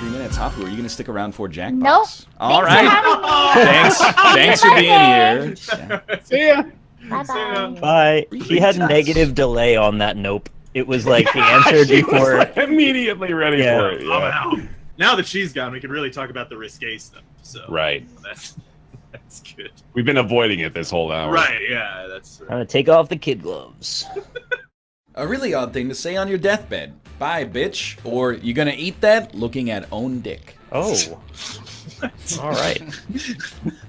3 minutes. Hafu, are you gonna stick around for Jackbox? Nope. All right. Thanks for being here. Yeah. See ya. Bye-bye. Bye. She had negative delay on that nope. It was like the answer before. Was, like, immediately ready for it. Yeah. Now that she's gone, we can really talk about the risque stuff. So right. That's good. We've been avoiding it this whole hour. Right. Yeah. That's. I'm gonna take off the kid gloves. A really odd thing to say on your deathbed. Bye, bitch. Or you gonna eat that looking at own dick. Oh. All right.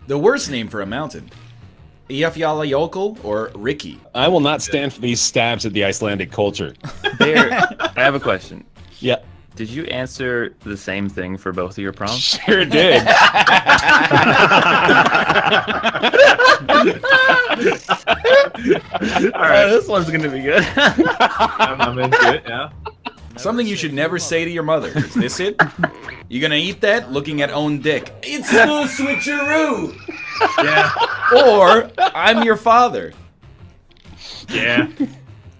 The worst name for a mountain. Eyjafjallajökull or Ricky? I will not stand for these stabs at the Icelandic culture. There, I have a question. Yeah. Did you answer the same thing for both of your prompts? Sure did. Alright, this one's gonna be good. I'm into it. Yeah. Something you should never say to your mother. Is this it? You gonna eat that looking at own dick? It's no switcheroo! Yeah. Or, I'm your father. Yeah.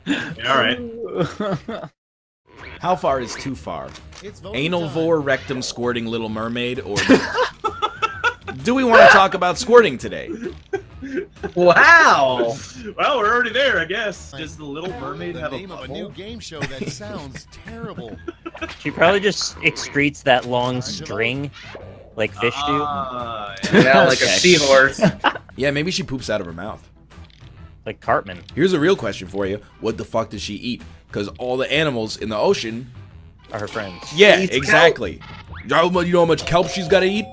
All right. How far is too far? Anal vor rectum squirting Little Mermaid, or do we want to talk about squirting today? Wow. Well, we're already there, I guess. Does the Little Mermaid have name of a new game show that sounds terrible? She probably just excretes that long string, like fish do. Yeah, like a seahorse. Yeah, maybe she poops out of her mouth. Like Cartman. Here's a real question for you. What the fuck does she eat? Because all the animals in the ocean are her friends. Yeah, exactly. You know how much kelp she's got to eat?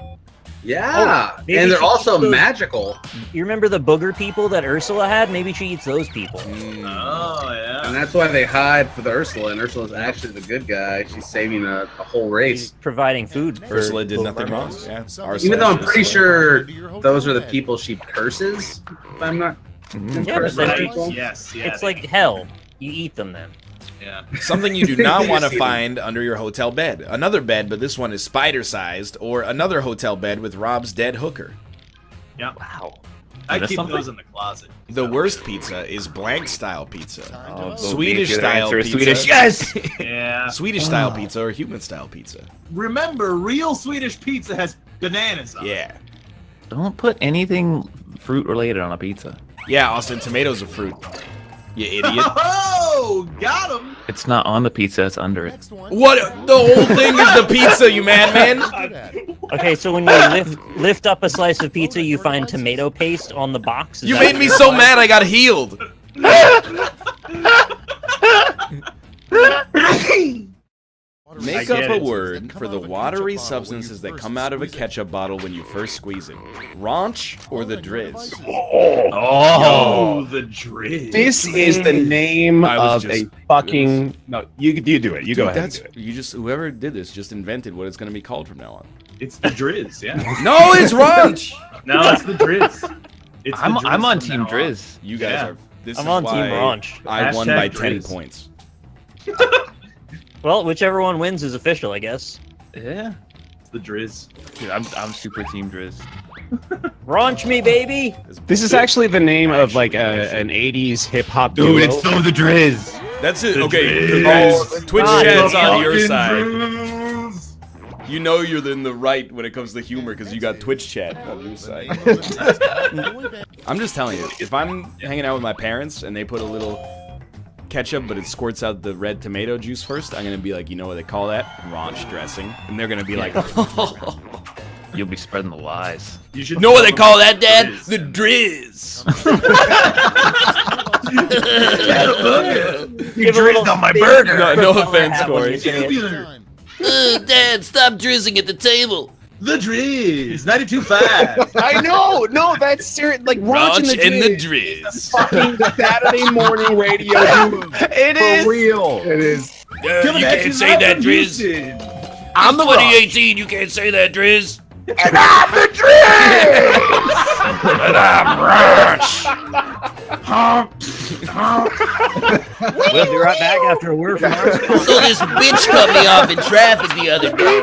Yeah, Oh, and they're also magical. You remember the booger people that Ursula had? Maybe she eats those people. Oh, yeah. And that's why they hide for the Ursula, and Ursula's actually the good guy. She's saving a whole race. She's providing food for Ursula did nothing wrong. Yeah. Even though I'm pretty sure those are the people she curses, if I'm not... Yeah, but then Yes. it's like hell. You eat them then. Yeah. Something you do not want to find under your hotel bed. Another bed, but this one is spider-sized, or another hotel bed with Rob's dead hooker. Yeah. Wow. I keep those in the closet. The worst pizza is blank-style pizza. Oh, Swedish-style pizza. Swedish, yes! Yeah. Swedish-style pizza or human-style pizza. Remember, real Swedish pizza has bananas on it. Yeah. Don't put anything fruit-related on a pizza. Yeah, Austin, tomatoes are fruit. You idiot. Oh, got him! It's not on the pizza, it's under it. What? The whole thing is the pizza, you madman! Okay, so when you lift up a slice of pizza, you find tomato paste on the box? Is You that made me so mad I got healed. Make up a word for the watery substances that come out of a ketchup bottle when you first squeeze it. Raunch or the drizz? Oh, the drizz. This is the name of a fucking... No, you do it. You go ahead and do it. You just, whoever did this just invented what it's going to be called from now on. It's the drizz, yeah. No, it's raunch! No, it's the drizz. It's I'm the on from Team now on. Drizz. You guys are... This I'm is on why Team Raunch. I won Hashtag by 10 drizz. points. Well, whichever one wins is official, I guess. Yeah. It's the drizz. Dude, I'm super Team Drizz. Raunch me, baby! This is actually the name of like an 80s hip-hop duo. Dude, it's so the Drizz! That's it. Okay, drizz. Twitch God, chat's on your Fucking side. drizz. You know you're in the right when it comes to humor because you got Twitch chat on your side. I'm just telling you, if I'm hanging out with my parents and they put a little ketchup but it squirts out the red tomato juice first, I'm gonna be like, you know what they call that? Raunch dressing. And they're gonna be like, You'll be spreading the lies. You should know what they call that, Dad? The drizz. You drizzed on my burger! No offense, Corey. Dad, stop drizzing at the table. The drizz. 92.5. I know! No, that's serious. Like, Raunch watching and the drizz. fucking Saturday morning radio duo. It is! For real. It is. You can't say that, Drizz. I'm the 2018, you can't say that, Drizz. And I'm the Drizz! And I'm Raunch. We'll be right back after a word from our sponsor. So this bitch cut me off in traffic the other day.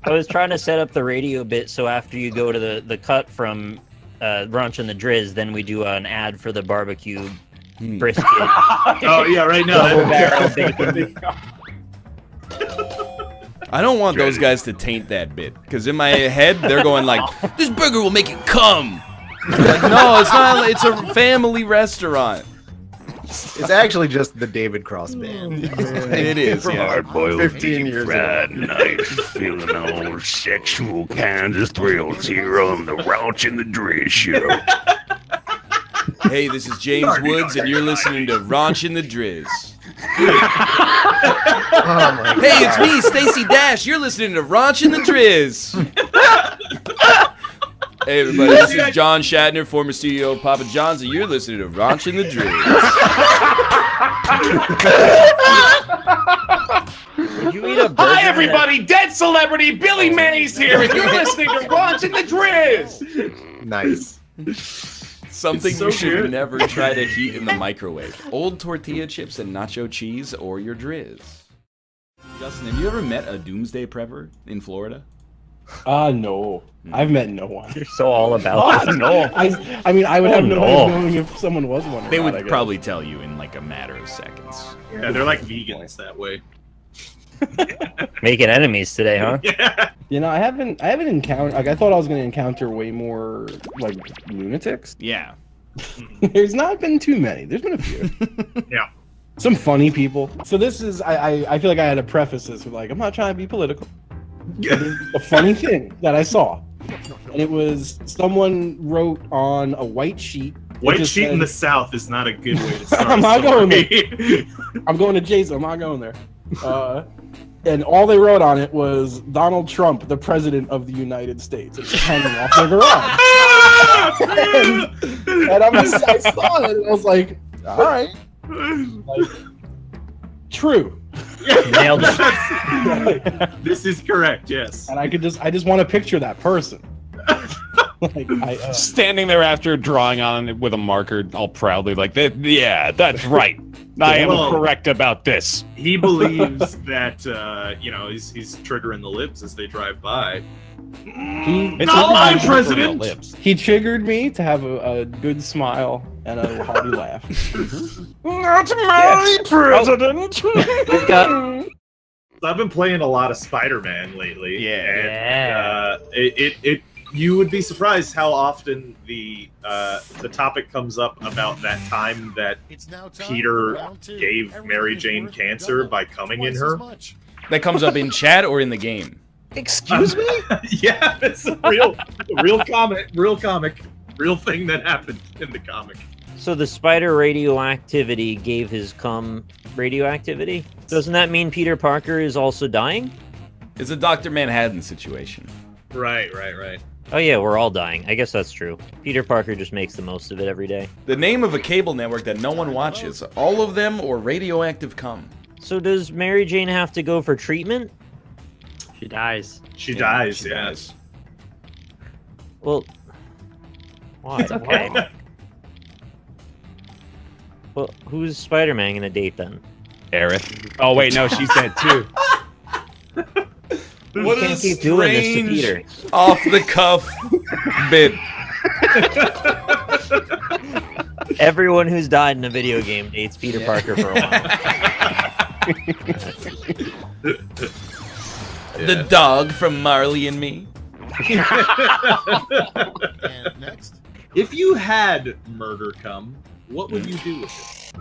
I was trying to set up the radio bit so after you go to the cut from Raunch and the Drizz, then we do an ad for the barbecue brisket, Oh yeah, right now. double barrel bacon. I don't want those guys to taint that bit, because in my head they're going like, "This burger will make you cum." Like, no, it's not. It's a family restaurant. It's actually just the David Cross band. It is. Yeah. 15 years ago. Night, feeling all sexual kind of thrills here on the Rauch and the Driz show. Hey, this is James Woods, and you're listening to Raunch in the Driz. Hey, it's me, Stacey Dash. You're listening to Raunch in the Driz. Hey, everybody, this is John Shatner, former CEO of Papa John's, and you're listening to Raunch in the Driz. Would you eat a burger? Hi, everybody! Dead celebrity Billy Mays here, and you're listening to Raunch and the Driz! Nice. Something you should never try to heat in the microwave. Old tortilla chips and nacho cheese, or your Driz. Justin, have you ever met a doomsday prepper in Florida? No. I've met no one. You're so all about this. No. I mean, I would have no way of knowing if someone was one or They not, would probably tell you in like a matter of seconds. Yeah, they're like vegans that way. Making enemies today, huh? Yeah. You know, I haven't encountered. Like, I thought I was going to encounter way more like lunatics. Yeah. There's not been too many. There's been a few. Yeah. Some funny people. So this is. I feel like I had to preface this with like, I'm not trying to be political. A funny thing that I saw, and it was someone wrote on a white sheet. White sheet in the South is not a good way to start. I'm not going there. I'm going to Jason. I'm not going there. And all they wrote on it was Donald Trump, the president of the United States. It's hanging off their garage. and I saw it, and I was like, all right. Like, true. Nailed it. This is correct, yes. And I just want to picture that person. Like, standing there after drawing on it with a marker, all proudly, like, yeah, that's right. I am correct about this. He believes that, he's triggering the libs as they drive by. It's not my president! He triggered me to have a good smile and a hearty laugh. Not my president! I've been playing a lot of Spider-Man lately. Yeah. And you would be surprised how often the topic comes up about that time that Peter gave Mary Jane cancer by coming in her. That comes up in chat or in the game? Excuse me? Yeah, it's a real comic, real thing that happened in the comic. So the spider radioactivity gave his cum radioactivity? Doesn't that mean Peter Parker is also dying? It's a Dr. Manhattan situation. Right. Oh yeah, we're all dying. I guess that's true. Peter Parker just makes the most of it every day. The name of a cable network that no one watches. All of them or radioactive cum. So does Mary Jane have to go for treatment? She dies. She dies. Well, why? Okay. Well, who's Spider-Man gonna date then? Aerith. Oh wait, no, she's dead too. What can't a keep doing this to Peter. Off the cuff bit. Everyone who's died in a video game dates Peter Parker for a while. The dog from Marley and Me. And next. If you had murder cum, what would you do with it?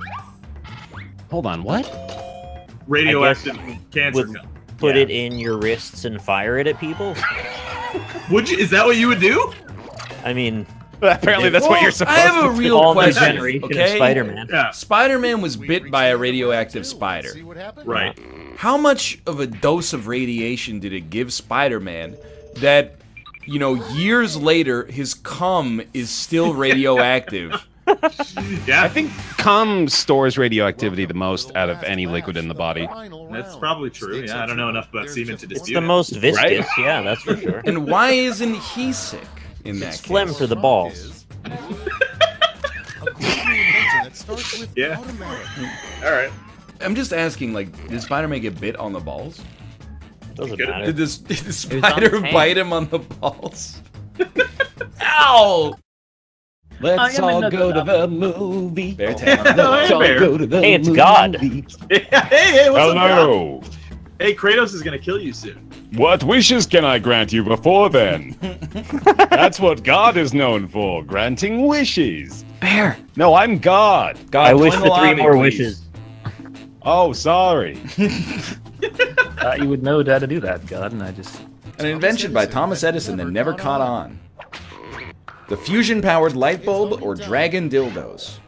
Hold on, what? Radioactive cancer cum. Put it in your wrists and fire it at people? Would you? Is that what you would do? I mean, apparently that's what you're supposed I have a to do. real all the question. generation of Okay? Spider-Man. Yeah. Spider-Man was bit by a radioactive spider. See what happened? Right. How much of a dose of radiation did it give Spider-Man that, years later, his cum is still radioactive? Yeah. I think cum stores radioactivity the most out of any liquid in the body. That's probably true. Yeah, I don't know enough about semen to It's dispute the it. most viscous, Right? yeah, that's for sure. And why isn't he sick in that It's case? phlegm for the balls. Yeah. All right. I'm just asking, did Spider-Man get bit on the balls? Doesn't Good. matter. Did the on the spider tank. bite him on the balls? Ow! Let's all go to the movie. Bear Town. Let's all Bear. go to the Hey, it's God. hey, what's up, God? Hello. Hey, Kratos is gonna kill you soon. What wishes can I grant you before then? That's what God is known for, granting wishes. Bear. No, I'm God. God, I wish join for the 3 lobby, more please. wishes. Oh, sorry. You would know how to do that, God, and I just... An invention by Thomas Edison that never caught on. The fusion-powered light bulb or dragon dildos.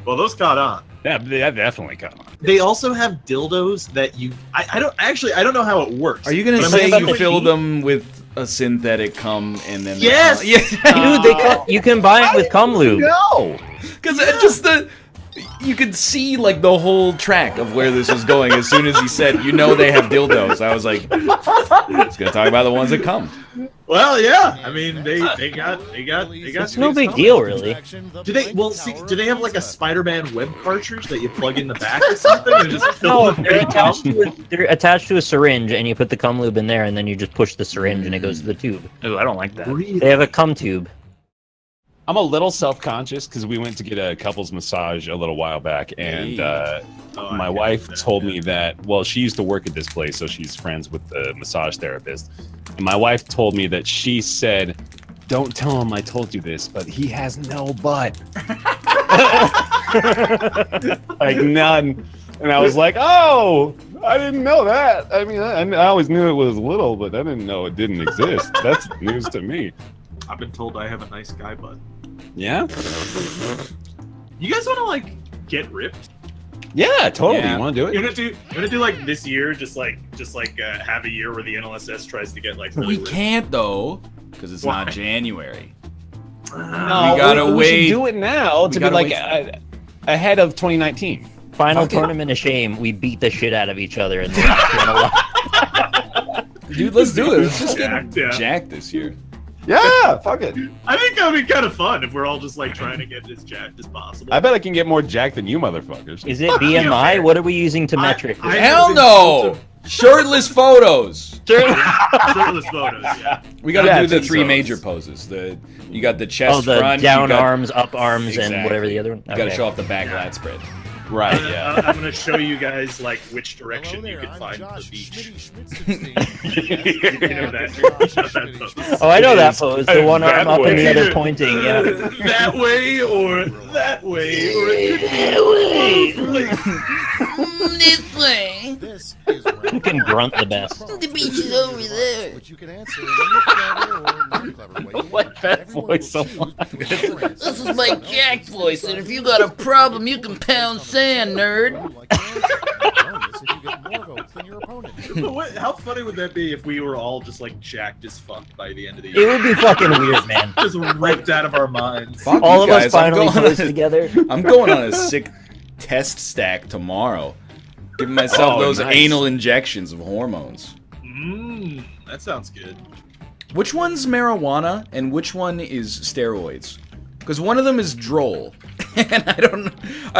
Well, those caught on. Yeah, that definitely caught on. They also have dildos that you. I don't know how it works. Are you gonna But I'm say about you to- fill them with a synthetic cum and then? Yes! Yeah. Dude, you can buy it with cum lube. No. Because just you could see like the whole track of where this was going as soon as he said, "You know they have dildos." I was like, "It's gonna talk about the ones that come." Well, yeah. I mean, they got. It's no big deal, really. Do they? Well, see, do they have like a Spider-Man web cartridge that you plug in the back or something and just fill No, them? they're attached to a syringe, and you put the cum lube in there, and then you just push the syringe, and it goes to the tube. Ooh, I don't like that. They have a cum tube. I'm a little self-conscious because we went to get a couples massage a little while back, and my wife told me that, well, she used to work at this place, so she's friends with the massage therapist. And my wife told me that she said, "Don't tell him I told you this, but he has no butt." Like none. And I was like, oh, I didn't know that. I mean, I always knew it was little, but I didn't know it didn't exist. That's news to me. I've been told I have a nice guy butt. Yeah? You guys want to like get ripped? Yeah, totally. Yeah. You want to do it? You wanna do like this year? Just like have a year where the NLSS tries to get like. Really We ripped? can't though, because it's not January. No, we gotta we wait. should do it now to be gotta like wait. ahead of 2019. Final tournament of shame. We beat the shit out of each other in the last one. Dude, let's do it. Let's just get Jacked, yeah. jacked this year. Yeah, fuck it. I think that would be kind of fun if we're all just like trying to get as jacked as possible. I bet I can get more jacked than you motherfuckers. Is it BMI? What are we using to metric? I Hell have no! Shirtless photos. shirtless photos. Yeah. We gotta Yeah, do the it's 3 so- major poses. You got the chest Oh, the front, down you got, arms, up arms, Exactly. and whatever the other one. You gotta Okay. show off the back lat spread. Right, yeah. I'm gonna show you guys like which direction you can find the beach. You know that pose. Oh, I know that pose. The one arm That up way. instead of pointing. Yeah. That way or that way, or it could be This way. This is Who can grunt the best? The beach is over there. Which you can answer in any clever or non-clever way. Like that Everyone voice will a choose lot. between four answers. This is my Jack voice, and if you got a problem, you can pound sand, nerd. You like to answer. Bonus if you get more votes than your opponent. How funny would that be if we were all just like jacked as fuck by the end of the It year? would be fucking weird, man. Just ripped out of our minds. Fuck All you of us guys, I'm finally going posed on a- together. I'm going on a sick test stack tomorrow. Giving myself Oh, those nice. anal injections of hormones. That sounds good. Which one's marijuana and which one is steroids? Because one of them is droll, and I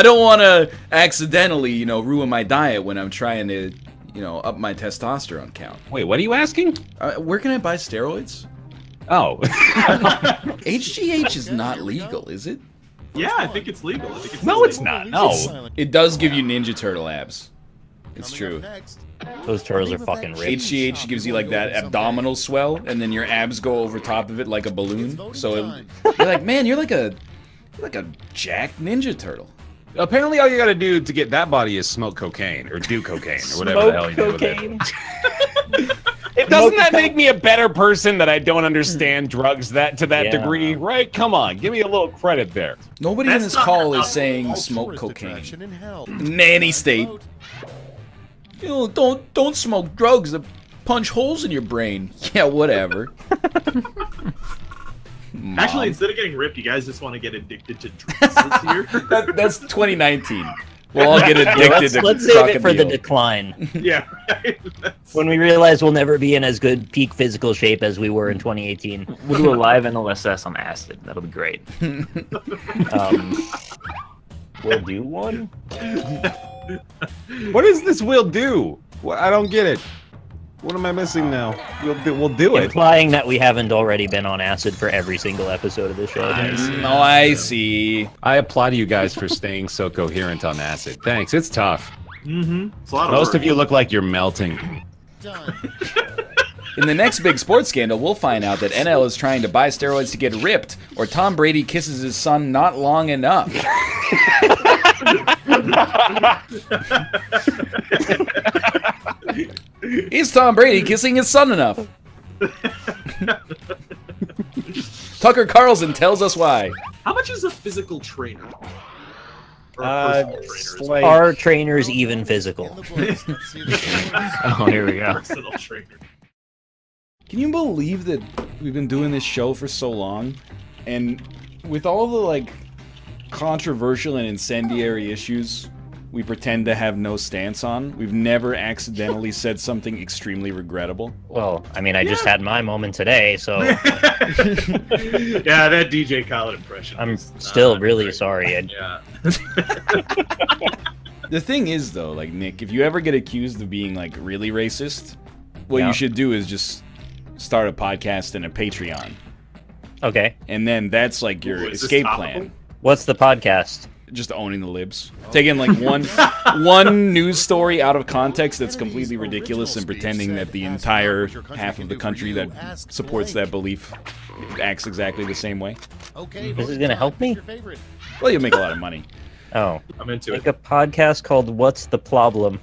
don't want to accidentally, ruin my diet when I'm trying to, up my testosterone count. Wait, what are you asking? Where can I buy steroids? Oh. HGH is not legal, is it? Yeah, I think it's legal. I think it's No, it's not. No. It does give you Ninja Turtle abs. It's true. Those turtles are fucking ripped. HGH gives you like that abdominal swell, and then your abs go over top of it like a balloon. So you're like, man, you're like a jacked Ninja Turtle. Apparently all you gotta do to get that body is smoke cocaine, or do cocaine, or whatever the hell you do with it. Doesn't that make me a better person that I don't understand drugs to that Yeah. degree? Right? Come on, give me a little credit there. Nobody in this call is saying smoke cocaine. Nanny state. Don't smoke drugs that punch holes in your brain. Yeah, whatever. Actually, instead of getting ripped, you guys just want to get addicted to drugs this year. That's 2019. We'll all get addicted to Let's save it for the crocodile. Yeah, decline. right. When we realize we'll never be in as good peak physical shape as we were in 2018. We'll do a live NLSS on acid. That'll be great. We'll do one? What does this wheel do? I don't get it. What am I missing now? We'll do it. Implying that we haven't already been on acid for every single episode of the show. No, I see. I applaud you guys for staying so coherent on acid. Thanks. It's tough. Mm-hmm. It's a lot of Most work. of you look like you're melting. In the next big sports scandal, we'll find out that NL is trying to buy steroids to get ripped, or Tom Brady kisses his son not long enough. Is Tom Brady kissing his son enough? Tucker Carlson tells us why. How much is a physical trainer? Or a personal trainer? Like, Are trainers even physical? Oh, here we go. Personal trainer. Can you believe that we've been doing this show for so long, and with all the like controversial and incendiary issues we pretend to have no stance on, we've never accidentally said something extremely regrettable? Well, I mean, I just had my moment today, so Yeah, that DJ Khaled impression. I'm still really sorry. Yeah. The thing is, though, like, Nick, if you ever get accused of being, like, really racist, what Yeah. you should do is just start a podcast and a Patreon. Okay. And then that's, like, your Ooh, is this escape topical? plan. What's the podcast? Just owning the libs. Taking, like, one news story out of context that's completely ridiculous and pretending that the entire half of the country that supports that belief acts exactly the same way. This is gonna help me? Well, you'll make a lot of money. Oh. I'm into Like it. a podcast called What's the Problem?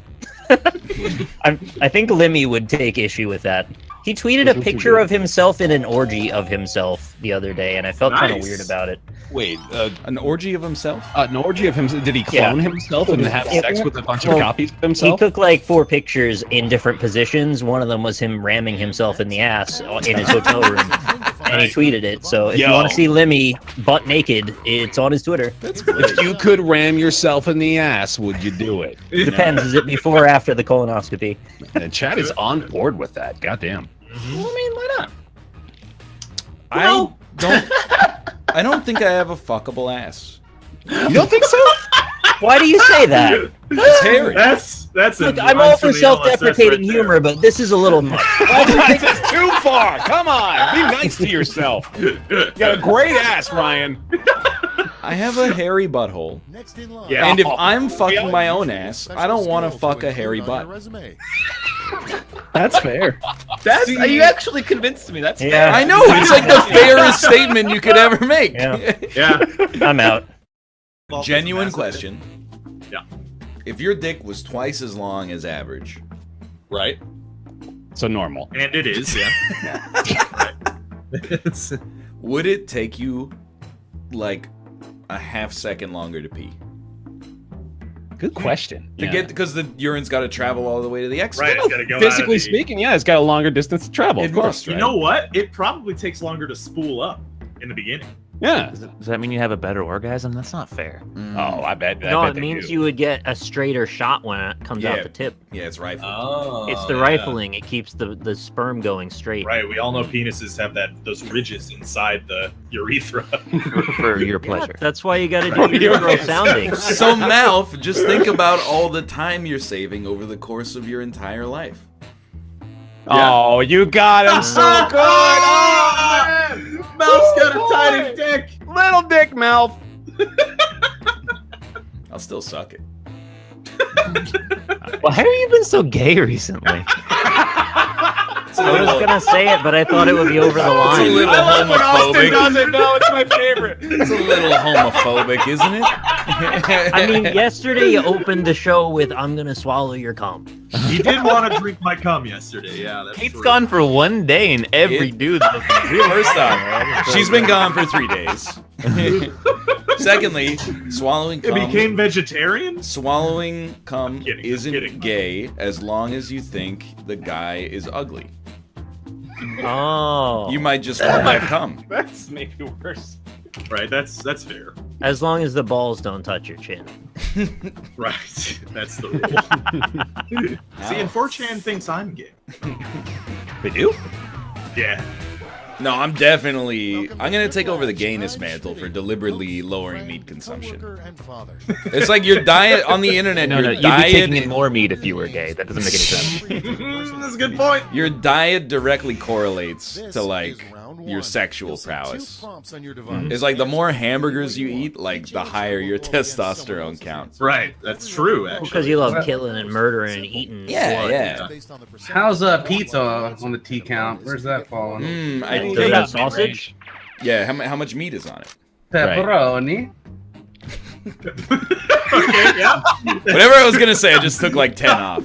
I think Limmy would take issue with that. He tweeted a picture of himself in an orgy of himself the other day, and I felt kind of Nice. weird about it. Wait, An orgy of himself? an orgy of him? Did he clone himself and have sex with a bunch of Well, copies of He himself? took like 4 pictures in different positions. One of them was him ramming himself in the ass in his hotel room, and he tweeted it. So if you Yo. want to see Limmy butt naked, it's on his Twitter. If you could ram yourself in the ass, would you do it? Depends. Is it before or after the colonoscopy? And Chad is on board with that. Goddamn. Well, I mean, why not? I don't think I have a fuckable ass. You don't think so? Why do you say that? It's hairy. That's Look, a I'm line all from for the NLSS self-deprecating right humor, but this is a little much. This is too far. Come on. Be nice to yourself. You got a great ass, Ryan. I have a hairy butthole. Next in line. Yeah. And if I'm fucking my own ass, I don't want to fuck a hairy butt. that's fair. That's you actually convinced me. That's Yeah. I know, it's like the fairest statement you could ever make. Yeah. Yeah. I'm out. Genuine question. Yeah. If your dick was twice as long as average, Right? So normal. And it is, yeah. would it take you like a half second longer to pee? Good question. To get, because the urine's got to travel all the way to the exit. Right, it's gotta go Physically out of the- speaking, yeah, it's got a longer distance to travel. It Of course. must, right? You know what? It probably takes longer to spool up in the beginning. Yeah. Does that mean you have a better orgasm? That's not fair. Oh, I bet. No, I bet it they means do. you would get a straighter shot when it comes Yeah. out the tip. Yeah, it's rifle. Oh, It's the rifling. It keeps the sperm going straight. Right, we all know penises have those ridges inside the urethra. For your pleasure. That's why you gotta do your gross sounding. So, mouth, just think about all the time you're saving over the course of your entire life. Oh, you got him so good. Oh, man. Mouth's got a tiny dick. Little dick mouth. I'll still suck it. Well, how have you been so gay recently? I was gonna say it, but I thought it would be over the It's a line. little homophobic. doesn't know it's my favorite. It's a little homophobic, isn't it? I mean, yesterday you opened the show with "I'm gonna swallow your cum." He did want to drink my cum yesterday. Yeah, that's Kate's true. gone for 1 day and every dude's looking First off, she's been gone for 3 days. Secondly, swallowing It cum. became vegetarian. Swallowing cum kidding, I'm isn't kidding. gay as long as you think the guy is ugly. Oh. You might just want that cum. That's maybe worse. Right, that's fair. As long as the balls don't touch your chin. Right, that's the rule. See, and 4chan thinks I'm gay. They do? Yeah. No, I'm gonna take over the gayness mantle for deliberately lowering meat consumption. It's like your diet on the internet. No, your you'd diet be taking in more meat if you were gay. That doesn't make any sense. That's a good point. Your diet directly correlates to like your sexual prowess. It's like the more hamburgers you eat, like the higher your testosterone count. Right, that's true. Actually, Because you love killing and murdering and eating. Yeah, blood. yeah. How's pizza on the T count? Where's that falling? I Does think. it have sausage? Yeah, how much meat is on it? Pepperoni. Okay, yeah. Whatever I was gonna say, I just took like 10 off.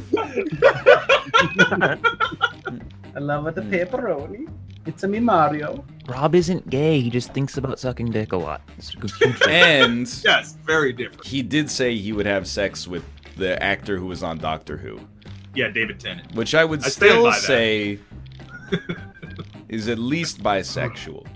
I love it, the pepperoni. It's a me Mario. Rob isn't gay. He just thinks about sucking dick a lot. And yes, very different. he did say he would have sex with the actor who was on Doctor Who. Yeah, David Tennant. Which I would stand still by that. say is at least bisexual.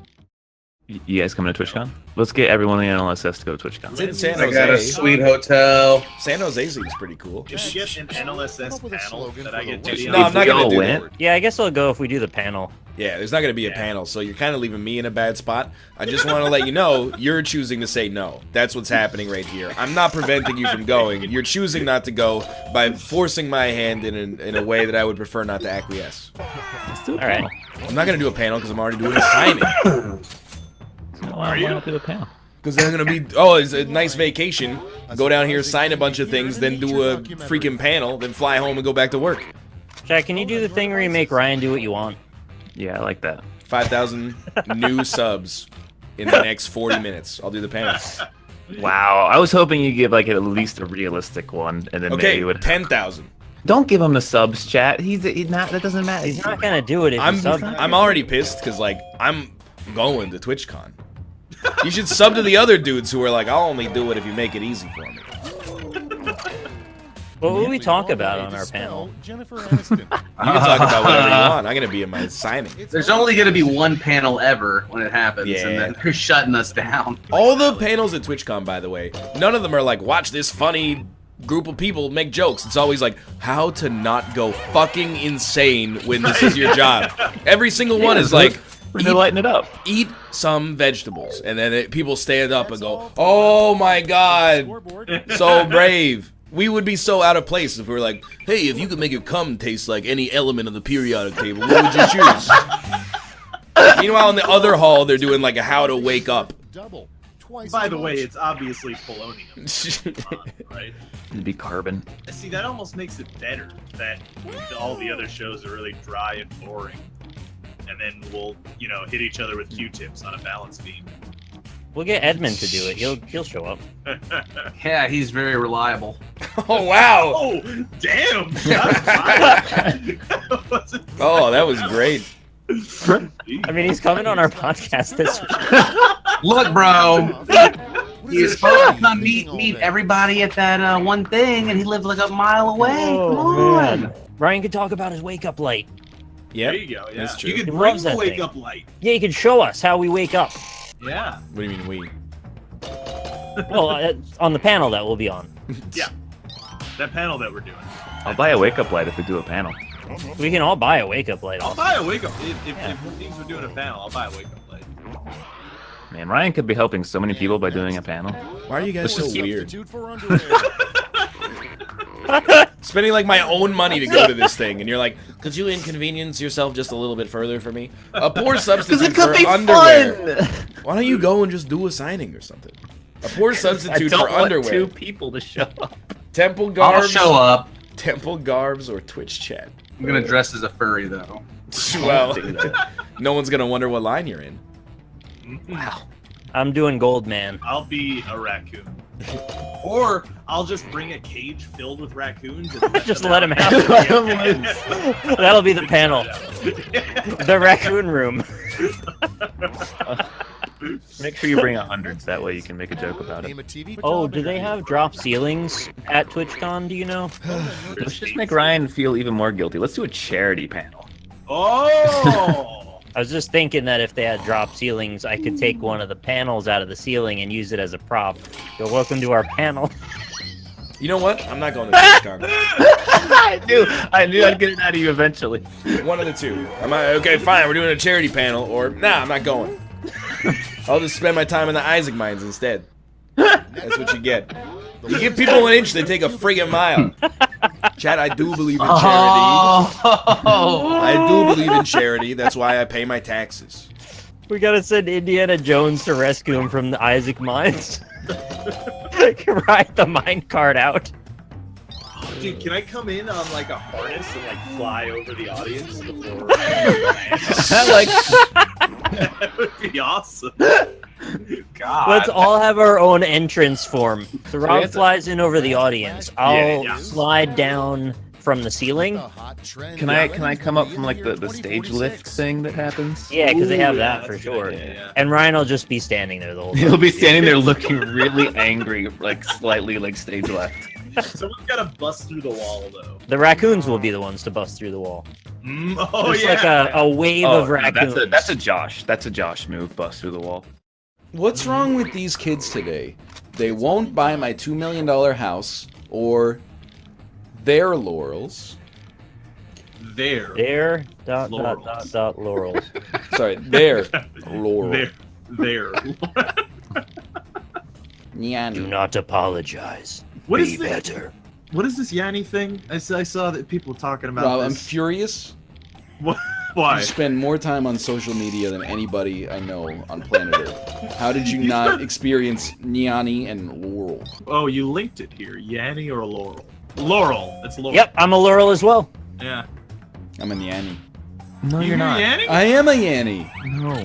You guys coming to TwitchCon? Let's get everyone in the NLSS to go to TwitchCon. It's in San I got a Jose. sweet hotel. San Jose seems pretty cool. If you get an NLSS panel that I get to be No, I'm not gonna do went? that. Yeah, I guess I'll go if we do the panel. Yeah, there's not going to be a panel, so you're kind of leaving me in a bad spot. I just want to let you know, you're choosing to say no. That's what's happening right here. I'm not preventing you from going. You're choosing not to go by forcing my hand in a way that I would prefer not to acquiesce. Let's do a All right. panel. I'm not going to do a panel because I'm already doing a signing. Why not do a panel? Because they're going to be, oh, it's a nice vacation. Go down here, sign a bunch of things, then do a freaking panel, then fly home and go back to work. Jack, can you do the thing where you make Ryan do what you want? Yeah, I like that. 5,000 new subs in the next 40 minutes. I'll do the panel. Wow, I was hoping you'd give like at least a realistic one, and then Okay, maybe would. 10,000. Don't give him the subs, chat. He's not. That doesn't matter. He's not gonna do it if you sub him. I'm already pissed because like I'm going to TwitchCon. You should sub to the other dudes who are like, I'll only do it if you make it easy for me. What will we talk about on our panel? You can talk about whatever you want. I'm gonna be in my signing. There's only going to be one panel ever when it happens, Yeah. and then they're shutting us down. All the panels at TwitchCon, by the way, none of them are like, watch this funny group of people make jokes. It's always like, how to not go fucking insane when this is your job. Every single one is like, We're lighting it up. eat some vegetables. And then people stand up and go, oh my god, so brave. We would be so out of place if we were like, hey, if you could make your cum taste like any element of the periodic table, what would you choose? Meanwhile, in the other hall, they're doing like a how to wake up. By the way, it's obviously polonium, right? It'd be carbon. See, that almost makes it better that all the other shows are really dry and boring, and then we'll, you know, hit each other with Q-tips on a balance beam. We'll get Edmund to do it. He'll show up. Yeah, he's very reliable. Oh, wow. Oh, damn! Oh, that was great. I mean, he's coming on our podcast this week. Look, bro. He's supposed to come meet everybody at that one thing, and he lived like a mile away. Come on. Ryan could talk about his wake-up light. Yeah, There you go. Yeah, that's true. you could He bring loves the that wake thing. up light. Yeah, he could show us how we wake up. Yeah. What do you mean we? Well, on the panel that we'll be on. Yeah. That panel that we're doing. I'll buy a wake up light if we do a panel. We can all buy a wake-up light. I'll Also. buy a wake up. If things were doing a panel, I'll buy a wake up light. Man, Ryan could be helping so many people by doing a panel. Why are you guys so weird? For underwear. Spending like my own money to go to this thing, and you're like, could you inconvenience yourself just a little bit further for me? A poor substitute for underwear. Why don't you go and just do a signing or something? A poor substitute for underwear. 2 people to show up. Temple I'll garbs. show up. Temple garbs or Twitch chat. I'm gonna dress as a furry though. Well, no one's gonna wonder what line you're in. Wow. I'm doing Gold Man. I'll be a raccoon. Or I'll just bring a cage filled with raccoons and Just let him have it. That'll be the panel. The raccoon room. Make sure you bring 100, that way you can make a joke about it. Oh, do they have drop ceilings at TwitchCon? Do you know? Let's just make Ryan feel even more guilty. Let's do a charity panel. Oh! I was just thinking that if they had drop ceilings, I could take one of the panels out of the ceiling and use it as a prop. So welcome to our panel. You know what? I'm not going to TwitchCon. I knew I'd get it out of you eventually. One of the two. Okay, fine. We're doing a charity panel, or nah, I'm not going. I'll just spend my time in the Isaac Mines instead. That's what you get. You give people an inch, they take a friggin' mile. Chat, I do believe in charity. I do believe in charity. That's why I pay my taxes. We gotta send Indiana Jones to rescue him from the Isaac Mines. Ride the mine cart out. Dude, can I come in on like a harness and like fly over the audience before? That would be awesome. God. Let's all have our own entrance form. So Rob flies in over the audience. I'll slide down from the ceiling. Can I come up from like the stage lift thing that happens? Yeah, because they have that for sure. And Ryan will just be standing there the whole time. He'll be standing there looking really angry, like slightly like stage left. Someone's gotta bust through the wall though. The raccoons will be the ones to bust through the wall. Oh There's yeah. like a wave of raccoons. That's a Josh move, bust through the wall. What's wrong with these kids today? They won't buy my $2 million house or their laurels. Their laurels. Sorry, their laurel. Their. Do not apologize. What is Be better. What is this Yanni thing? I saw that people were talking about Rob, this. I'm furious. What? Why? You spend more time on social media than anybody I know on planet Earth. How did you not experience Yanni and Laurel? Oh, you linked it here. Yanni or Laurel? Laurel. It's Laurel. Yep, I'm a Laurel as well. Yeah. I'm a Yanni. No, you're not. Yanni? I am a Yanni. No.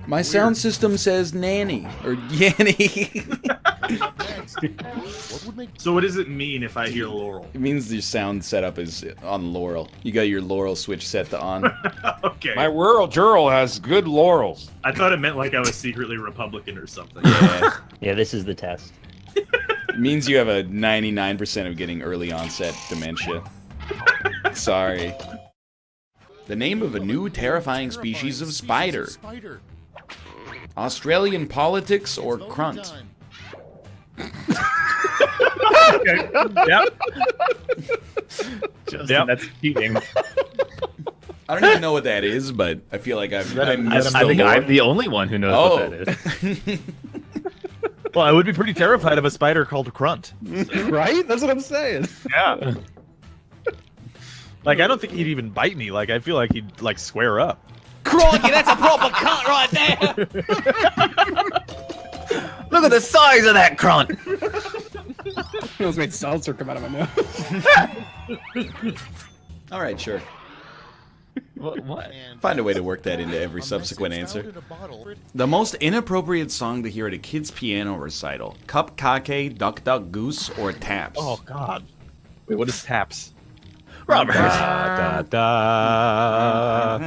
My sound system says nanny or Yanni. So what does it mean if I hear Laurel? It means your sound setup is on Laurel. You got your Laurel switch set to on. Okay. My rural Jurl has good laurels. I thought it meant like I was secretly Republican or something. Yeah. Yeah, this is the test. It means you have a 99% of getting early onset dementia. Sorry. The name of a new terrifying species of spider. Australian politics or crunt? Okay. Yep. Justin, that's cheating. I don't even know what that is, but I feel like I missed I think the lore. I'm the only one who knows what that is. Well, I would be pretty terrified of a spider called Crunt. Right? That's what I'm saying. Yeah. Like, I don't think he'd even bite me. Like, I feel like he'd, like, square up. Crikey, that's a proper cunt right there! Look at the size of that crunt! Those made seltzer come out of my mouth. Alright, sure. What? Find a way to work that into every subsequent answer. The most inappropriate song to hear at a kid's piano recital. Cup Kake, Duck Duck Goose, or Taps? Oh, God. Wait, what is Taps? Robert! Da, da,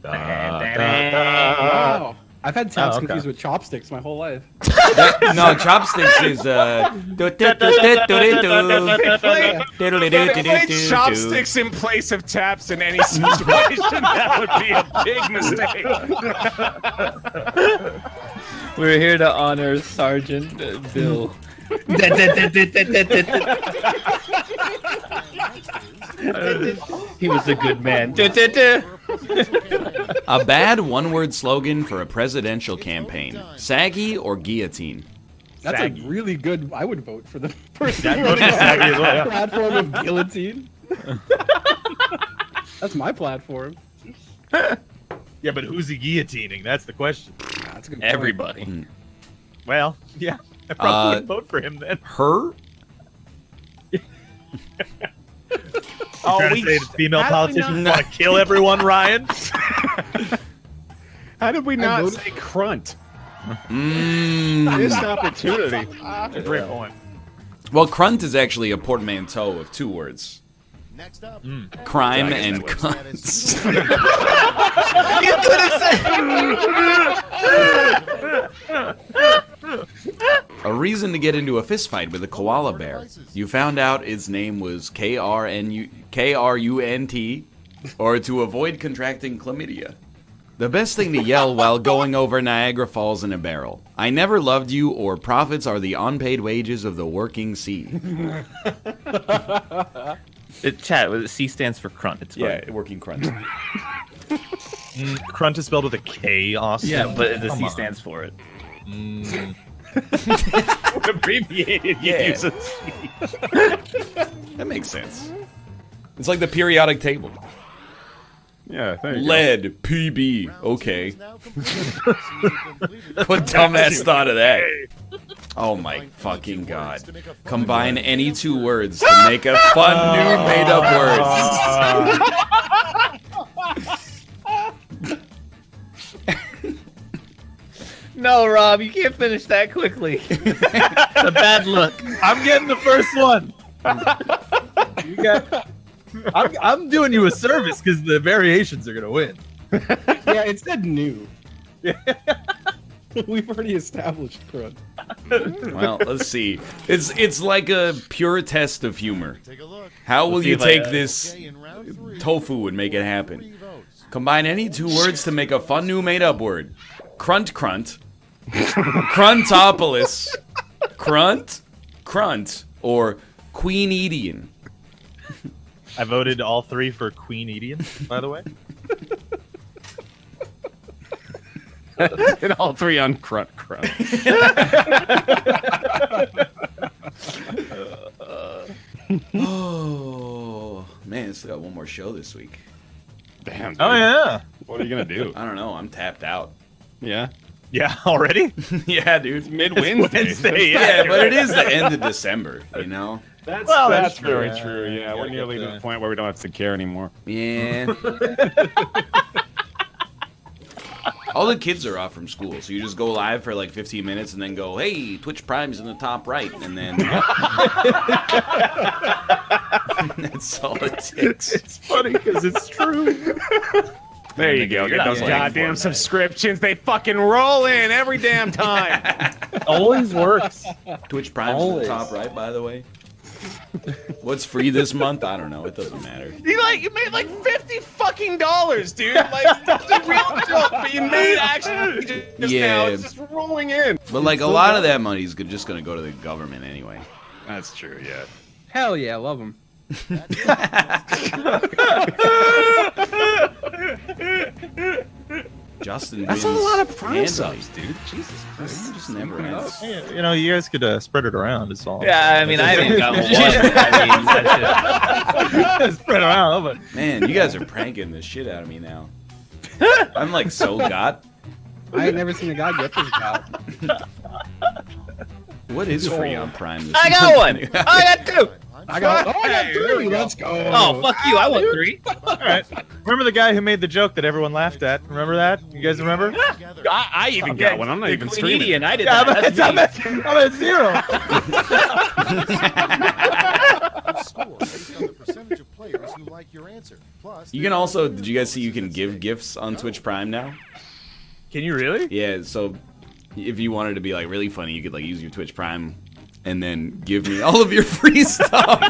Wow. I've had taps okay. confused with chopsticks my whole life. No, Chopsticks is Chopsticks in place of taps in any situation, that would be a big mistake. We're here to honor Sergeant Bill. He was a good man. A bad one-word slogan for a presidential campaign. Saggy or guillotine? That's Saggy. a really good. I would vote for the first I'd vote for Saggy as well, yeah. platform of guillotine. That's my platform. Yeah, but who's he guillotining? That's the question. That's a good point. Everybody. Well, yeah. I probably would vote for him then. Her? Oh, trying to say that female politicians want to kill everyone, Ryan? How did we not say crunt? Missed opportunity. Great point. Well, crunt is actually a portmanteau of two words. Next up, Crime and cunts. A reason to get into a fistfight with a koala bear. You found out its name was K-R-U-N-T, or to avoid contracting chlamydia. The best thing to yell while going over Niagara Falls in a barrel. I never loved you, or profits are the unpaid wages of the working sea. Chat, C stands for crunt. It's fine. Yeah, working crunt. Crunt is spelled with a K, Austin. Yeah, but the C stands for it. Abbreviated, you use a C. That makes sense. It's like the periodic table. Yeah, there you Lead, PB, okay. What dumbass thought of that? Oh my fucking god. Combine any two words to make a fun new made-up word. No, Rob, you can't finish that quickly. It's a bad look. I'm getting the first one. You got. I'm doing you a service because the variations are gonna win. Yeah, it said new. We've already established crud. Well, let's see. It's like a pure test of humor. How will you take this tofu and make it happen? Combine any two words to make a fun new made-up word. Crunt crunt. Cruntopolis. Crunt, or Queen-Edian. I voted all three for Queen Edian, by the way. And all three on crunt. Oh man, still got one more show this week. Damn. Dude. Oh yeah. What are you gonna do? I don't know. I'm tapped out. Yeah. Yeah, already? Yeah, dude. It's mid-Wednesday. Yeah, but it is the end of December, you know? That's very true. Yeah, we're nearly to the point where we don't have to care anymore. Yeah. All the kids are off from school, so you just go live for like 15 minutes and then go, hey, Twitch Prime's in the top right, and then... That's all it takes. It's funny because it's true. There you go. Get those goddamn subscriptions. They fucking roll in every damn time. Always works. Twitch Prime's in the top right, by the way. What's free this month? I don't know. It doesn't matter. You made like $50 fucking dude. Like that's a real joke, but you made actually just now. It's just rolling in. But like a lot of that money is just gonna go to the government anyway. That's true. Yeah. Hell yeah, I love them. Justin, that's a lot of prime handily. subs, dude. Jesus Christ, just never ends. You know, you guys could spread it around. It's all. Yeah, I mean, I haven't got one. I mean, spread around, but man, you guys are pranking the shit out of me now. I'm like so got. I ain't never seen a guy get this got. What is free on Prime? I got one. I got two. I got three. Let's go. Oh, fuck you. I want three. all right. Remember the guy who made the joke that everyone laughed at? Remember that? You guys remember? I even got one. I'm not even streaming. I did that. I'm at zero. You can also, did you guys see you can give gifts on Twitch Prime now? Can you really? Yeah, so if you wanted to be like really funny, you could like use your Twitch Prime and then give me all of your free stuff.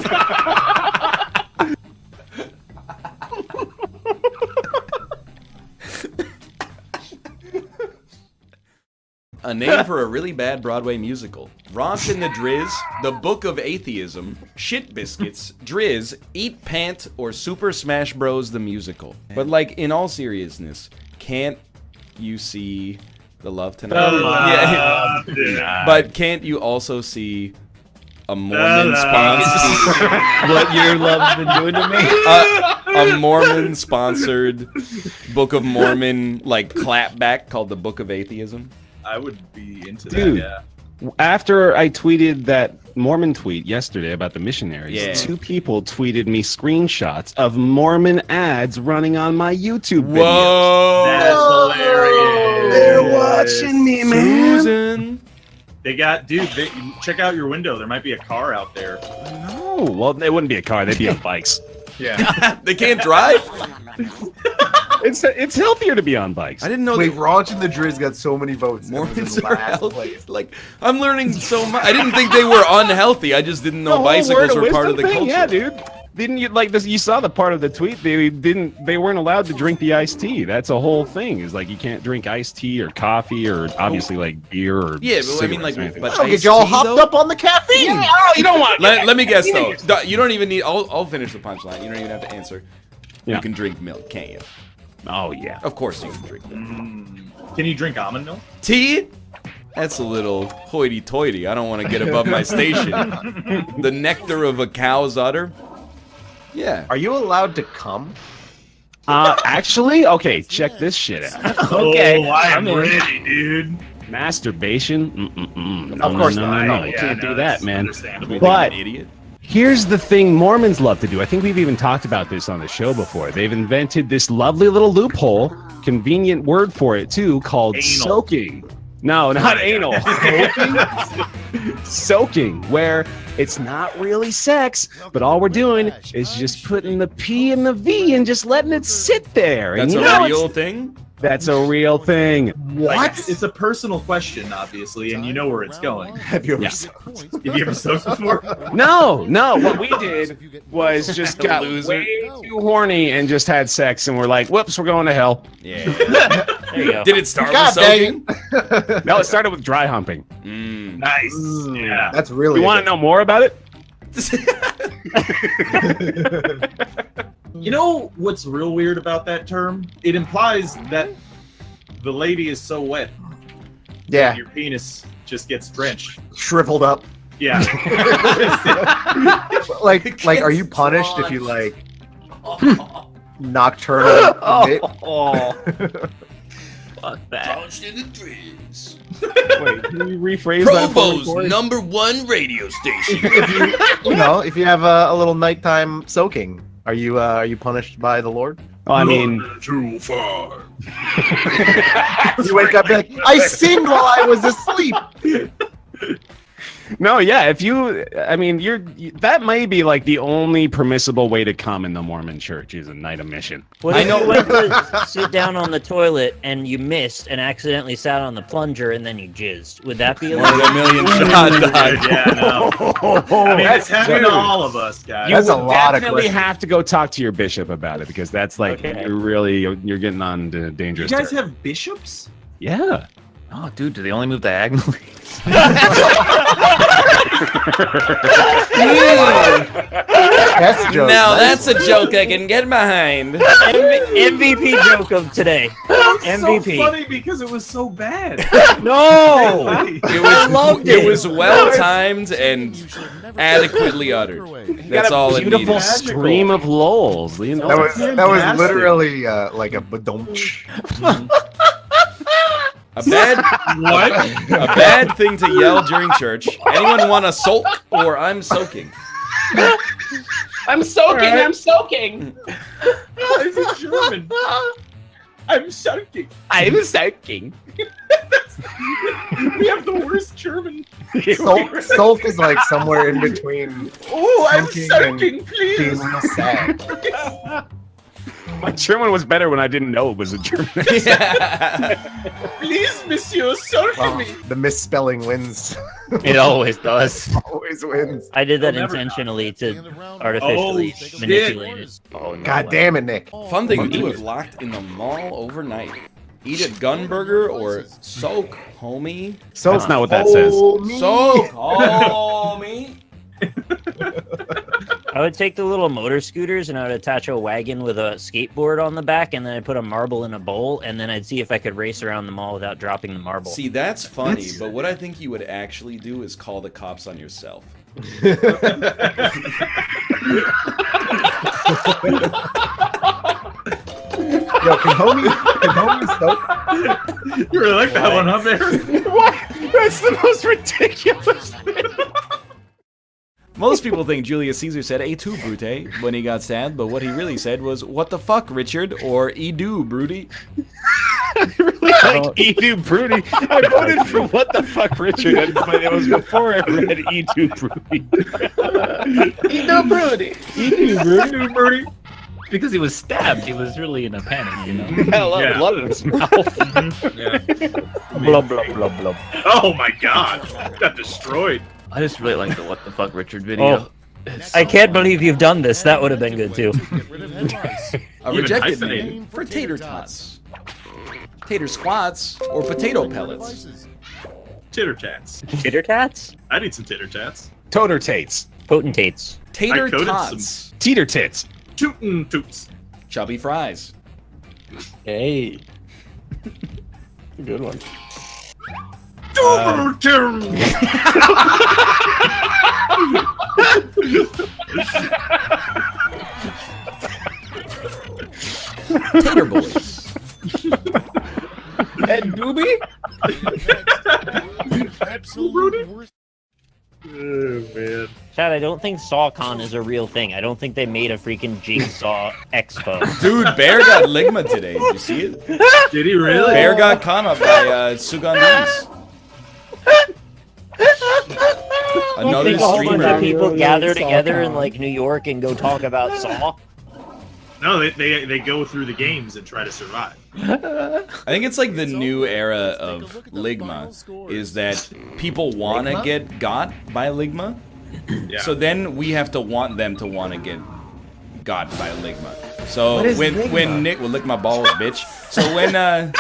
A name for a really bad Broadway musical. Romp in the Driz, The Book of Atheism, Shit Biscuits, Driz, Eat Pant, or Super Smash Bros. The Musical. But like, in all seriousness, can't you see the love tonight? Yeah. But can't you also see a Mormon sponsored... What your love's been doing to me? A Mormon sponsored Book of Mormon like clapback called The Book of Atheism? I would be into Dude, that, yeah. After I tweeted that Mormon tweet yesterday about the missionaries, Yeah. 2 people tweeted me screenshots of Mormon ads running on my YouTube videos. Whoa! That's hilarious. They're watching me, man. Susan. They got, dude, check out your window. There might be a car out there. No, well, they wouldn't be a car. They'd be on bikes. Yeah. They can't drive? It's healthier to be on bikes. I didn't know Wait, Raunch and the Driz got so many votes. Mormons are healthy. Like, I'm learning so much. I didn't think they were unhealthy. I just didn't know bicycles were part of the culture. Yeah, dude. Didn't you like this? You saw the part of the tweet. They weren't allowed to drink the iced tea. That's a whole thing. Is like you can't drink iced tea or coffee or obviously like beer or yeah. But I mean, like, but Don't get y'all hopped up on the caffeine. Yeah, oh, you don't want. Let me guess though. You don't even need. I'll finish the punchline. You don't even have to answer. Yeah. You can drink milk, can't you? Oh yeah. Of course you can drink milk. Can you drink almond milk? Tea? That's a little hoity-toity. I don't want to get above my station. The nectar of a cow's udder? Yeah. Are you allowed to come? Actually, okay, check this shit out. Okay, I'm ready, dude. Masturbation? No, Of course not. No, Oh, you yeah, can't no, do that, that's man. understandable. But An idiot. here's the thing Mormons love to do. I think we've even talked about this on the show before. They've invented this lovely little loophole, convenient word for it too, called soaking. No, not anal. Soaking, where it's not really sex, but all we're doing is just putting the P and the V and just letting it sit there. That's and a real thing? That's a real thing. What? It's a personal question, obviously, and you know where it's going. Have you ever Have you ever soaked before? No. What we did was just got way too horny and just had sex, and we're like, whoops, we're going to hell. Yeah. There you go. Did it start with soaking? No, it started with dry humping. Nice. Yeah. That's really. You want to know more about it? You know what's real weird about that term? It implies that the lady is so wet. Yeah. That your penis just gets drenched. Shriveled up. Yeah. like, are you punished if you like nocturnal? Fuck that. Launched in the trees. Wait, can you rephrase that? Provo's #1 radio station. If you have a little nighttime soaking, are you punished by the Lord? Well, I mean, Too far. You wake up like, I sinned while I was asleep. no, yeah. If you, I mean, that may be like the only permissible way to come in the Mormon Church is a night of mission. What if you went to sit down on the toilet and you missed and accidentally sat on the plunger and then you jizzed? Would that be One in a million shot, dog. Yeah, no. I mean, it's happened to all of us, guys. You That's a would lot of definitely questions. have to go talk to your bishop about it because that's like Okay. you're getting on to You dangerous. guys territory. have bishops? Yeah. Oh, dude, do they only move diagonally? That's a joke. Now that's a joke I can get behind. MVP joke of today. MVP. So funny because it was so bad. No! It was well timed and adequately uttered. That's all it Beautiful needed. stream of lols. You know, That was Fantastic. literally like a badonch. A bad thing to yell during church. Anyone want to sulk or I'm soaking? I'm soaking. I'm soaking. It's a German. I'm soaking. I'm soaking. We have the worst German. Sulk is like somewhere in between. Oh, I'm Soaking soaking, being please. real sad. My German was better when I didn't know it was a German. Please, monsieur, soak me. The misspelling wins. It always does. Always wins. I did that Never intentionally to artificially shit. manipulate it. Oh, no God way. damn it, Nick. Fun thing to do if locked in the mall overnight. Eat a gun burger or soak, homie. So That's not what that says. Soak, homie. I would take the little motor scooters and I would attach a wagon with a skateboard on the back, and then I'd put a marble in a bowl, and then I'd see if I could race around the mall without dropping the marble. See, that's funny, but what I think you would actually do is call the cops on yourself. Yo, can homie soak? You really like that one, huh, Barry? What? That's the most ridiculous thing. Most people think Julius Caesar said "Et tu, Brute" when he got stabbed, but what he really said was "What the fuck, Richard?" or "E do, Broody." I really like Edu Broody. I voted for What the Fuck Richard, but it was before I read Edu Broody. Edu Broody. Edu Broody. Because he was stabbed, he was really in a panic, you know? Hell, blood in his mouth. Blub, blub, blub, blub. Oh my god. Got destroyed. I just really like the What the Fuck Richard video. I can't believe you've done this. That would have been good too. A rejected name for tater tots, tater squats, or potato pellets. Titter tats. Titter tats? I need some titter tats. Toter tates. Potentates. Tater I coded tots. Teeter tits. Tootin' toots. Chubby fries. Hey. Good one. Tater boys. And Doobie? Absolute worst. Oh, man. Chad, I don't think SawCon is a real thing. I don't think they made a freaking Jigsaw Expo. Dude, Bear got Ligma today. Did you see it? Did he really? Bear got con up by Sugandis. I Another think a whole bunch of streamer. people gather together in like New York and go talk about Saw. No, they go through the games and try to survive. I think it's like the new era of Ligma is that people want to get got by Ligma. Yeah. So then we have to want them to want to get got by Ligma. So What is when Ligma? Nick will lick my balls, bitch. So when I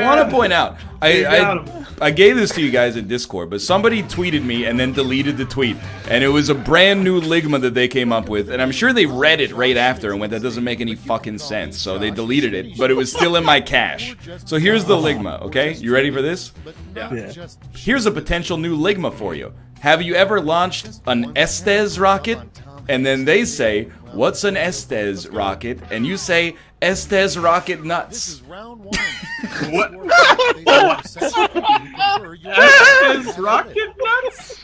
want to point out, I gave this to you guys in Discord, but somebody tweeted me and then deleted the tweet, and it was a brand new Ligma that they came up with, and I'm sure they read it right after and went, that doesn't make any fucking sense, so they deleted it, but it was still in my cache. So here's the Ligma, okay? You ready for this? Yeah. Here's a potential new Ligma for you. Have you ever launched an Estes rocket? And then they say, what's an Estes rocket? And you say, Estes rocket nuts. What? Estes rocket nuts?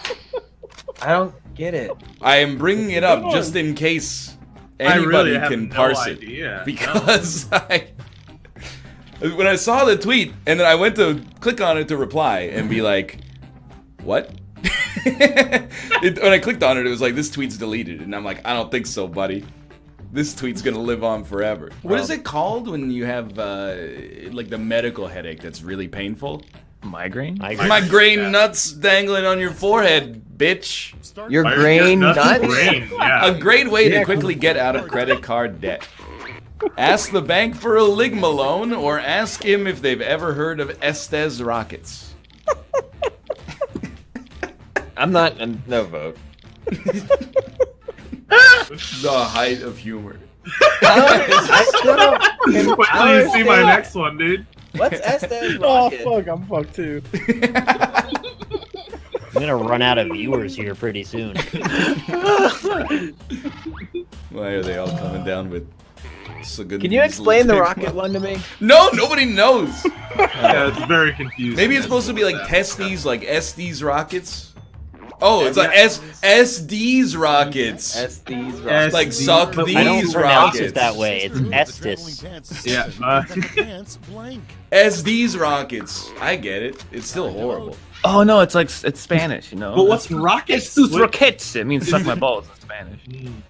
I don't get it. I am bringing it up just in case I anybody really have can no parse idea. it. Because when I saw the tweet, and then I went to click on it to reply and be like, what? When I clicked on it, it was like, this tweet's deleted. And I'm like, I don't think so, buddy. This tweet's gonna live on forever. What is it called when you have, like, the medical headache that's really painful? Migraine? Migraine nuts dangling on your forehead, bitch. Your grain nuts? A great way to quickly get out of credit card debt. Ask the bank for a Ligma loan, or ask him if they've ever heard of Estes rockets. I'm not. No vote. The height of humor. I still don't. Wait till you see my next one, dude. What's Estes Oh rocket? fuck, I'm fucked too. I'm gonna run out of viewers here pretty soon. Why are they all coming down with so good? Can you explain the rocket one to me? No, nobody knows. Yeah, it's very confusing. Maybe it's supposed to be like testes, like Estes rockets. Oh, it's like SD's rockets. SD's rockets. Like suck these I don't pronounce rockets. it that way. It's Estes. Yeah. SD's rockets. I get it. It's still horrible. Oh no, it's like it's Spanish, you know. But what's rockets? Sus rockets. It means suck my balls in Spanish.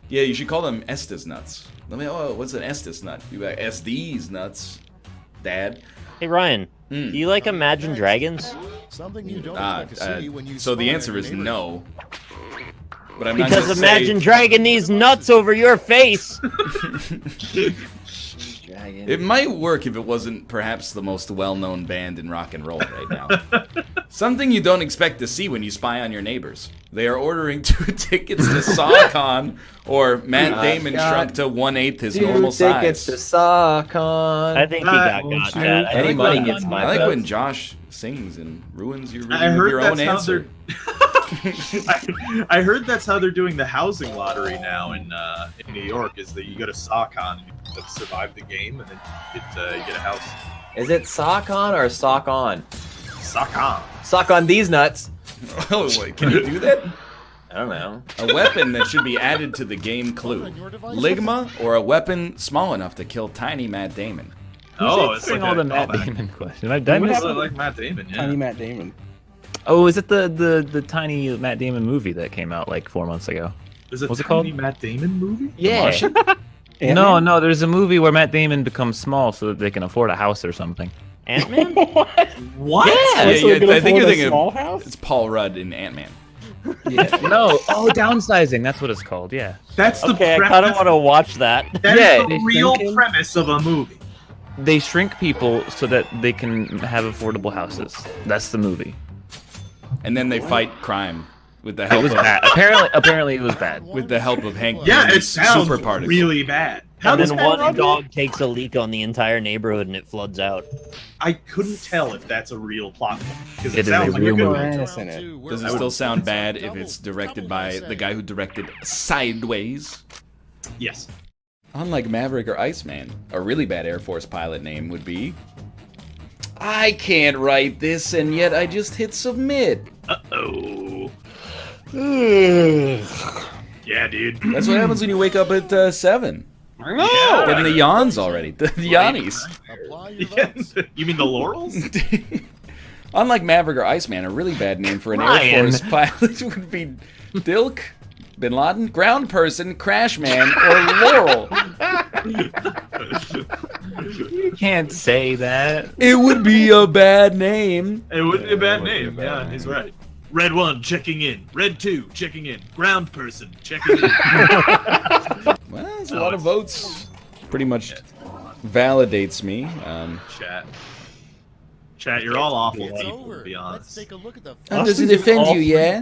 Yeah, you should call them Estes nuts. Let me. Oh, what's an Estes nut? You like SD's nuts, Dad. Hey Ryan, do you like Imagine Dragons? Something you don't expect to see when you So the spy on answer your is neighbor. no. But I'm not Because gonna Imagine Dragon these nuts over your face. It might work if it wasn't perhaps the most well-known band in rock and roll right now. Something you don't expect to see when you spy on your neighbors. They are ordering 2 tickets to SawCon, or Matt Damon shrunk to 1/8 his normal size. Tickets to SawCon. I think he got that. Any money gets my I like vote. when Josh sings and ruins your I reading of heard your that's own how answer. I heard that's how they're doing the housing lottery now in New York. Is that you go to SawCon and you survive the game, and then you get a house. Is it SawCon or Sock On? SawCon. Sock on these nuts. Oh, wait, can you do that? I don't know. A weapon that should be added to the game clue. Ligma, or a weapon small enough to kill tiny Matt Damon. Oh, it's Doing like all the a Matt callback. Damon question. I What missed happened it. like Matt Damon? Yeah. Tiny Matt Damon. Oh, is it the tiny Matt Damon movie that came out like 4 months ago? There's a What's it tiny called? Matt Damon movie? Yeah. No, there's a movie where Matt Damon becomes small so that they can afford a house or something. Ant-Man? What? Yeah, I think you're thinking Small House? it's Paul Rudd in Ant-Man. No. Oh, downsizing. That's what it's called. Yeah. That's the Okay, I premise. kind of want to watch that. That Yeah, is the real premise of a movie. They shrink people so that they can have affordable houses. That's the movie. And then they fight crime with the It help was of bad. Apparently it was bad. with the help of Hank. Yeah, it Pym's sounds super particle. really bad. How And does then that one run? dog takes a leak on the entire neighborhood and it floods out. I couldn't tell if that's a real plot because It it is a sounds like a real good movie. movie. Moranis in it. Does it still sound bad if it's directed by the guy who directed Sideways? Yes. Unlike Maverick or Iceman, a really bad Air Force pilot name would be... I can't write this, and yet I just hit submit. Uh-oh. Yeah, dude. That's what happens when you wake up at 7. Yeah. Getting the yawns already. The yawnies. Yeah. You mean the laurels? Unlike Maverick or Iceman, a really bad name for an Air Ryan. Force pilot would be Dilk, Bin Laden, Ground Person, Crash Man, or Laurel. You can't say that. It would be a bad name. It would be a bad name. Yeah, he's right. Red 1 checking in. Red 2 checking in. Ground person checking in. Well, there's a lot of votes. Pretty much validates me. Chat, you're all awful It's people, over. to be honest. Let's take a look at the. Does it offend you, yeah?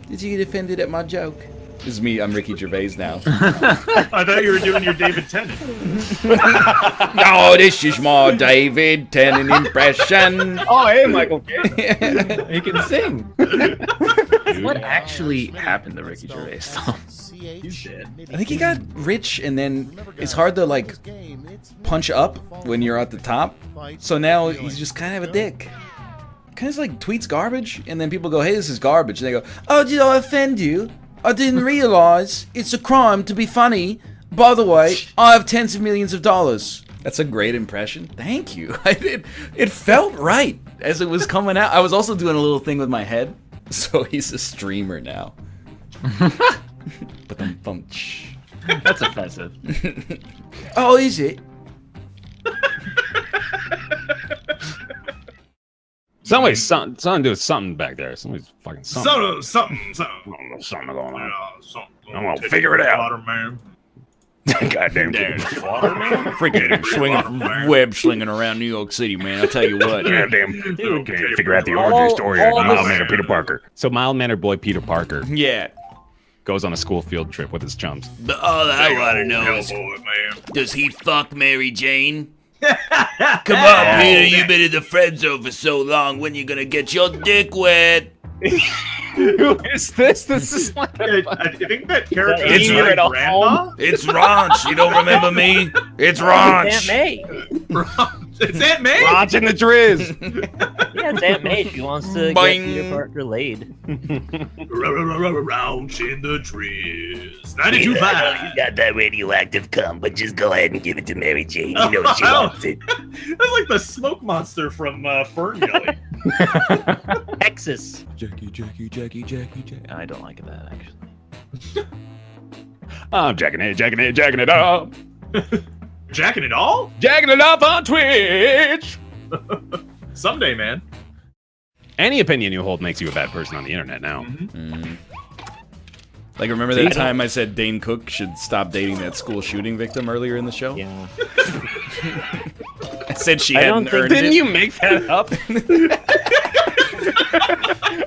Did you get offended at my joke? This is me, I'm Ricky Gervais now. I thought you were doing your David Tennant. No, this is my David Tennant impression. Oh, hey, Michael Caine. He can sing. What actually happened to Ricky Gervais? He's dead. I think he got rich, and then it's hard to, like, punch up when you're at the top. So now he's just kind of a dick. Kind of like tweets garbage, and then people go, hey, this is garbage. And they go, oh, did I offend you? I didn't realize it's a crime to be funny. By the way, I have tens of millions of dollars. That's a great impression. Thank you. It felt right as it was coming out. I was also doing a little thing with my head. So he's a streamer now. That's offensive. Oh, is it? Somebody's something do with something back there. Somebody's fucking something. Something. Something going on. Something. I'm gonna figure it out. Waterman. Goddamn. Freaking swinging, web slinging around New York City, man. I tell you what. Goddamn. Okay, figure out the origin story of mild-mannered Peter Parker. So mild-mannered boy Peter Parker Yeah. goes on a school field trip with his chums. But all I want to know is, Boy, man. does he fuck Mary Jane? Come on, Peter, you've been in the friend zone for so long. When you gonna get your dick wet? Who is this? This is like I think that character It's is here my at a grandma. It's Ronch. You don't remember me? It's Ronch. It's Aunt May. It's Aunt May. watching the Driz. Yeah, it's Aunt May. She wants to Boing. get Peter Parker laid. Round in the trees. You 92.5. got that radioactive cum, but just go ahead and give it to Mary Jane. You know she wants it. That's like the smoke monster from Fern Gully. Texas. Jackie. I don't like that, actually. I'm jacking it up. Jacking it all? Jacking it up on Twitch. Someday, man. Any opinion you hold makes you a bad person on the internet now. Like, remember that time I said Dane Cook should stop dating that school shooting victim earlier in the show? Yeah. I said she I hadn't don't think- earned Didn't it. you make that up?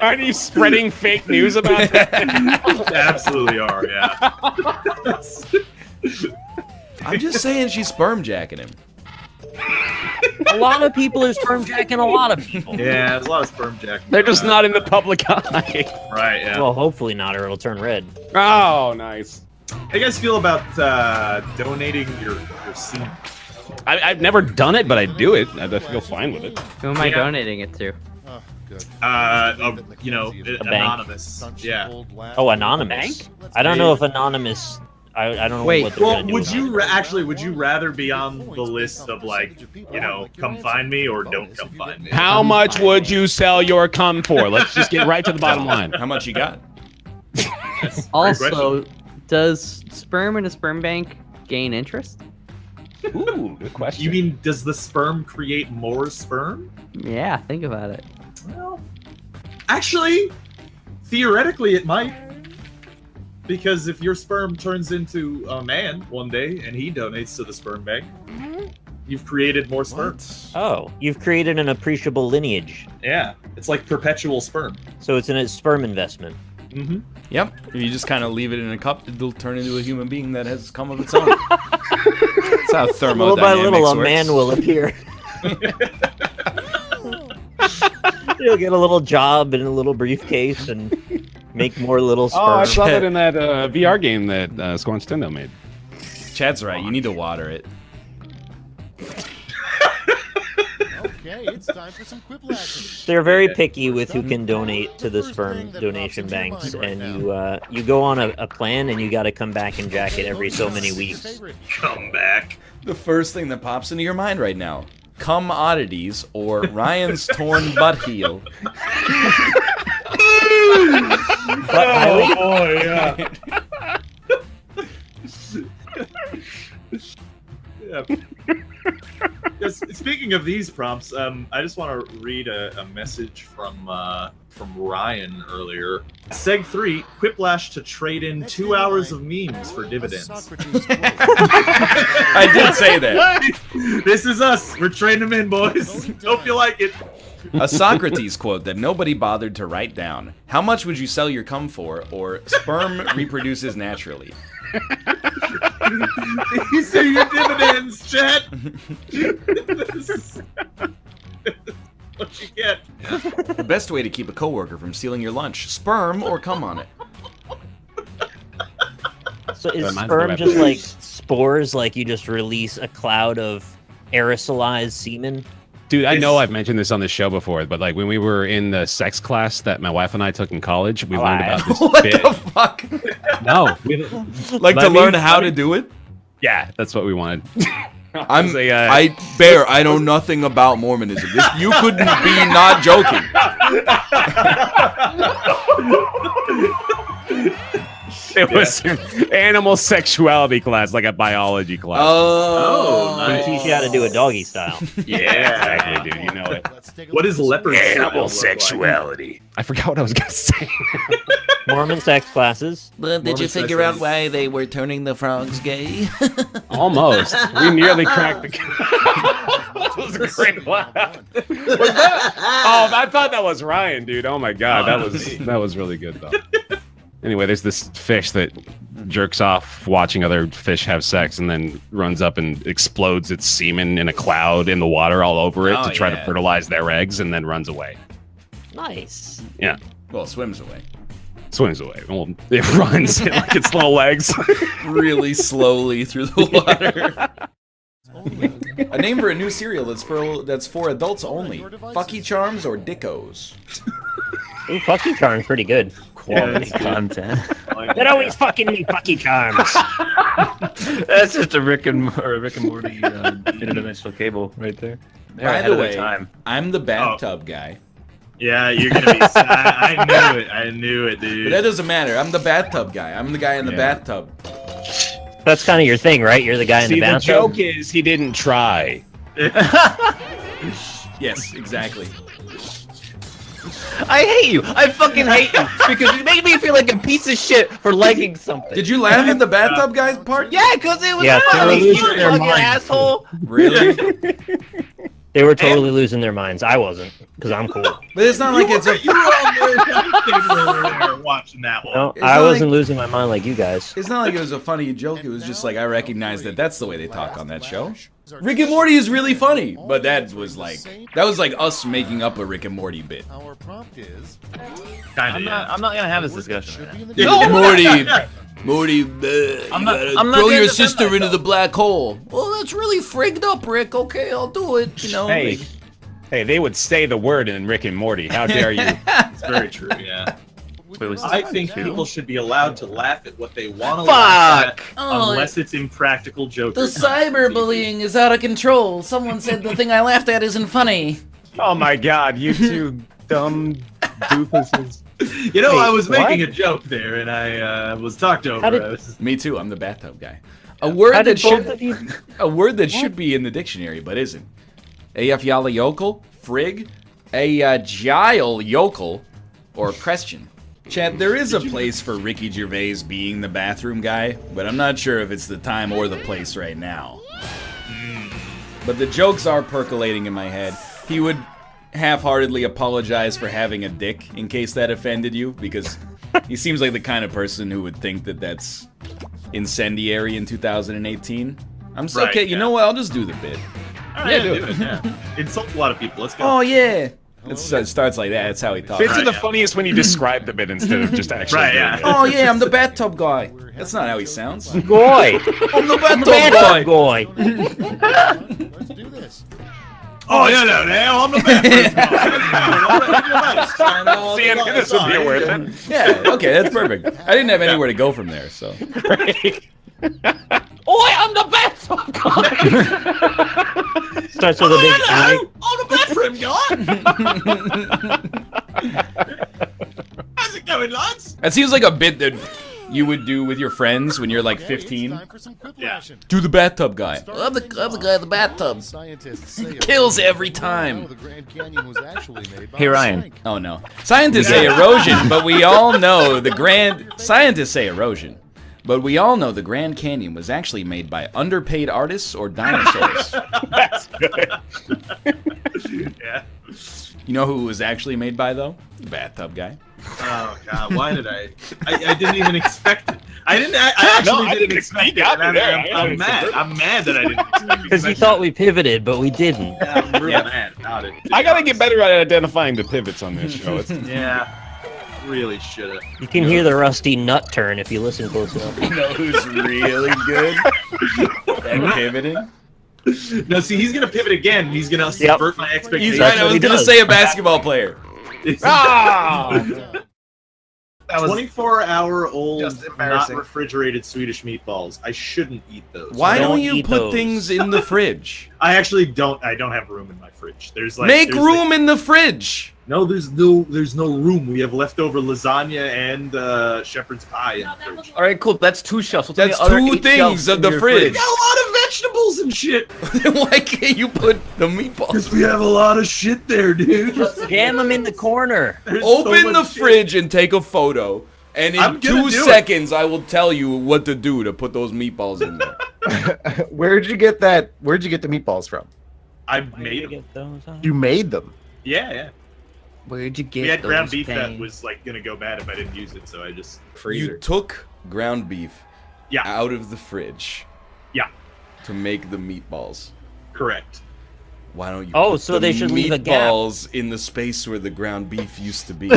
Aren't you spreading fake news about that? Absolutely are, yeah. I'm just saying she's sperm jacking him. A lot of people are sperm jacking a lot of people. Yeah, there's a lot of sperm jack. They're just not in the public eye. Right, yeah. Well, hopefully not, or it'll turn red. Oh, nice. How you guys feel about donating your semen? I've never done it, but I do it. I feel fine with it. Who am I donating it to? Oh, good. Anonymous. Yeah. Oh, anonymous. I don't know if anonymous. I don't know Wait, what they're Well, gonna do would with you it. would you rather be on the list of come find me or don't come find me? How much would you sell your cum for? Let's just get right to the bottom line. How much you got? Also, does sperm in a sperm bank gain interest? Ooh, good question. You mean, does the sperm create more sperm? Yeah, think about it. Well, actually, theoretically, it might. Because if your sperm turns into a man one day and he donates to the sperm bank, you've created more sperm. Oh, you've created an appreciable lineage. Yeah, it's like perpetual sperm. So it's a sperm investment. Mm-hmm. Yep. If you just kind of leave it in a cup, it'll turn into a human being that has come of its own. That's how thermodynamics Little by little, a works. man will appear. You'll get a little job in a little briefcase and make more little sperm. Oh, I saw that in that VR game that Squanch Tendo made. Chad's right. You need to water it. Okay, it's time for some Quiplash. They're very picky with who can donate to the sperm donation banks, and you go on a plan, and you got to come back and jack it every so many weeks. Come back. The first thing that pops into your mind right now: cum oddities or Ryan's torn butt heel. Oh boy, yeah. Yeah. Yes, speaking of these prompts, I just want to read a message from Ryan earlier. Seg 3, Quiplash to trade in 2 hours of memes for dividends. I did say that. This is us. We're trading them in, boys. Hope you like it. A Socrates quote that nobody bothered to write down. How much would you sell your cum for, or sperm reproduces naturally? These are your dividends, Chet. What you get? The best way to keep a coworker from stealing your lunch: sperm or cum on it. So is sperm just like spores, like you just release a cloud of aerosolized semen? Dude, I know I've mentioned this on the show before, but like when we were in the sex class that my wife and I took in college, we learned about this What bit. the fuck? No, Like to learn how to do it? Yeah, that's what we wanted. I know nothing about Mormonism. You couldn't be not joking. It was an animal sexuality class, like a biology class. Oh, nice. Teach you how to do a doggy style. Yeah, exactly, dude. You know it. What is leopard Animal sexuality. I forgot what I was gonna say. Mormon sex classes. But did you figure out why they were turning the frogs gay? Almost. We nearly cracked the. That was a great laugh. Was that? Oh, I thought that was Ryan, dude. Oh my god, that was really good though. Anyway, there's this fish that jerks off watching other fish have sex and then runs up and explodes its semen in a cloud in the water all over it to try to fertilize their eggs and then runs away. Nice. Yeah. Well, swims away. Swims away. Well, it runs like its little legs. Really slowly through the water. A name for a new cereal that's for adults only. Fucky Charms or Dickos? Ooh, Fucky Charms pretty good. Quality content. They're always fucking me, Fucky Charms. That's just a Rick and Morty interdimensional cable right there. They're By ahead the of their way, time. I'm the bathtub guy. Yeah, you're gonna be. I knew it. I knew it, dude. But that doesn't matter. I'm the bathtub guy. I'm the guy in the bathtub. That's kind of your thing, right? You're the guy in the bathtub. The joke is he didn't try. Yes, exactly. I hate you. I fucking hate you because you make me feel like a piece of shit for liking something. Did you laugh at the bathtub guy's part? Yeah, because it was funny. You fucking asshole. Really? They were totally losing their minds. I wasn't, because I'm cool. But it's not like it's a... You were on there watching that one. No, It's I not wasn't losing my mind like you guys. It's not like it was a funny joke. It was just like I recognized that that's the way they talk on that show. Rick and Morty is really funny, but that was like us making up a Rick and Morty bit. Our prompt is... I'm not gonna have this discussion. Morty, I'm not throw gonna your defend sister into myself. the black hole. Well, that's really frigged up, Rick. Okay, I'll do it. You know. Hey, hey, they would say the word in Rick and Morty. How dare you? It's very true. Yeah. I think people should be allowed to laugh at what they want to laugh at, unless it's impractical jokes. The cyberbullying is out of control. Someone said the thing I laughed at isn't funny. Oh my god, you two dumb doofuses. You know, I was making a joke there, and I was talked over. Me too. I'm the bathtub guy. A word How that did both should of you? a word that should be in the dictionary but isn't. AF yalla yokel, frig, a gile yokel, or Christian. Chad, there is a place for Ricky Gervais being the bathroom guy, but I'm not sure if it's the time or the place right now. But the jokes are percolating in my head. He would half-heartedly apologize for having a dick in case that offended you, because he seems like the kind of person who would think that that's incendiary in 2018. I'm so okay. You know what? I'll just do the bit. All right, do it. Yeah. Insult a lot of people. Let's go. Oh yeah. It starts like that. That's how he talks. Bits are the funniest when you describe the bit instead of just actually doing it. Oh yeah, I'm the bathtub guy. That's not how he sounds. Goy. I'm the bathtub Goy. Let's do this. Oh, yeah, no, I'm the bathroom. See, this would be worth it. Yeah, okay, that's perfect. I didn't have anywhere to go from there, so. Oh, I'm the bathtub guy. Starts with a big I. I'm the bathroom guy. How's it going, lads? That seems like a bit that you would do with your friends when you're like 15. Yeah. Do the bathtub guy. I'm the guy in the bathtub. Kills every time. Hey, Ryan. Oh no. Scientists say erosion, but we all know the Scientists say erosion, but we all know the Grand Canyon was actually made by underpaid artists or dinosaurs. That's good. Yeah. You know who it was actually made by though? The bathtub guy. Oh God! Why did I didn't even expect it. I actually didn't expect it. I'm mad. I'm mad that I didn't expect it. Because you thought we pivoted, but we didn't. Yeah, I'm really mad about it. I gotta get better at identifying the pivots on this show. Yeah. Really should have. You can hear the rusty nut turn if you listen close enough. You know who's really good at pivoting? No, see, he's gonna pivot again. He's gonna subvert my expectations. He's right. I was gonna say a basketball player. That was 24-hour-old, not refrigerated Swedish meatballs. I shouldn't eat those. Why don't you put things in the fridge? I actually don't. I don't have room in my fridge. Make room in the fridge. No, there's no room. We have leftover lasagna and shepherd's pie in the fridge. All right, cool. That's 2 shelves. That's 2 things of the fridge. We got a lot of vegetables and shit. Why can't you put the meatballs? Because we have a lot of shit there, dude. Just jam them in the corner. Open the fridge and take a photo. And in 2 seconds, I will tell you what to do to put those meatballs in there. Where'd you get that? Where'd you get the meatballs from? I made them. You made them? Yeah. Where'd you get We had those ground beef things? that was like gonna go bad if I didn't use it, so I just You took ground beef out of the fridge. Yeah. To make the meatballs. Correct. Why don't you put so the they should leave a gap. meatballs in the space where the ground beef used to be?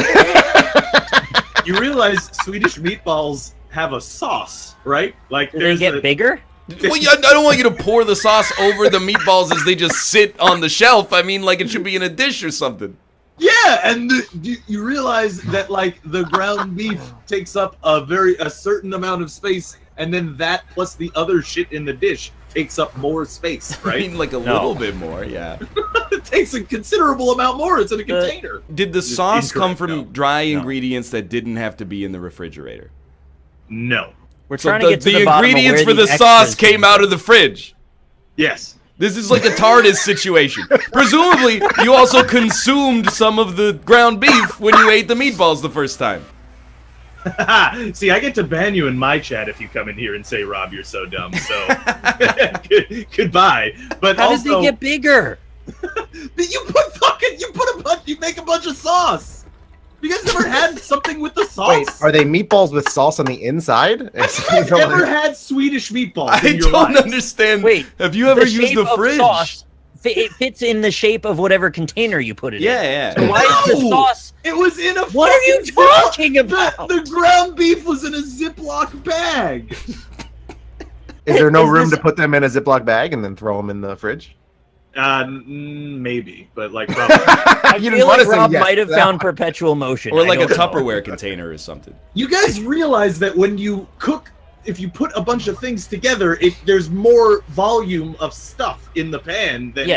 You realize Swedish meatballs have a sauce, right? Like Do they get bigger? Well, I don't want you to pour the sauce over the meatballs as they just sit on the shelf. I mean, like it should be in a dish or something. Yeah, and you realize that like the ground beef takes up a certain amount of space, and then that plus the other shit in the dish takes up more space, right? I mean, like a little bit more, yeah. It takes a considerable amount more. It's in a container. Did the sauce come from dry ingredients that didn't have to be in the refrigerator? No. We're trying to get to the bottom of ingredients where for the these sauce extras came out of the fridge. Yes. This is like a TARDIS situation. Presumably, you also consumed some of the ground beef when you ate the meatballs the first time. See, I get to ban you in my chat if you come in here and say, Rob, you're so dumb. So, goodbye. But How also, did they get bigger? you make a bunch of sauce. You guys never had something with the sauce? Wait, are they meatballs with sauce on the inside? I've never had Swedish meatballs I in your don't life. understand. Wait, have you ever the used shape the of fridge? Sauce, it fits in the shape of whatever container you put it in. Yeah. So why is the sauce? It was in a. What are you talking about? The ground beef was in a Ziploc bag. Is there no room to put them in a Ziploc bag and then throw them in the fridge? Maybe, but like probably. I feel like Rob might have found perpetual motion. Or like a don't know. Tupperware container or something. You guys realize that when you cook, if you put a bunch of things together, there's more volume of stuff in the pan than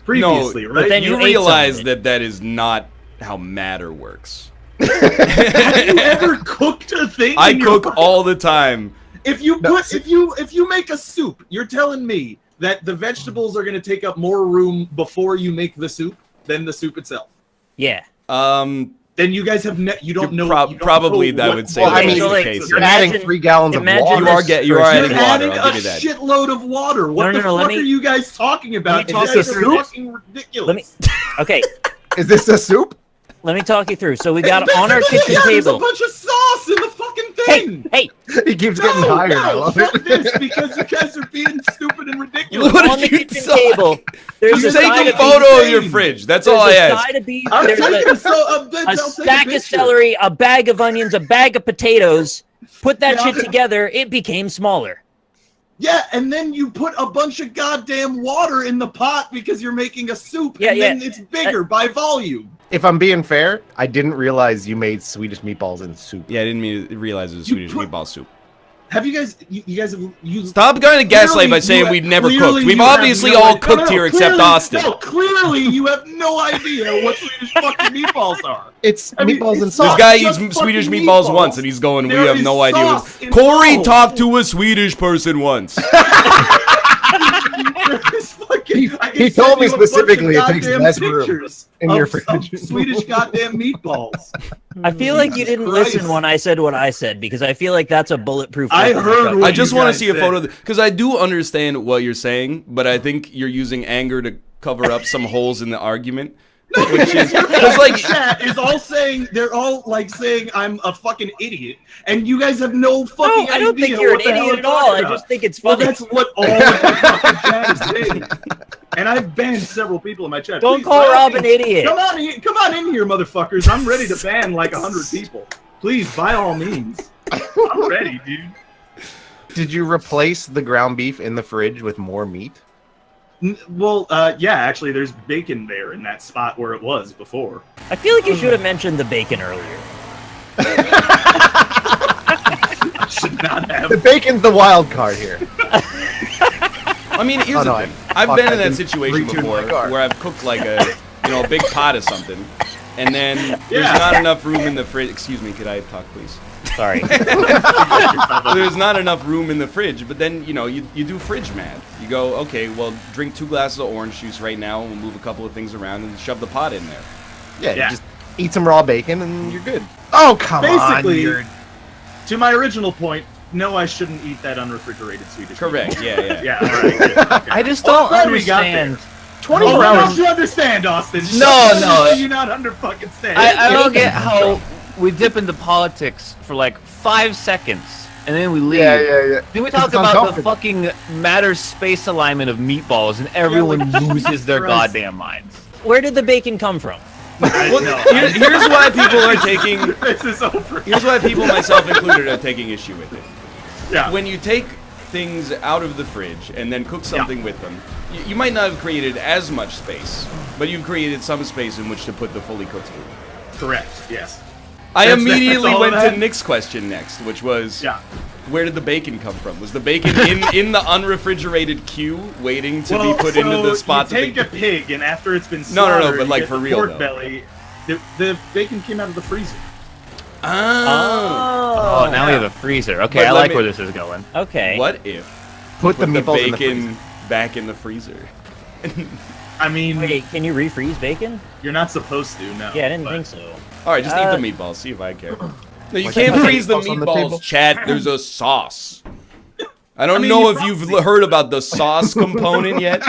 previously, no, right? But then you realize that is not how matter works. Have you ever cooked a thing? I cook all the time. If you make a soup, you're telling me that the vegetables are going to take up more room before you make the soup than the soup itself. Yeah. Then you guys have you don't know. Probably that would say I mean, that's the case. you're adding 3 gallons of water. You are adding water. Adding I'll give you a that. shitload of water. What the fuck are you guys talking about? Let me talk You guys you are through fucking ridiculous. Okay. Is this a soup? Let me talk you through. So we got on our kitchen There's a table. bunch of sauce in the fucking thing. Hey, he keeps getting higher. I love fuck it. this because you guys are being stupid and ridiculous. On the kitchen table, there's Just a take side a of photo of beef. your fridge. That's all I There's a ask. side of beef. I'm There's taking a stack of celery, a bag of onions, a bag of potatoes. Put that shit together, it became smaller. Yeah, and then you put a bunch of goddamn water in the pot because you're making a soup, Yeah, and yeah. then it's bigger by volume. If I'm being fair, I didn't realize you made Swedish meatballs in soup. Yeah, I didn't realize it was Swedish meatball soup. Have you guys? You guys have used? Stop going to gaslight by saying we've never cooked. We've obviously all cooked here except Austin. No, clearly you have no idea what Swedish fucking meatballs are. It's meatballs and This sauce. guy eats Swedish meatballs once, and he's going, we There have is no idea. sauce What... Corey involved. talked to a Swedish person once. He told me specifically it takes less room in your of fridge. Swedish goddamn meatballs. I feel like you didn't listen when I said what I said, because I feel like that's a bulletproof. I weapon. heard I just you want to guys see a said. photo, because I do understand what you're saying, but I think you're using anger to cover up some holes in the argument. Which is, Because like chat is all saying they're all like saying I'm a fucking idiot, and you guys have no fucking idea. I don't think you're an what the hell idiot I'm at all. talking I about. just think it's Well, funny. that's what all of the fucking chat is saying. And I've banned several people in my chat. Don't Please, call by all Rob an means, idiot. Come on in here, motherfuckers. I'm ready to ban like 100 people. Please, by all means. I'm ready, dude. Did you replace the ground beef in the fridge with more meat? Well, yeah, actually, there's bacon there in that spot where it was before. I feel like you should have mentioned the bacon earlier. I should not have. The bacon's the wild card here. I mean, here's the thing. I've been in that situation before where I've cooked like a big pot of something, and then there's not enough room in the fridge. Excuse me, could I talk, please? Sorry. There's not enough room in the fridge, but then, you do fridge math. You go, okay, well, drink 2 glasses of orange juice right now, and we'll move a couple of things around and shove the pot in there. Yeah, you just eat some raw bacon and you're good. Oh, come Basically, on. to my original point, no, I shouldn't eat that unrefrigerated Swedish. Correct, meatball. yeah. All right. Good. Okay. I just Well, don't glad we got there. understand. 24 hours. Don't you understand, Austin? No. You not under fucking stand. I don't get how we dip into politics for like 5 seconds and then we leave. Yeah. Then we talk about the fucking matter space alignment of meatballs and everyone loses their goddamn minds. Where did the bacon come from? Here's why people are taking. This is over. Here's why people, myself included, are taking issue with it. Yeah. When you take things out of the fridge and then cook something with them, you might not have created as much space, but you've created some space in which to put the fully cooked food. Correct. Yes. I That's immediately all went that? to Nick's question next, which was, where did the bacon come from? Was the bacon in the unrefrigerated queue waiting to be put into the spot? You take a pig, and after it's been No, slaughtered, but like you get for the real pork though. belly. The bacon came out of the freezer. Oh, now we have a freezer. Okay, But I let like me- where this is going. Okay. What if Put the meatballs in the bacon back in the freezer? I mean, Wait, can you refreeze bacon? you're not supposed to. No. Yeah, I didn't think so. All right, just eat the meatballs. See if I care. No, you Why can't can't freeze the meatballs on the table? meatballs, Chad. There's a sauce. I don't mean, know you if you've heard about the sauce component yet.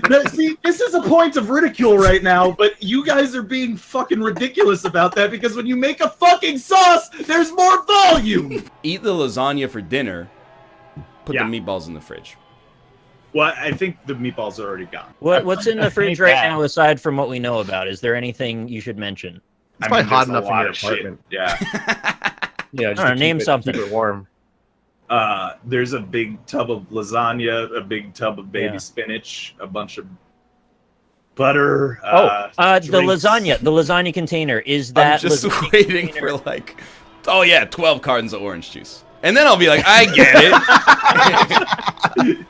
No, see, this is a point of ridicule right now, but you guys are being fucking ridiculous about that because when you make a fucking sauce, there's more volume. Eat the lasagna for dinner. Put the meatballs in the fridge. Well, I think the meatballs are already gone. What's in the fridge right now aside from what we know about? Is there anything you should mention? It's probably hot there's a enough in lot your of shit. apartment. Yeah. Yeah, I don't know, name something. Keep it warm. There's a big tub of lasagna, a big tub of baby Yeah. spinach, a bunch of butter. The drinks. lasagna container, is that I'm just lasagna waiting container- for like, oh yeah, 12 cartons of orange juice. And then I'll be like, I get it.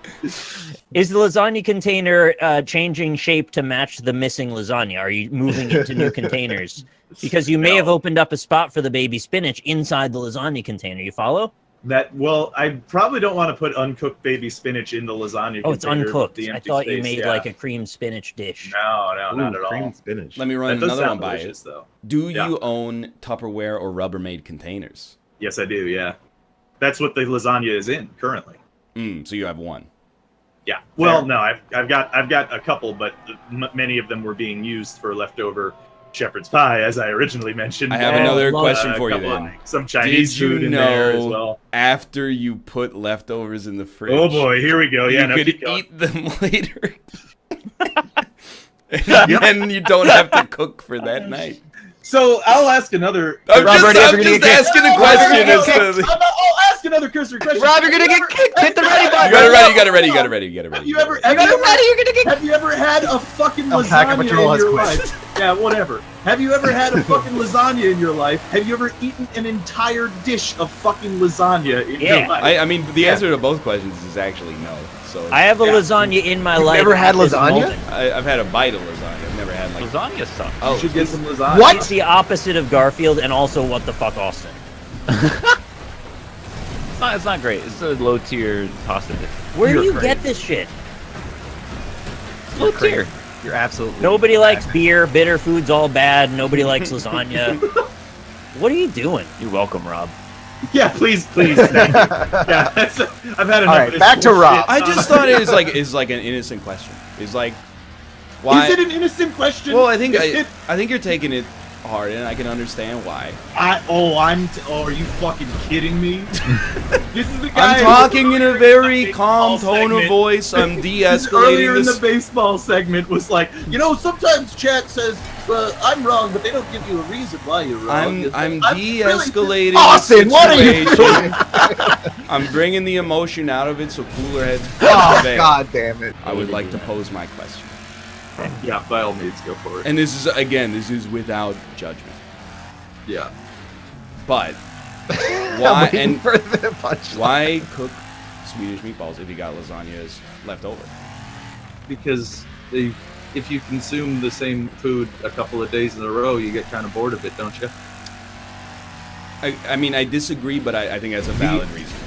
Is the lasagna container changing shape to match the missing lasagna? Are you moving it to new containers? Because you may have opened up a spot for the baby spinach inside the lasagna container. You follow? Well, I probably don't want to put uncooked baby spinach in the lasagna. Oh, it's container with uncooked. the I empty thought you space, made yeah. like a cream spinach dish. No, not at all. Cream spinach. Let me run That does another sound one by delicious, it. though. Do Yeah. you own Tupperware or Rubbermaid containers? Yes, I do. Yeah, that's what the lasagna is in currently. So you have one. Yeah. Well, no, I've got a couple, but many of them were being used for leftover shepherd's pie, as I originally mentioned. I have another question for you then. Some Chinese Did you food in know there as well. after you put leftovers in the fridge? Oh boy, here we go. Yeah, you keep could going. eat them later. And you don't have to cook for that night. So I'll ask another. I'm just asking a question. I'll ask another cursory question. Rob, you're gonna get kicked. Hit the ready button. You got it ready. Have you ever had a fucking lasagna in your life? Yeah, whatever. Have you ever had a fucking lasagna in your life? Have you ever eaten an entire dish of fucking lasagna in your life? I mean, the answer to both questions is actually no. So I have a lasagna in my life. Never had lasagna? I've had a bite of lasagna. I've never had like lasagna stuff. Oh, You should get some lasagna. What? It's the opposite of Garfield, and also what the fuck, Austin. It's not great. It's a low tier pasta dish. Where do you get this shit? It's low tier. You're absolutely. Nobody likes beer. Bitter food's all bad. Nobody likes lasagna. What are you doing? You're welcome, Rob. Yeah, please. Thank you. Yeah, I've had enough. All right, of this back to bullshit. Rob. I just thought it is like an innocent question. It's like, why? Is it an innocent question? Well, I think Is I think you're taking it hard, and I can understand why. Are you fucking kidding me? This is the guy. I'm talking in a very calm baseball tone of segment. voice. I'm de-escalating Earlier in this. the baseball segment was like, sometimes chat says I'm wrong, but they don't give you a reason why you're wrong. I'm de-escalating Austin, the what are you situation. I'm bringing the emotion out of it so cooler heads Oh, prevail. God damn it. I would like to pose my question. Yeah, by all means, go for it. And this is without judgment. Yeah. But why Waiting for the punchline. why cook Swedish meatballs if you got lasagnas left over? Because if you consume the same food a couple of days in a row, you get kind of bored of it, don't you? I mean, I disagree, but I think that's a valid reason.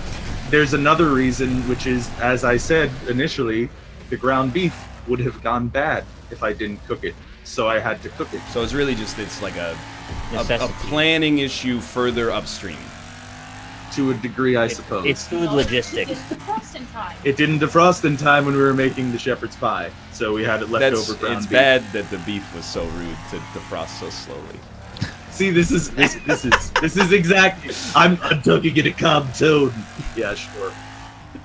There's another reason, which is, as I said initially, the ground beef would have gone bad if I didn't cook it. So I had to cook it. So it's really just like a Necessity. planning issue further upstream. To a degree, I suppose. It's food logistics. It didn't defrost in time when we were making the shepherd's pie, so we had it left over ground It's beef. bad that the beef was so rude to defrost so slowly. See, this is exactly. I'm dunking in a calm tone. Yeah, sure.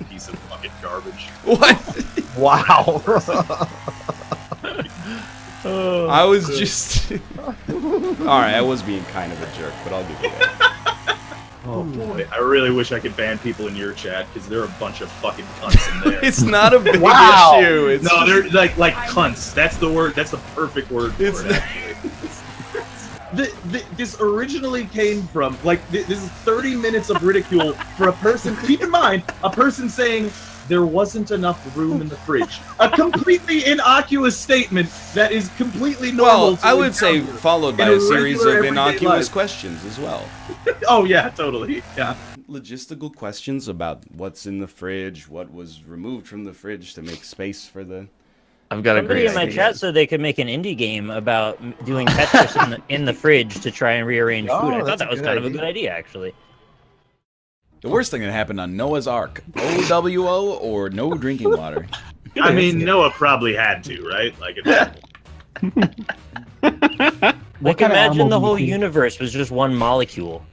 Piece of fucking garbage. What? Wow. I was just. Alright, I was being kind of a jerk, but I'll give you that. Oh boy, I really wish I could ban people in your chat because there are a bunch of fucking cunts in there. It's not a big Wow. issue. It's No, they're like cunts. That's the word. That's the perfect word for it. Actually. This originally came from this is 30 minutes of ridicule for a person. Keep in mind, a person saying there wasn't enough room in the fridge. A completely innocuous statement that is completely normal. well, to I would say encounter followed by in a series regular, of everyday innocuous life. questions as well. Oh yeah, totally. Yeah. Logistical questions about what's in the fridge, what was removed from the fridge to make space for the. I've got a Somebody great in my idea. chat said they could make an indie game about doing Tetris in the fridge to try and rearrange Oh, food. I thought that's that a was good kind of a idea. good idea, actually. The worst thing that happened on Noah's Ark, OWO or no drinking water. I mean, Noah probably had to, right? Like, Like, kind of imagine animal the do you whole think- universe was just one molecule.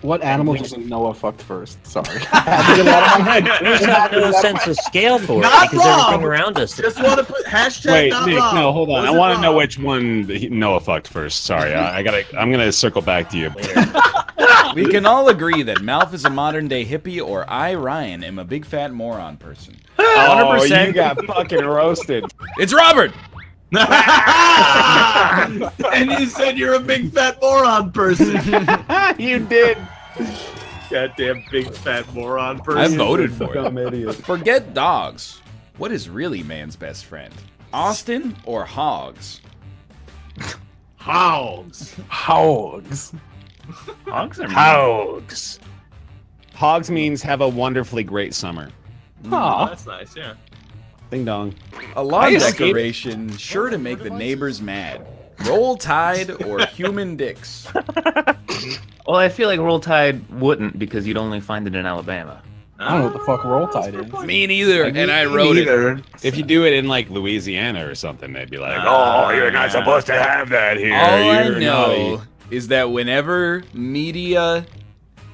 What animal we doesn't Noah fucked first? Sorry. We just have no sense of scale for it Not because wrong. everything around us. just want to put hashtag Wait, not Nick, wrong. no, hold on. Was I it want to know wrong? which one Noah fucked first. Sorry, I'm gonna circle back to you. We can all agree that Malf is a modern day hippie, or I, Ryan, am a big fat moron person. 100%. Oh, you got fucking roasted. It's Robert! And you said you're a big fat moron person. You did. Goddamn big fat moron I person. voted for Dumb it. idiot. Forget dogs. What is really man's best friend? Austin or hogs? Hogs. Hogs. Hogs are mean. Hogs. Hogs means have a wonderfully great summer. Oh, that's nice. Yeah. Ding dong. A lawn decoration sure to make the neighbors mad. Roll Tide or human dicks? Well, I feel like Roll Tide wouldn't because you'd only find it in Alabama. I don't know what the fuck Roll Tide is. Me neither, and I wrote it. If you do it in like Louisiana or something, they'd be like, Oh, you're not supposed to have that here. All I You're know naughty." is that whenever media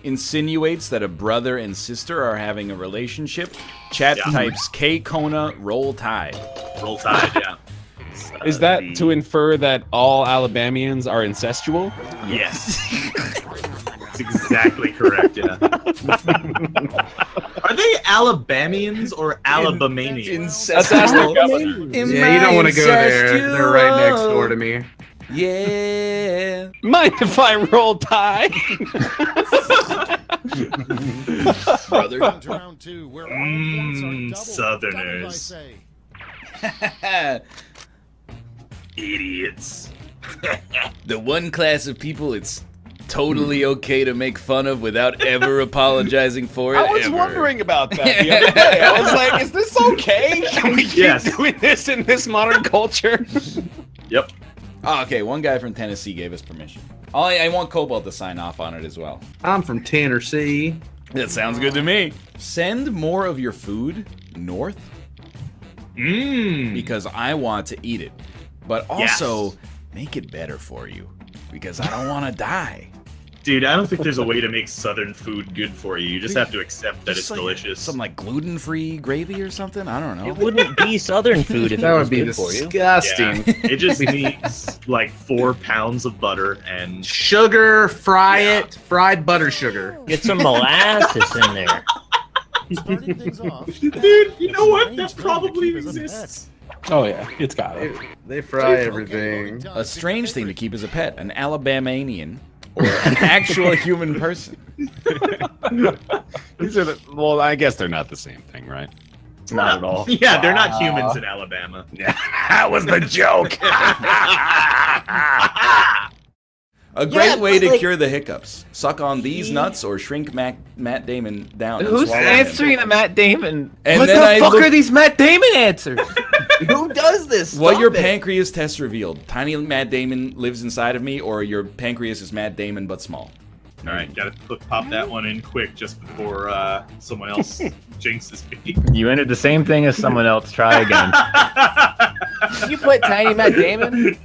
insinuates that a brother and sister are having a relationship, chat types K Kona Roll Tide. Roll Tide, yeah. Is that to infer that all Alabamians are incestual? Yes. That's exactly correct, yeah. Are they Alabamians or Alabamanians? Let's ask the governor. Yeah, you don't want to go there. They're right next door to me. Yeah. Mind if I roll Tide? Brother. Round 2, where all points are doubled. Southerners. Double, I say. Idiots. The one class of people it's totally okay to make fun of without ever apologizing for it. I was wondering about that the other day. I was like, is this okay? Can we keep doing this in this modern culture? Yep. Oh, okay, one guy from Tennessee gave us permission. I want Cobalt to sign off on it as well. I'm from Tennessee. That sounds good to me. Send more of your food north. Because I want to eat it. But also, make it better for you. Because I don't want to die. Dude, I don't think there's a way to make southern food good for you. You just have to accept that it's like delicious. Some like gluten-free gravy or something? I don't know. It wouldn't be Southern food if That it would was be good for you. disgusting. Yeah. It just needs like 4 pounds of butter and Sugar, fry it, fried butter sugar. Get some molasses in there. Starting things off. Dude, you know what? That probably exists. Oh yeah, it's got it. They fry everything. A strange thing to keep as a pet, an Alabamanian or an actual human person. These are well, I guess they're not the same thing, right? Not at all. Yeah, they're not humans in Alabama. That was the joke. A great way to cure the hiccups. Suck on these nuts or shrink Matt Damon down. and Who's swallow answering him. the Matt Damon? And What then the I fuck looked- are these Matt Damon answers? Who does this? What Stop your it. pancreas test revealed. Tiny Matt Damon lives inside of me, or your pancreas is Matt Damon but small. All right, gotta pop that one in quick just before someone else jinxes me. You entered the same thing as someone else. Try again. You put Tiny Matt Damon?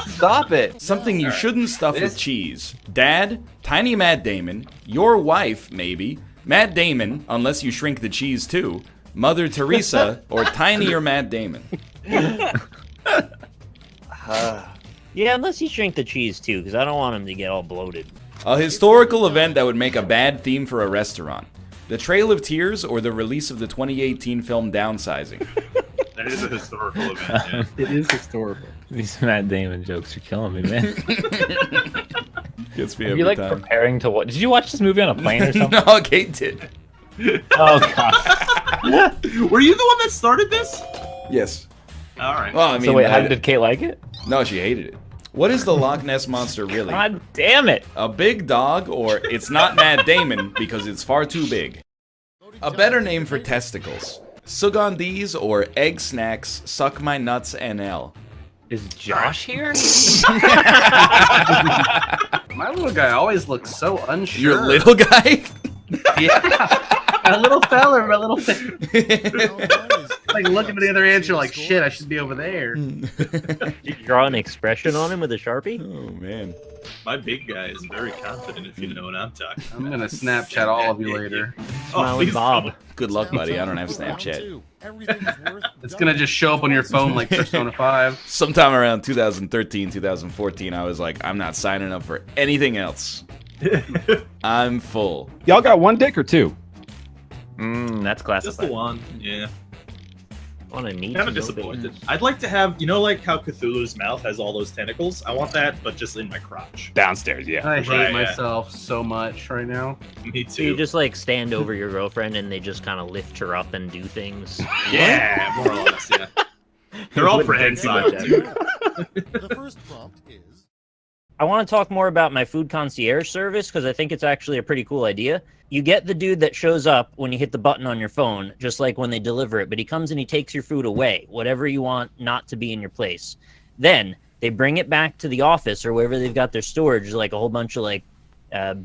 Stop it. Something you shouldn't stuff with cheese. Dad, Tiny Matt Damon, your wife, maybe, Matt Damon, unless you shrink the cheese too, Mother Teresa, or Tiny or Matt Damon. Yeah, unless you shrink the cheese too, because I don't want him to get all bloated. A historical event that would make a bad theme for a restaurant. The Trail of Tears or the release of the 2018 film Downsizing. That is a historical event. Yeah. It is historical. These Matt Damon jokes are killing me, man. Gets me Are every you like time. preparing to watch? Did you watch this movie on a plane or something? No, Kate did. Oh god. Were you the one that started this? Yes. All right. Well, I mean, So wait, how did Kate like it? No, she hated it. What is the Loch Ness Monster really? God damn it. A big dog, or it's not Matt Damon because it's far too big? A better name for testicles. Sug on these or egg snacks, suck my nuts NL. Is Josh here? My little guy always looks so unsure. Your little guy? Yeah. My little fella, my little fella. Like looking at the other answer like, shit, I should be over there. Did you draw an expression on him with a Sharpie? Oh, man. My big guy is very confident, if you know what I'm talking about. I'm gonna Snapchat all of you later. Smiling please Bob. don't. Good luck, buddy. I don't have Snapchat. It's gonna just show up on your phone like Persona 5. Sometime around 2013, 2014, I was like, I'm not signing up for anything else. I'm full. Y'all got one dick or two? That's classified. Just the one, yeah. On a neat. Kind of disappointed. I'd like to have, you know, like how Cthulhu's mouth has all those tentacles. I want that, but just in my crotch. Downstairs, yeah. I hate Right, myself so much right now. Me So you too. just like stand over your girlfriend and they just kind of lift her up and do things. Yeah, more or less. Yeah. They're all Wouldn't friends. think too much too. The first prompt is I want to talk more about my food concierge service because I think it's actually a pretty cool idea. You get the dude that shows up when you hit the button on your phone, just like when they deliver it, but he comes and he takes your food away, whatever you want not to be in your place. Then they bring it back to the office or wherever they've got their storage, like a whole bunch of like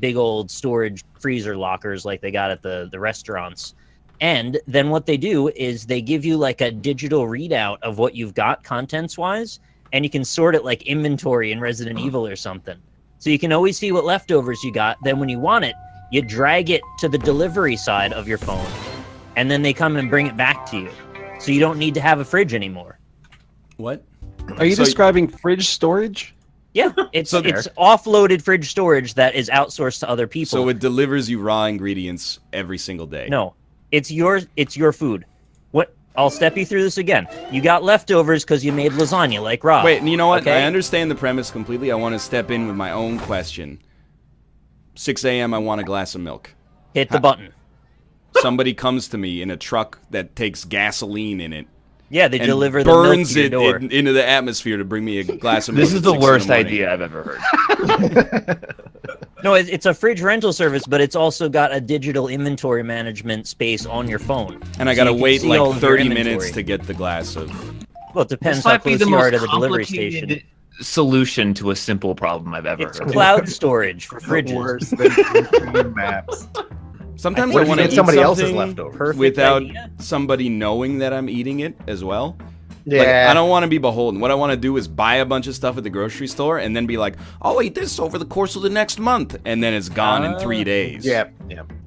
big old storage freezer lockers like they got at the restaurants. And then what they do is they give you like a digital readout of what you've got contents-wise, and you can sort it like inventory in Resident Evil or something. So you can always see what leftovers you got. Then when you want it, you drag it to the delivery side of your phone, and then they come and bring it back to you. So you don't need to have a fridge anymore. What? Are you describing fridge storage? Yeah, it's offloaded fridge storage that is outsourced to other people. So it delivers you raw ingredients every single day. No, it's your food. What? I'll step you through this again. You got leftovers because you made lasagna like Rob. Wait, you know what? Okay? I understand the premise completely. I want to step in with my own question. 6 a.m. I want a glass of milk. Hit the button. Somebody comes to me in a truck that takes gasoline in it. Yeah, they and deliver the milk burns to your it door. into the atmosphere to bring me a glass of milk. This is at the 6 in worst morning. idea I've ever heard. No, it's a fridge rental service, but it's also got a digital inventory management space on your phone. And I So gotta you can wait see all like of your 30 inventory. minutes to get the glass of... Well, it depends This how might be close the you are most to the delivery complicated station. solution to a simple problem I've ever It's heard. cloud storage for fridges. Worse than maps. Sometimes What I if you want to get eat somebody else's something leftovers? without idea. somebody knowing that I'm eating it as well. Yeah. Like, I don't want to be beholden. What I want to do is buy a bunch of stuff at the grocery store and then be like, I'll eat this over the course of the next month, and then it's gone in 3 days. Yeah.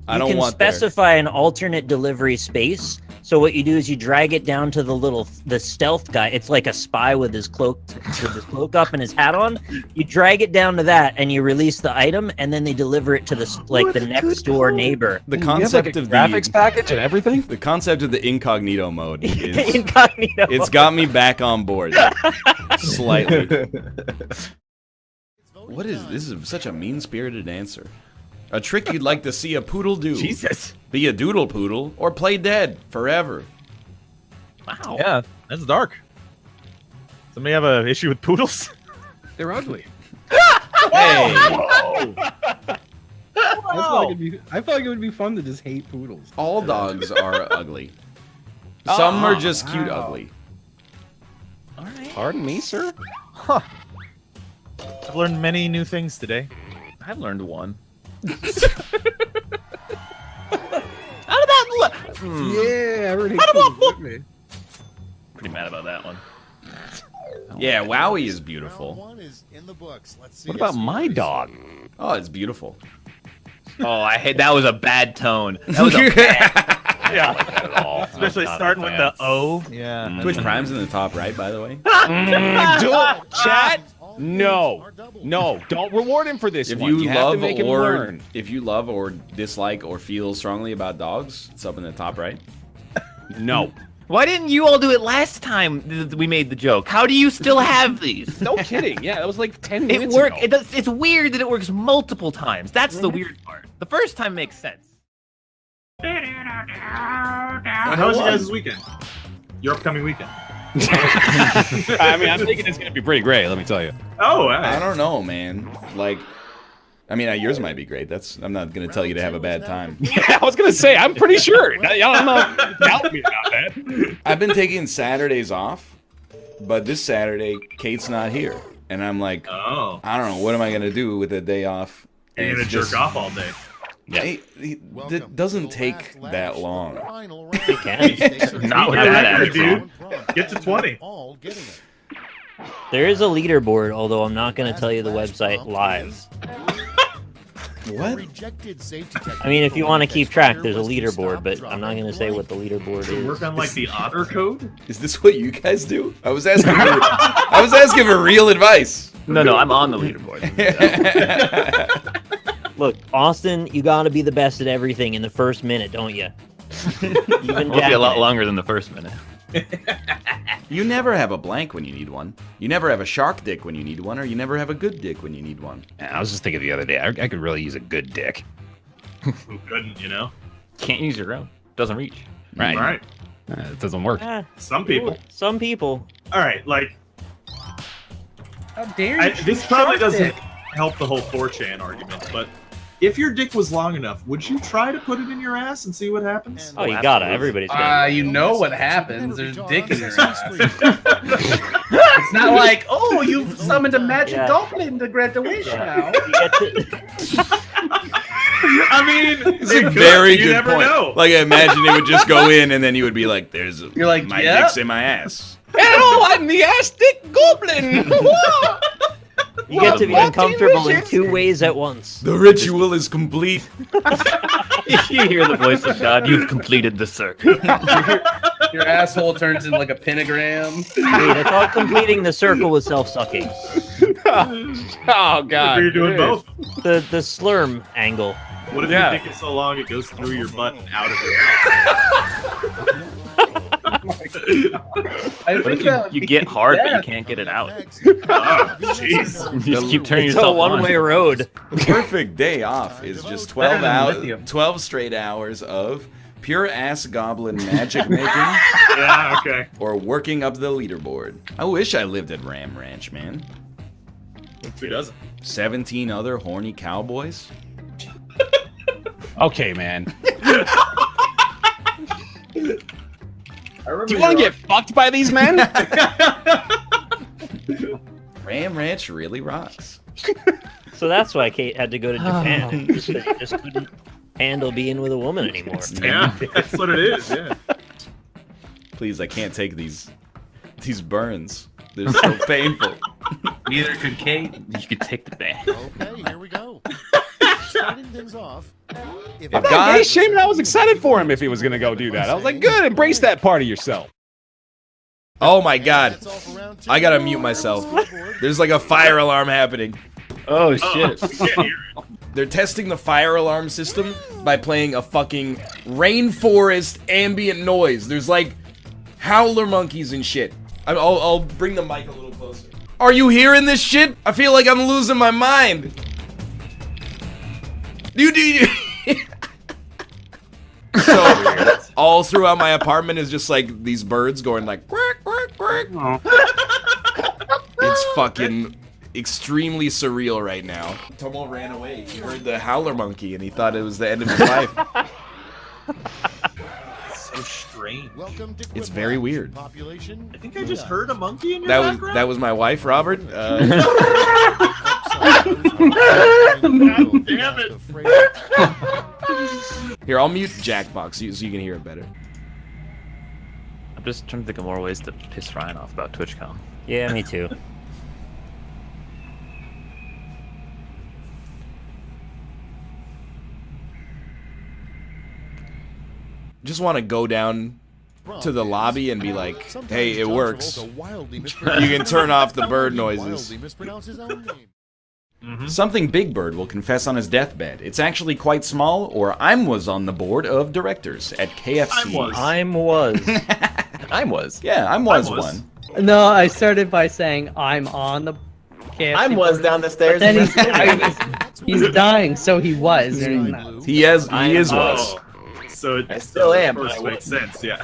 I don't You can want that. specify an alternate delivery space. So what you do is you drag it down to the stealth guy. It's like a spy with his cloak up and his hat on. You drag it down to that, and you release the item, and then they deliver it to the next door neighbor. The You have, concept like, a of graphics the package and everything. The concept of the incognito mode is Incognito. it's got me back on board slightly. What is this? Is such a mean-spirited answer. A trick you'd like to see a poodle do. Jesus. Be a doodle poodle or play dead forever. Wow. Yeah, that's dark. Somebody have an issue with poodles? They're ugly. Hey. I feel like it would be fun to just hate poodles. All dogs are ugly. Some are just cute ugly. All right. Pardon me, sir? Huh. I've learned many new things today. I've learned one. Yeah, I already. Pretty mad about that one. Yeah, Wowie is beautiful. One is in the books. Let's see. What about my dog? Oh, it's beautiful. Oh, I hate that was a bad tone. That was a bad. Yeah. Especially starting with the O. Yeah. Twitch Prime's in the top right, by the way. Chat? No. No, don't reward him for this If one. you have to love make him or learn. if you love or dislike or feel strongly about dogs, it's up in the top right. No. Why didn't you all do it last time we made the joke? How do you still have these? No kidding. Yeah, that was like 10 It minutes worked. ago. It's weird that it works multiple times. That's the weird part. The first time makes sense. How was your guys' weekend? Your upcoming weekend? I mean, I'm thinking it's going to be pretty great, let me tell you. Oh, I don't know, man. Like, I mean, yours might be great. I'm not gonna tell you to have a bad time. Yeah, I was going to say, I'm pretty sure. I'm not doubting me about that. I've been taking Saturdays off, but this Saturday, Kate's not here. And I'm like, oh. I don't know, what am I gonna do with a day off? You're And gonna it's jerk just- off all day. Yeah. It doesn't take that long. It can. Not with that attitude. Get to 20. There is a leaderboard, although I'm not going to tell you the website live. What? I mean, if you want to keep track, there's a leaderboard, but I'm not going to say what the leaderboard To is. work on like the otter code? Is this what you guys do? I was asking for real advice. No, I'm on the leaderboard. Look, Austin, you got to be the best at everything in the first minute, don't you? Even It'll be a lot Jack- longer than the first minute. You never have a blank when you need one. You never have a shark dick when you need one, or you never have a good dick when you need one. I was just thinking the other day, I could really use a good dick. Who couldn't, you know? Can't use your own. Doesn't reach. Right. Right. It doesn't work. Some people. Some people. All right, like How dare you? this probably doesn't. help the whole 4chan argument, but if your dick was long enough, would you try to put it in your ass and see what happens? Oh, you gotta. Everybody's gotta. You know what happens. There's dick in your ass. It's not like, oh, you've summoned a magic goblin to grant a wish now. You get to... I mean, it's a very you good never point. know. Like, I imagine it would just go in, and then you would be like, "There's You're like, my yeah? dick's in my ass." Hello, I'm the ass dick goblin. You get to be uncomfortable in 2 ways at once. The ritual is complete. You hear the voice of God. You've completed the circle. Your asshole turns into like a pentagram. Wait, I thought completing the circle was self-sucking. Oh god. You're doing both. The slurm angle. What if your dick is so long it goes through your butt and out of your mouth? What if you get hard but you can't get it out? Oh, jeez. You just keep turning It's yourself a one-way on. road. The perfect day off is just 12 straight hours of pure ass goblin magic making. Yeah, okay. Or working up the leaderboard. I wish I lived at Ram Ranch, man. Who doesn't? 17 other horny cowboys. Okay, man. Do you want to get fucked by these men? Ram Ranch really rocks. So that's why Kate had to go to Japan. Just couldn't handle being with a woman anymore. Yeah, that's what it is, yeah. Please, I can't take these burns. They're so painful. Neither could Kate. You could take the ban. Okay, here we go. Starting things off. If I'm not gay shaming. I was excited for him if he was gonna go do that. I was like, good, embrace that part of yourself. Oh my god. I gotta mute myself. There's like a fire alarm happening. Oh shit. They're testing the fire alarm system by playing a fucking rainforest ambient noise. There's like howler monkeys and shit. I'll bring the mic a little closer. Are you hearing this shit? I feel like I'm losing my mind. You So all throughout my apartment is just like these birds going like quack, quack, quack. It's fucking extremely surreal right now. Tomo ran away. He heard the howler monkey and he thought it was the end of his life. So strange. Welcome to It's very weird. Population. I think I just heard a monkey in your That background. was my wife, Robert. God damn it. Here, I'll mute Jackbox so you can hear it better. I'm just trying to think of more ways to piss Ryan off about TwitchCon. Yeah, me too. Just want to go down to the lobby and be like, hey, it works. You can turn off the bird noises. Something Big Bird will confess on his deathbed. It's actually quite small, or I'm was on the board of directors at KFC. I'm was. I was. Yeah, I'm was one. No, I started by saying I'm on the KFC I'm was board, down the stairs. but then he's dying, so he was. He is was. So it I still am, Of course, but I makes sense, yeah.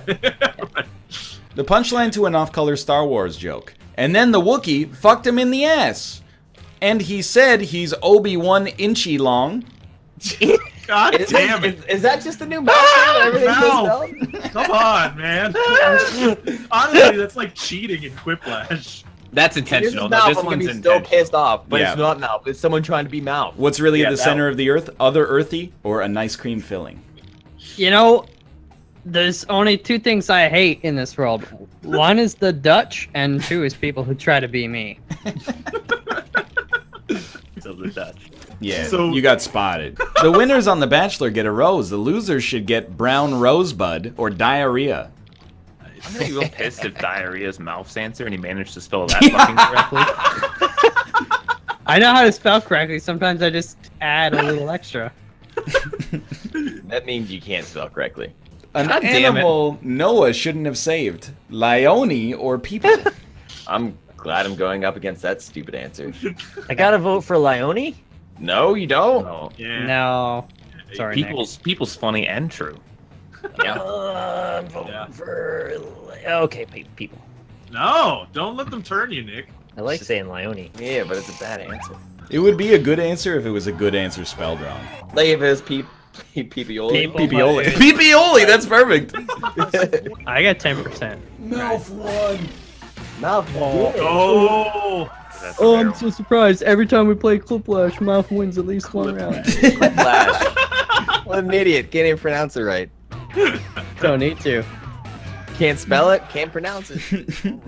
The punchline to an off-color Star Wars joke. And then the Wookiee fucked him in the ass. And he said he's Obi-Wan inchy long. God damn it. Is that just the new mouse? No. Come on, man. Honestly, that's like cheating in Quiplash. That's intentional. Mouth, This I'm gonna one's be intentional. so pissed off, but Yeah. it's not mouth. It's someone trying to be mouth. What's really Yeah, at the that center one. of the earth? Other earthy or a nice cream filling? You know, there's only two things I hate in this world. One is the Dutch, and two is people who try to be me. So the Dutch. Yeah, So- you got spotted. The winners on The Bachelor get a rose. The losers should get brown rosebud or diarrhea. I'm gonna be real pissed if diarrhea's mouth's answer and he managed to spell that fucking correctly. I know how to spell correctly. Sometimes I just add a little extra. That means you can't spell correctly. An God damn it. animal Noah shouldn't have saved. Lione or people? I'm glad I'm going up against that stupid answer. I gotta vote for Lione? No, you don't. No. Yeah. No. Sorry, Nick. People's funny and true. I'm voting for... Okay, people. No, don't let them turn you, Nick. I like saying Leone. Yeah, but it's a bad answer. It would be a good answer if it was a good answer spelled wrong. Like if it was Peepioli. Peepioli, that's perfect. I got 10%. Mouth one. Mouth one. Oh. Oh, I'm so surprised. Every time we play Quiplash, Mouth wins at least one round. Quiplash. What an idiot. Can't even pronounce it right. Don't need to. Can't spell it, can't pronounce it.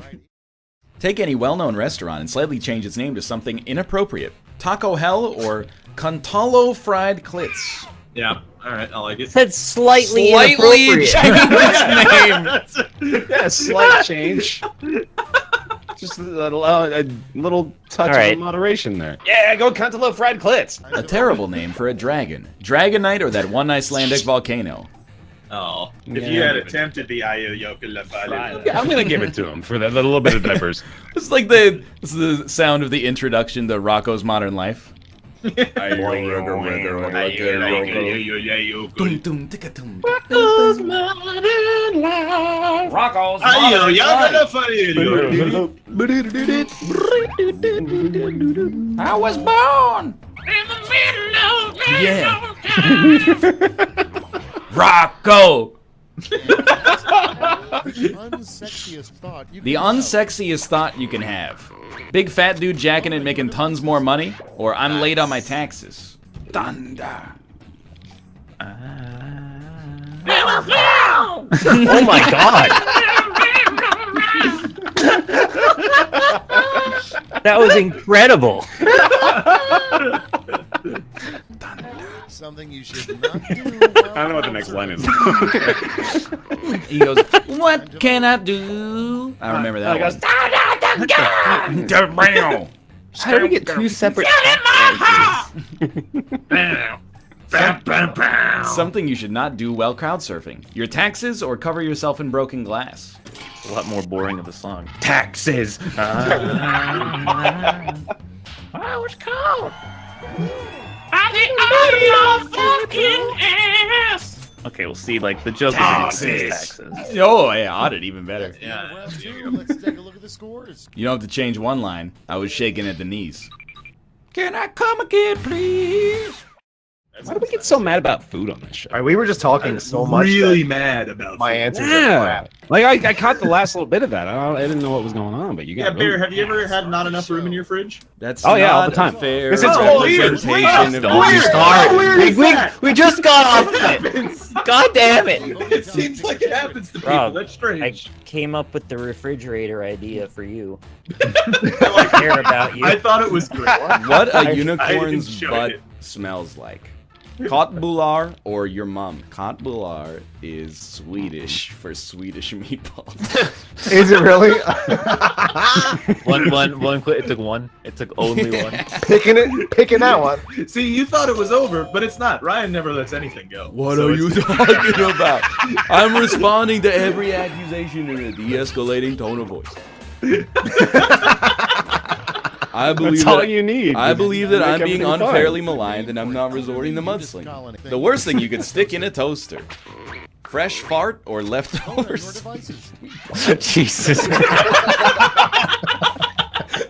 Take any well-known restaurant and slightly change its name to something inappropriate. Taco Hell or Contalo Fried Clits. Yeah, alright, I like it. Said slightly Slightly inappropriate. change its name. Yeah, slight change. Just a little touch of moderation there. Yeah, go Cantaloupe Fried Clits. A terrible name for a dragon. Dragonite or that one Icelandic volcano. Oh, if you had attempted the Ayo Yeah, I'm gonna give it to him for that little bit of diapers. It's like the sound of the introduction to Rocco's Modern Life. Rocco's I was born In the middle of Yeah. Rocco! The unsexiest thought you can have. Big fat dude jacking it making tons more money, or I'm late on my taxes. Thunder. Oh my god. That was incredible. Something you should not do. I don't know what the next line is. He goes, what can I do? I remember that one. How do we get two separate Something you should not do while crowd surfing. Your taxes or cover yourself in broken glass. A lot more boring of a song. Taxes. I was cold. I did your fucking ass. Okay, we'll see. Like the joke Taxes. taxes. Oh, yeah, odded even better. Yeah. Let's take a look at the scores. You don't have to change one line. I was shaking at the knees. Can I come again, please? Why do we get so mad about food on this show? We were just talking so much. Really mad about my food. answers. Yeah, like I caught the last little bit of that. I didn't know what was going on, but you Yeah, got. Bear, have you ever had not enough room in your fridge? That's all not the time. a fair This is representation of We just got off of it. God damn it! It seems like it happens to people. Rob, That's strange. I came up with the refrigerator idea for you. I care about you. I thought it was great. What a I unicorn's enjoyed butt it. smells like. Katbular or your mom. Katbular is Swedish for Swedish meatballs. Is it really? One. It took one. It took only one. Picking that one. See, you thought it was over, but it's not. Ryan never lets anything go. What So are it's- you talking about? I'm responding to every accusation in a de-escalating tone of voice. I believe That's all you need. I believe that Make I'm being everything fine. unfairly maligned and I'm not resorting to mudslinging. The worst thing you could stick in a toaster. Fresh fart or leftovers. Jesus.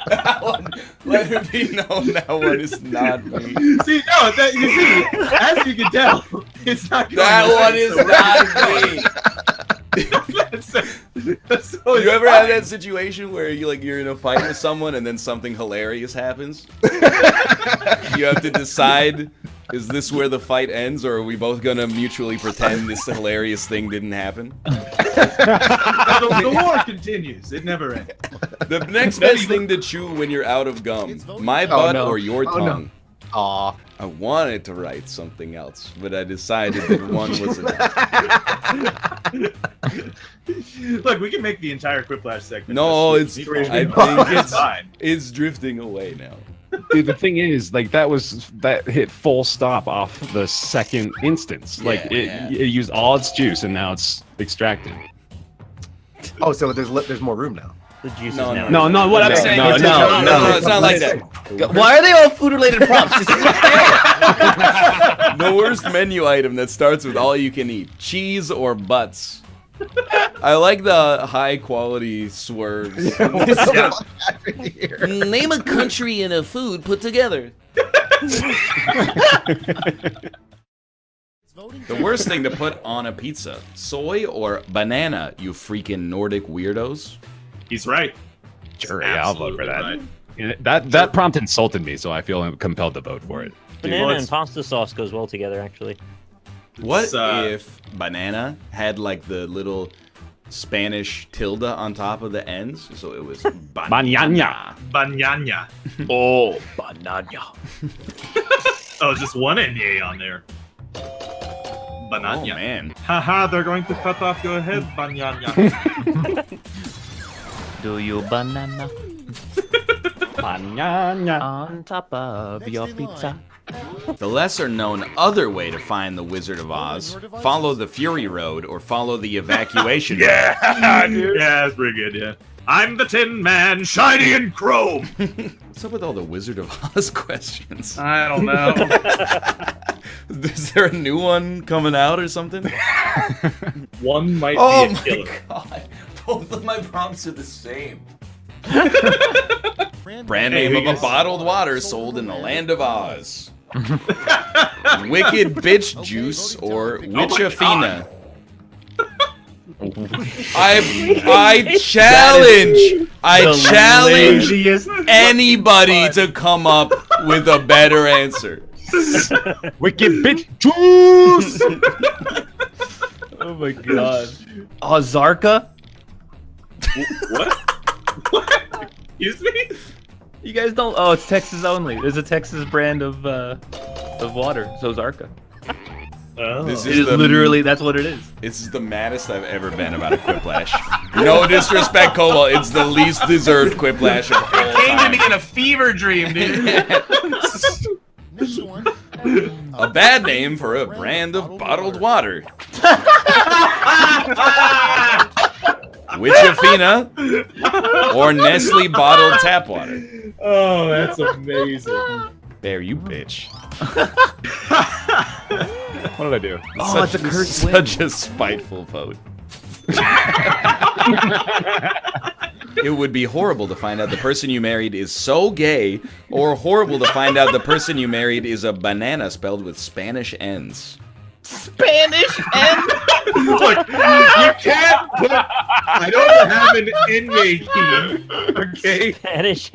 That one, let it be known that one is not me. See, no, you see, as you can tell, it's not going That right, one is so- not me. You ever have that situation where you're in a fight with someone and then something hilarious happens? You have to decide, is this where the fight ends, or are we both gonna mutually pretend this hilarious thing didn't happen? The war continues. It never ends. The next best thing to chew when you're out of gum. My butt or your tongue. Aw. I wanted to write something else, but I decided that one was enough. Look, we can make the entire Quiplash segment. No, this it's. week. I think It's fine. it's drifting away now. Dude, the thing is, like that hit full stop off the second instance. Like it used all its juice and now it's extracted. Oh, so there's more room now. The juice No, is No, what I'm saying. No, it's not like that. Why are they all food-related prompts? This isn't fair. The worst menu item that starts with all you can eat: cheese or butts. I like the high quality swerves. Name a country and a food put together. The worst thing to put on a pizza: soy or banana, you freaking Nordic weirdos. He's right. Sure, yeah, I'll vote for that. Right. That prompt insulted me, so I feel compelled to vote for it. Banana and pasta sauce goes well together, actually. What if banana had like the little Spanish tilde on top of the ends, so it was banana. Banana. Oh, banana. Oh, just one NA on there. Banana. Oh man. Haha, they're going to cut off your head, banana. Do you banana? Banana. On top of your pizza. The lesser known other way to find the Wizard of Oz: follow the Fury Road or follow the evacuation road. Yeah, dude. Yeah, that's pretty good, yeah. I'm the Tin Man, shiny and chrome. What's up with all the Wizard of Oz questions? I don't know. Is there a new one coming out or something? One might be a killer. Oh my god. Both of my prompts are the same. Brand name of a bottled water sold in the land of Oz. Wicked bitch juice or Witchafina. I challenge anybody to come up with a better answer. Wicked bitch juice. Oh my god. Ozarka? What? What? Excuse me? You guys don't? Oh, it's Texas only. There's a Texas brand of water, Ozarka. Oh. This It is literally, that's what it is. This is the maddest I've ever been about a Quiplash. No disrespect, Cobalt. It's the least deserved Quiplash of all It came to time. me in a fever dream, dude. A bad name for a brand of bottled water. Witchafina or Nestle bottled tap water. Oh, that's amazing. Bear, you bitch. What did I do? Oh, it's a cursed win. Such a spiteful vote. It would be horrible to find out the person you married is so gay, or horrible to find out the person you married is a banana spelled with Spanish ends. Spanish and Look, you can't put. I don't have an Enye key. Okay. Spanish.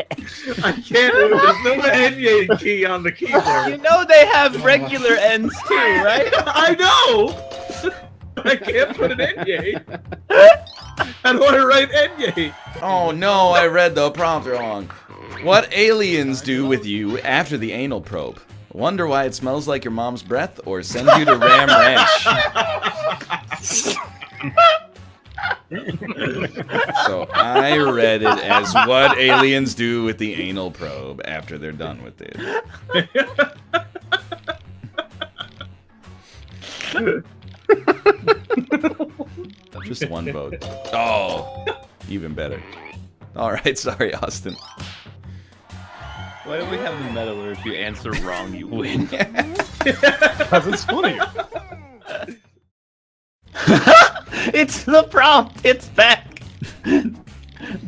I can't. There's no Enye key on the keyboard. you know they have regular ends too, right? I know. I can't put an Enye. I don't want to write Enye. Oh no, I read the prompt wrong. What aliens do with you after the anal probe? Wonder why it smells like your mom's breath, or send you to Ram Ranch? So I read it as what aliens do with the anal probe after they're done with it. Just one vote. Oh, even better. All right, sorry, Austin. Why don't we have the meta where if you answer wrong, you win? Because it's funny. It's the prompt. It's back.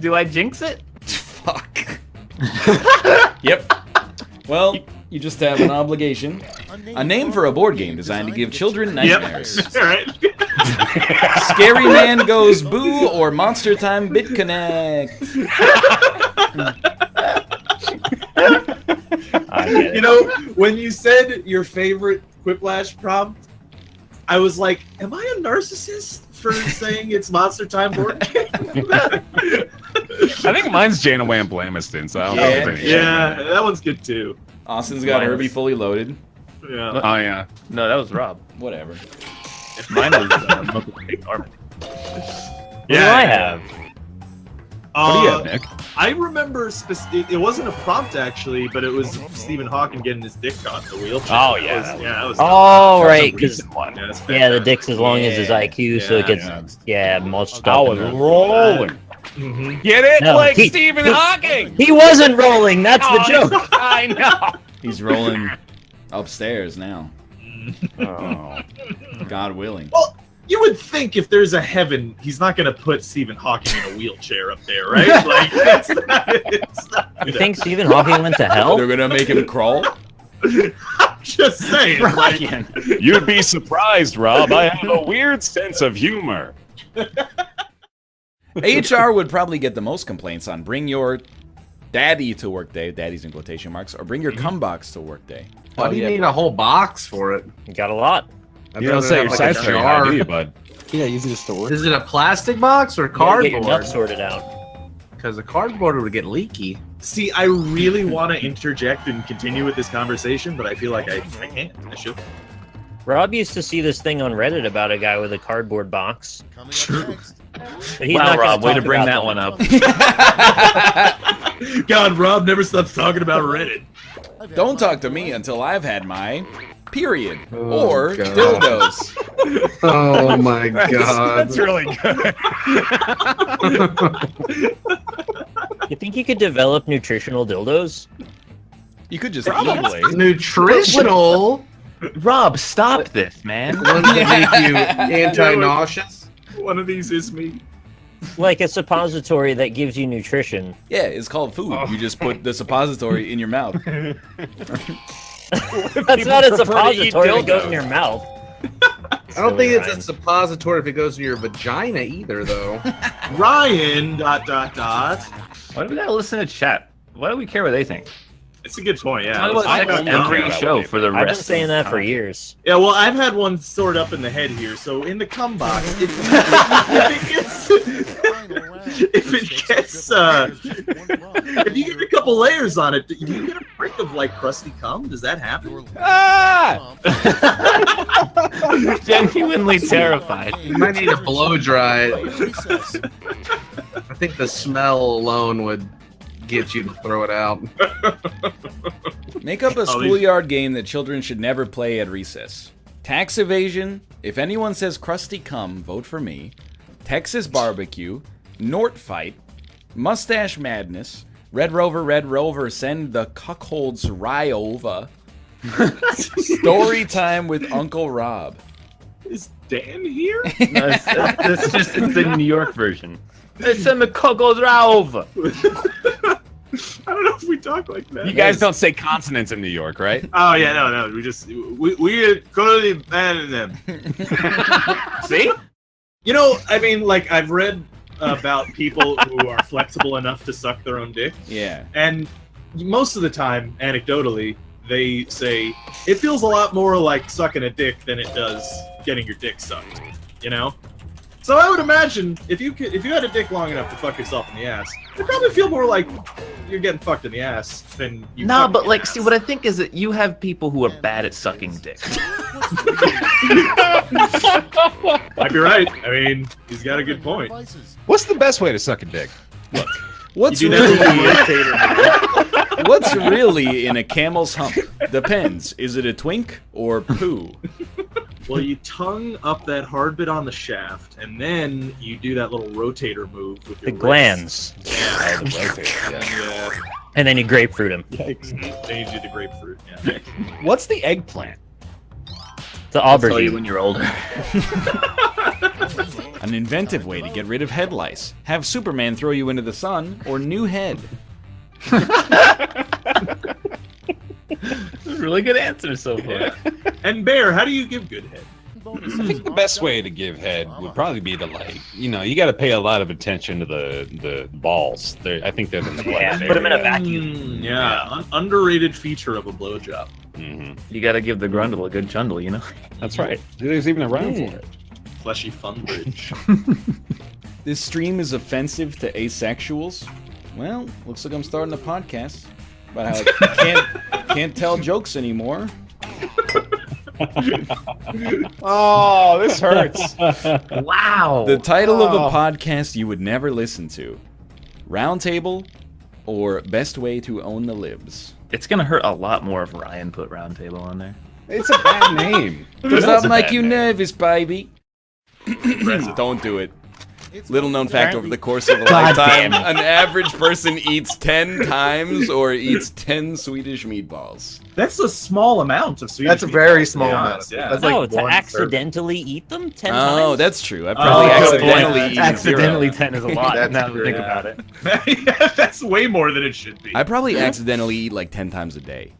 Do I jinx it? Fuck. Yep. Well, you just have an obligation. A name for a board game designed to give children nightmares. Yep. All right. Scary Man Goes Boo or Monster Time BitConnect. You know, when you said your favorite Quiplash prompt, I was like, am I a narcissist for saying it's Monster Time board game? I think mine's Janaway and Blamiston, so I don't know if there's any Yeah, that one's good too. Austin's got Herbie fully loaded. Yeah. Oh, yeah. No, that was Rob. Whatever. Mine was Armin. What do I have? What do you have, Nick? I remember it wasn't a prompt actually, but it was Stephen Hawking getting his dick caught in the wheelchair. Oh, yeah. That was Oh, right. a 'Cause recent one. yeah, the dick's as long as his IQ, so it gets mulched I up. was rolling. Mm-hmm. Get it? No, Like he- Stephen he- Hawking! He wasn't rolling. That's the joke. I know. He's rolling upstairs now. Oh. God willing. Well, You would think if there's a heaven, he's not going to put Stephen Hawking in a wheelchair up there, right? Like, it's not You think Stephen Hawking went to hell? They're gonna make him crawl. I'm just saying. Like, You'd be surprised, Rob. I have a weird sense of humor. HR would probably get the most complaints on bring your daddy to work day, daddy's in quotation marks, or bring your cum box to work day. Why do you need a whole box for it? You got a lot. You don't set your sights very high, do you, bud? Yeah, easy to store. Is it a plastic box or You gotta get your cardboard? nuts sorted out. Because the cardboard would get leaky. see, I really want to interject and continue with this conversation, but I feel like I can't. I should. Rob used to see this thing on Reddit about a guy with a cardboard box. True. But he's Wow, not gonna Rob, way to talk bring about that one up. God, Rob never stops talking about Reddit. Don't talk to me until I've had my period God. or dildos. Oh my god. That's really good. You think you could develop nutritional dildos? You could just Probably. Nutritional. Rob, stop this, man. Ones that make you anti-nauseous. One of these is me. Like a suppository that gives you nutrition. Yeah, it's called food. You just put the suppository in your mouth. That's not a suppository that goes in your mouth. I don't think it's a suppository if it goes in your vagina either, though. Ryan, ... Why do we gotta listen to chat? Why do we care what they think? It's a good point, yeah. Talk about I sex don't know. every show for the rest. I've been saying that for years. Yeah, well, I've had one stored up in the head here. So in the cum box, if you get a couple layers on it, do you get a prick of like crusty cum? Does that happen? Ah! Genuinely terrified. You might need to blow dry it. I think the smell alone would get you to throw it out. Make up a schoolyard game that children should never play at recess. Tax evasion. If anyone says crusty cum, vote for me. Texas barbecue. Nort fight. Mustache madness. Red Rover, send the cuckolds rye over. Story time with Uncle Rob. Is Dan here? No, it's just the New York version. Send the cuckolds over. I don't know if we talk like that. You guys don't say consonants in New York, right? Oh yeah, no. We just we totally bad them. See? You know, I mean, like I've read about people who are flexible enough to suck their own dick. Yeah. And most of the time, anecdotally, they say it feels a lot more like sucking a dick than it does getting your dick sucked. You know? So I would imagine if you had a dick long enough to fuck yourself in the ass, it'd probably feel more like you're getting fucked in the ass than you. No, but like, see, what I think is that you have people who are bad at sucking dick. Might be right. I mean, he's got a good point. What's the best way to suck a dick? Look, what's You do that what's really in a camel's hump? Depends. Is it a twink or poo? Well, you tongue up that hard bit on the shaft, and then you do that little rotator move with your The glands. Yeah. Yeah. And then you grapefruit them. Yikes. Then you do the grapefruit. Yeah. What's the eggplant? The I'll tell you aubergine. when you're older. An inventive way to get rid of head lice. Have Superman throw you into the sun, or new head. Really good answer so far. Yeah. And Bear, how do you give good head? I think the best way to give head would probably be to, like, you know, you got to pay a lot of attention to the balls. I think they're the Yeah, put them in a vacuum. Yeah, underrated feature of a blowjob. You gotta give the grundle a good chundle, you know? That's right. There's even a rhyme for it. Fleshy fun bridge. This stream is offensive to asexuals. Well, looks like I'm starting a podcast about how I can't tell jokes anymore. Oh, this hurts. Wow. The title of a podcast you would never listen to. Roundtable or Best Way to Own the Libs. It's gonna hurt a lot more if Ryan put Roundtable on there. It's a bad name. Does That's that a make bad you name. nervous, baby? Don't do it. Little known fact, over the course of a God lifetime, damn it. an average person eats 10 times or eats 10 Swedish meatballs. That's a small amount of Swedish. That's a very meatballs, to be small amount. honest, Yeah. That's No, like to one accidentally eat them 10 Oh, times. that's true. I probably accidentally eaten Accidentally 0. 10 is a lot. That's Now that I true, think yeah. about it. Yeah, that's way more than it should be. I probably accidentally eat like 10 times a day.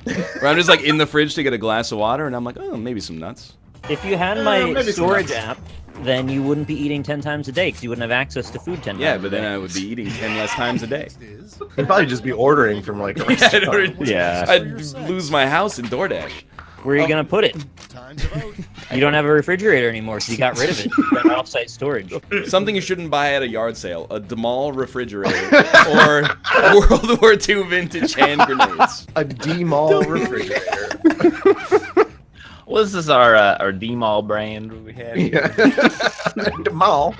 Where I'm just like in the fridge to get a glass of water, and I'm like, oh, maybe some nuts. If you had my maybe some storage nuts. app, then you wouldn't be eating 10 times a day because you wouldn't have access to food 10 Yeah, times but a then day. I would be eating 10 less times a day. You'd probably just be ordering from like a restaurant. Yeah. I'd lose my house in DoorDash. Where are you going to put it? You don't have a refrigerator anymore, so you got rid of it. You got off-site storage. Something you shouldn't buy at a yard sale: a Demol refrigerator or World War II vintage hand grenades. A D-Mall refrigerator. What is this, our D-Mall brand we have? Yeah. Demol.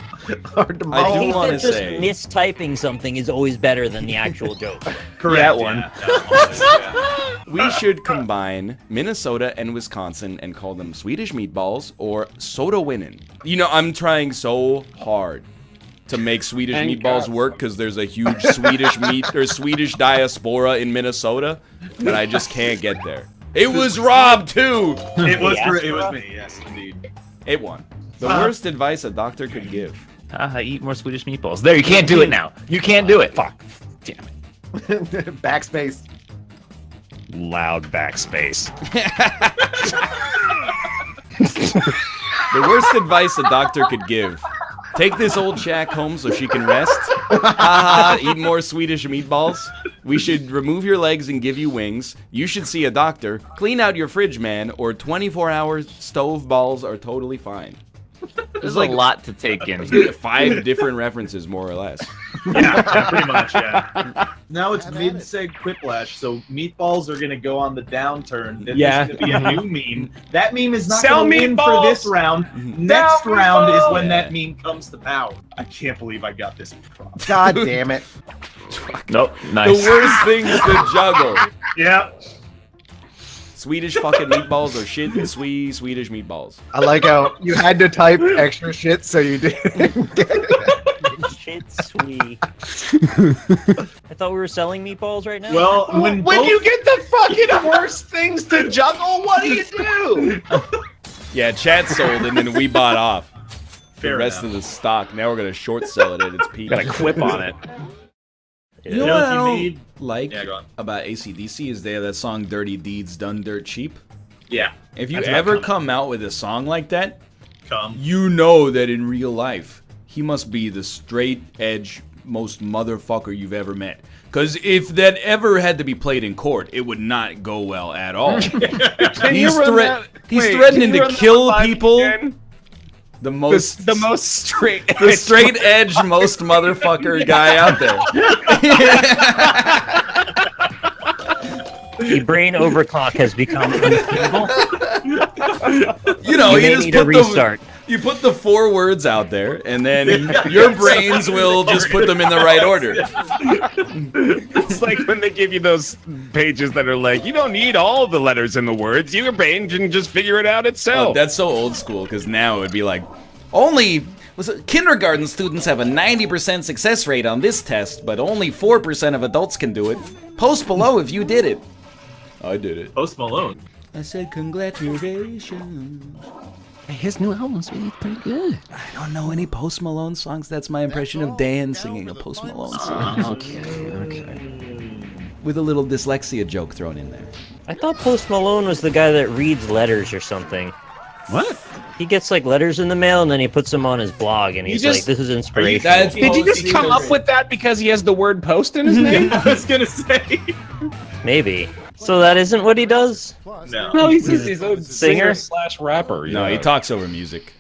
Or Demol. I do think want that to just say, mistyping something is always better than the actual joke. Correct. That one. Yeah. we should combine Minnesota and Wisconsin and call them Swedish meatballs or Sodawinen. You know, I'm trying so hard to make Swedish meatballs work because there's a huge Swedish diaspora in Minnesota, but I just can't get there. It was Rob too. It was me. Yes, indeed. It won. The worst advice a doctor could give. Eat more Swedish meatballs. There, you can't do it now. You can't do it. Fuck. Damn it. Backspace. Loud backspace. The worst advice a doctor could give. Take this old shack home so she can rest. Eat more Swedish meatballs. We should remove your legs and give you wings. You should see a doctor. Clean out your fridge, man, or 24-hour stove balls are totally fine. There's like a lot to take in. 5 different references, more or less. Yeah, pretty much, yeah. Now it's mid-seg Quiplash, so meatballs are going to go on the downturn. Then Yeah. there's going to be a new meme. That meme is not Sell going to win for meatballs! this round. Next round is when that meme comes to power. I can't believe I got this prompt. God damn it. Nope. Nice. The worst things to juggle. Yep. Swedish fucking meatballs or shit and Swedish meatballs. I like how you had to type extra shit so you didn't get it. Shit sweet. I thought we were selling meatballs right now. Well, when you get the fucking worst things to juggle, what do you do? Yeah, chat sold and then we bought off. Fair the rest enough. of the stock. Now we're gonna short sell it at its peak. Got a quip on it. You know know, what if I you don't made- like Yeah, go on. about AC/DC is they have that song "Dirty Deeds Done Dirt Cheap." Yeah. If you That's ever not come out with a song like that, Come. you know that in real life he must be the straight edge most motherfucker you've ever met. Because if that ever had to be played in court, it would not go well at all. he's threatening to kill people. The most straight the straight edge most motherfucker guy out there. The brain overclock has become unstable. You know, You may need a restart. You put the 4 words out there, and then your brains will just put them in the right order. It's like when they give you those pages that are like, you don't need all the letters in the words. Your brain can just figure it out itself. Oh, that's so old school, because now it would be like, kindergarten students have a 90% success rate on this test, but only 4% of adults can do it. Post below if you did it. I did it. Post Malone. I said congratulations. His new album's really pretty good. I don't know any Post Malone songs. That's my impression of Dan singing a Post Malone song. Okay. With a little dyslexia joke thrown in there. I thought Post Malone was the guy that reads letters or something. What? He gets like letters in the mail and then he puts them on his blog and he's like, just- this is inspirational. Did you just come up with that because he has the word post in his name? I was going to say. Maybe. So that isn't what he does? No. No, he's a Singer? singer/rapper. No, he talks over music.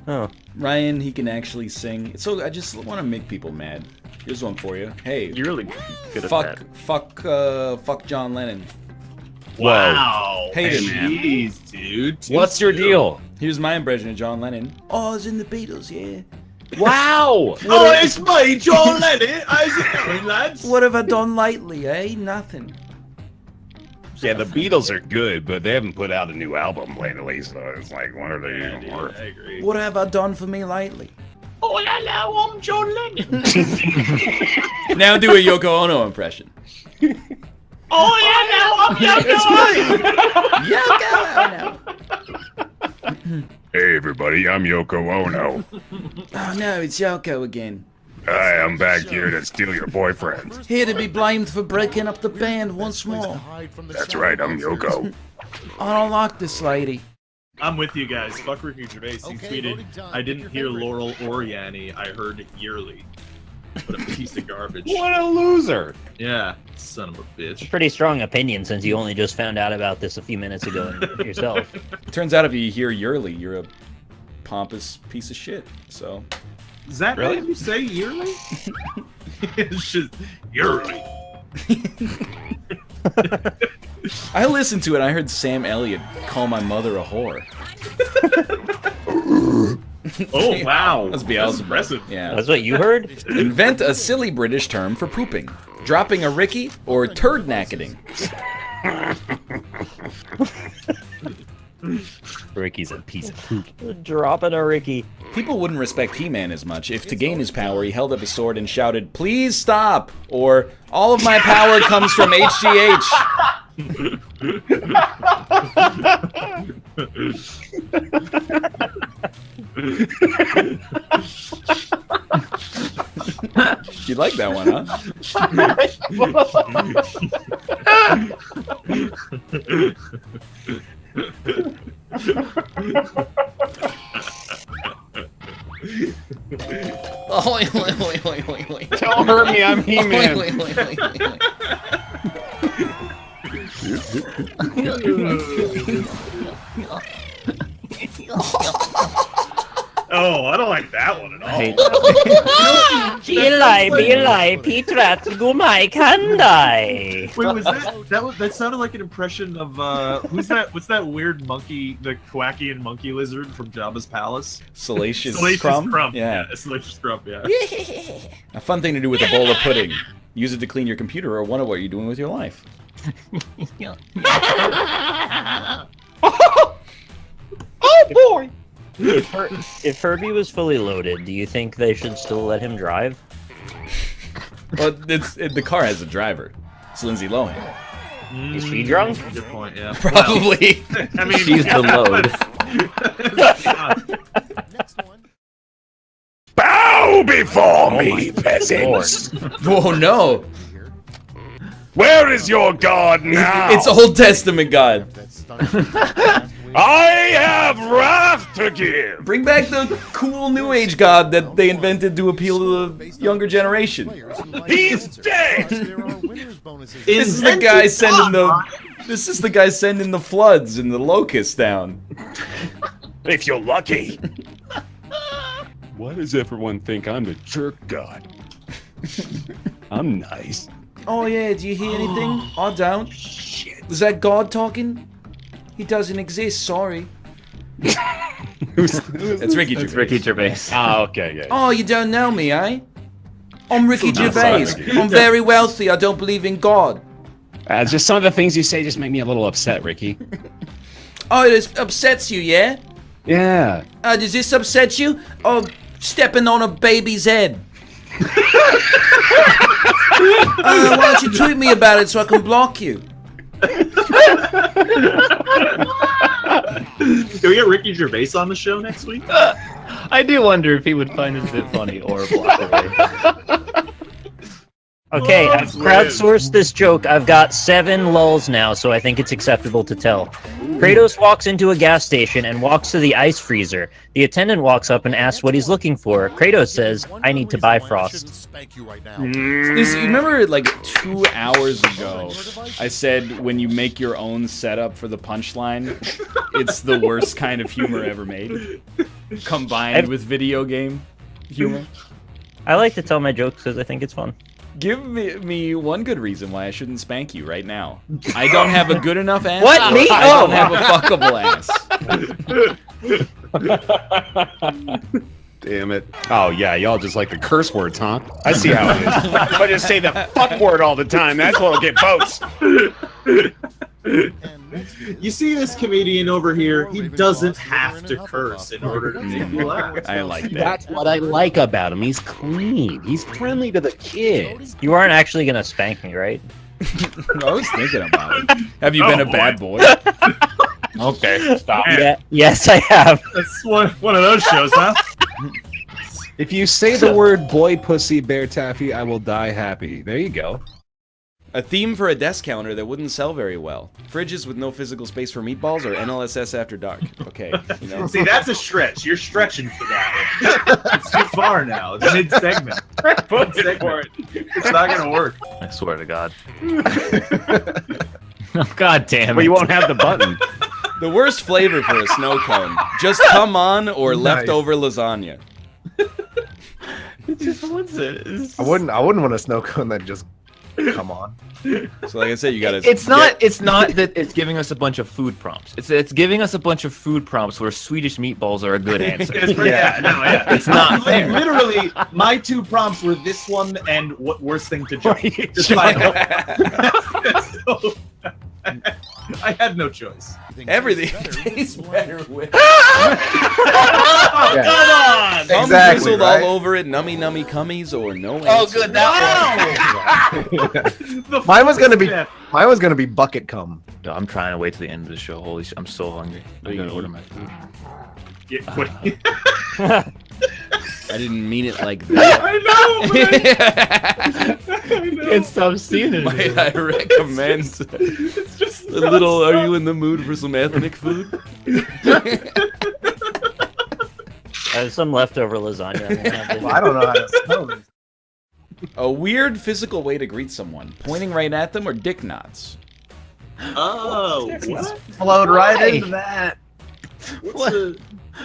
Oh. Ryan, he can actually sing. So I just want to make people mad. Here's one for you. Hey, You're really good at fuck, that. fuck John Lennon. Wow. Hate him. Jeez, dude. What's your deal? Here's my impression of John Lennon. Oh, I was in the Beatles, yeah. Wow! Oh, it's me, John Lennon. How's it going, lads? What have I done lately, eh? Nothing. Yeah, the Beatles are good, but they haven't put out a new album lately, so it's like, what are they even worth? I agree. What have I done for me lately? Oh, hello, I'm John Lennon. Now do a Yoko Ono impression. Oh, hello, I'm Yoko Yoko Ono. Hey everybody, I'm Yoko Ono. Oh no, it's Yoko again. Hi, I'm back here to steal your boyfriend. Here to be blamed for breaking up the band once more. That's right, I'm Yoko. I don't like this lady. I'm with you guys. Fuck Ricky Gervais. He tweeted, I didn't hear Laurel or Yanny. I heard Yearly. What a piece of garbage. What a loser. Yeah, son of a bitch. Pretty strong opinion since you only just found out about this a few minutes ago yourself. Turns out if you hear Yearly, you're a pompous piece of shit, so... Is that really how you say Yearly? It's just Yearly. I listened to it. I heard Sam Elliott call my mother a whore. Oh wow, That's Beelzebub. impressive. Yeah, That's what you heard? Invent a silly British term for pooping, dropping a Ricky, or turd knacketing. Ricky's a piece of poop. Dropping a Ricky. People wouldn't respect He-Man as much if, to gain his power, he held up a sword and shouted, "Please stop!" or "All of my power comes from HGH." You like that one, Don't hurt me, I'm He-Man. Oh, I don't like that one at all. Wait, was that sounded like an impression of who's that? What's that weird monkey, the Quackian monkey lizard from Jabba's palace? Salacious Crumb. Yeah. Salacious Crumb. Yeah. A fun thing to do with a bowl of pudding. Use it to clean your computer or wonder what you're doing with your life. Oh boy! If Herbie was fully loaded, do you think they should still let him drive? Well, the car has a driver. It's Lindsay Lohan. Is she drunk? Good point, yeah. Probably. Well, I mean, She's the load. Bow before me, peasants! Oh no! Where is your god now? It's Old Testament God. I have wrath to give! Bring back the cool New Age God that they invented to appeal to the younger generation. He's dead! This is the guy sending the floods and the locusts down. If you're lucky. Why does everyone think I'm the jerk god? I'm nice. Oh yeah, do you hear anything? I don't. Shit. Was that God talking? He doesn't exist, sorry. It's Ricky Gervais. It's Ricky Gervais. Oh, okay, yeah. Oh, you don't know me, eh? I'm Ricky Gervais. sorry. I'm very wealthy. I don't believe in God. Just some of the things you say just make me a little upset, Ricky. Oh, it upsets you, yeah? Yeah. Does this upset you? Oh, stepping on a baby's head. Why don't you tweet me about it so I can block you? Can we get Ricky Gervais on the show next week? I do wonder if he would find it a bit funny or block away. Okay, I've crowdsourced this joke. I've got 7 lulls now, so I think it's acceptable to tell. Kratos walks into a gas station and walks to the ice freezer. The attendant walks up and asks what he's looking for. Kratos says, "I need to buy Frost." You remember, like, 2 hours ago, I said when you make your own setup for the punchline, it's the worst kind of humor ever made, combined with video game humor. I like to tell my jokes because I think it's fun. Give me one good reason why I shouldn't spank you right now. I don't have a good enough ass. What? Me? I don't have a fuckable ass. Damn it. Oh, yeah, y'all just like the curse words, huh? I see how it is. If I just say the fuck word all the time, that's what'll get votes. You see this comedian over here, he doesn't have to curse in order to make you laugh. I like that. That's what I like about him. He's clean. He's friendly to the kids. You aren't actually gonna spank me, right? I was thinking about it. Have you been a bad boy? Okay, stop. Yeah. Yes, I have. That's one of those shows, huh? If you say the word boy pussy bear taffy, I will die happy. There you go. A theme for a desk counter that wouldn't sell very well. Fridges with no physical space for meatballs or NLSS after dark. Okay, you know. See, that's a stretch. You're stretching for that. It's too far now. It's mid-segment. It's not gonna work. I swear to God. Oh, God damn it. But you won't have the button. The worst flavor for a snow cone. Just come on or leftover lasagna. I wouldn't want a snow cone that just come on. So like I said, you gotta. It's not that it's giving us a bunch of food prompts. It's giving us a bunch of food prompts where Swedish meatballs are a good answer. It's not fair. Literally, my two prompts were this one and what worst thing to jump. So, I had no choice. Everything tastes better with. Come on! Thumb Exactly, drizzled right? all over it, nummy cummies, or no answer. Oh, good. That one. Mine was gonna be bucket cum. No, I'm trying to wait till the end of the show. Holy shit, I'm so hungry. I gotta order my food. I didn't mean it like that. I know. Can't stop seeing it. Might I recommend It's just a little? Are you in the mood for some ethnic food? There's some leftover lasagna. I don't know how to spell this. A weird physical way to greet someone: pointing right at them or dick nods. Oh, what? Flowed right into that. What?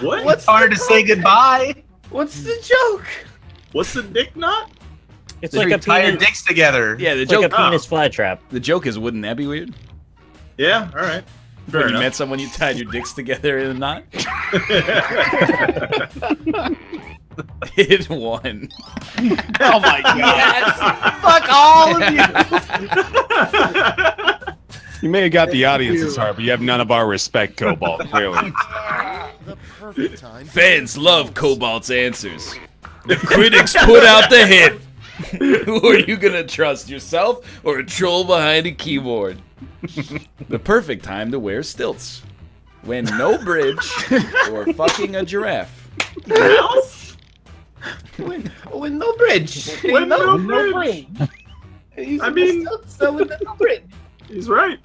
What's hard to say goodbye? What's the joke? What's the dick knot? It's Like like a tie your penis. dicks together. Yeah, the It's joke. like a penis flytrap. The joke is, wouldn't that be weird? Yeah, all right. Fair When you enough. met someone, you tied your dicks together in a knot. It won. Oh my god. Fuck all of you. You may have got the audience's heart, but you have none of our respect, Cobalt, clearly. The perfect time. Fans love Cobalt's answers. The critics put out the hit. Who are you gonna trust, yourself or a troll behind a keyboard? The perfect time to wear stilts. When no bridge or fucking a giraffe. When no bridge. When no bridge. I mean, so with no bridge. he's right.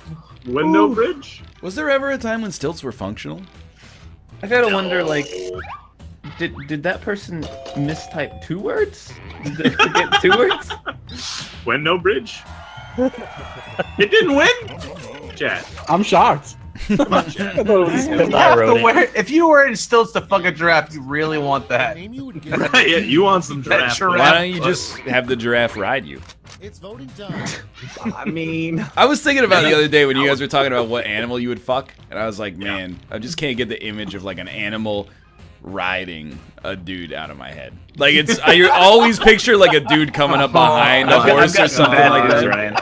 When no bridge. Was there ever a time when stilts were functional? I gotta wonder, like, did that person mistype 2 words? Did they forget 2 words? When no bridge. It didn't win. Chat. I'm shocked. Come on, chat. If you were in stilts to fuck a giraffe, you really want that. Name you would give Right, yeah, you want some giraffe. giraffe. Why don't you just have the giraffe ride you? It's voting time. I mean, I was thinking about it the other day when you guys were talking about what animal you would fuck, and I was like, man, I just can't get the image of like an animal riding a dude out of my head. Like I always picture like a dude coming up behind a horse or something like that. Ryan.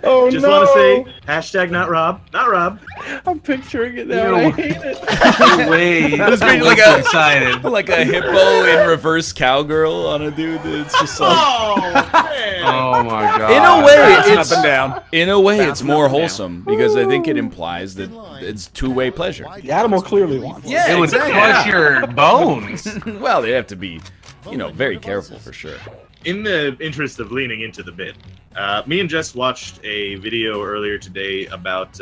Oh Just no! want to say, hashtag not Rob. Not Rob. I'm picturing it now. I hate it. way. This being like like excited. like a hippo in reverse cowgirl on a dude. It's just like, Oh, man. Oh my god. in a way, Bouncing it's up and down. in a way it's more wholesome because I think it implies that it's two-way pleasure. The animal clearly wants it. Yeah, It would crush your bones. Well, they have to be, very careful for sure. In the interest of leaning into the bit, me and Jess watched a video earlier today about.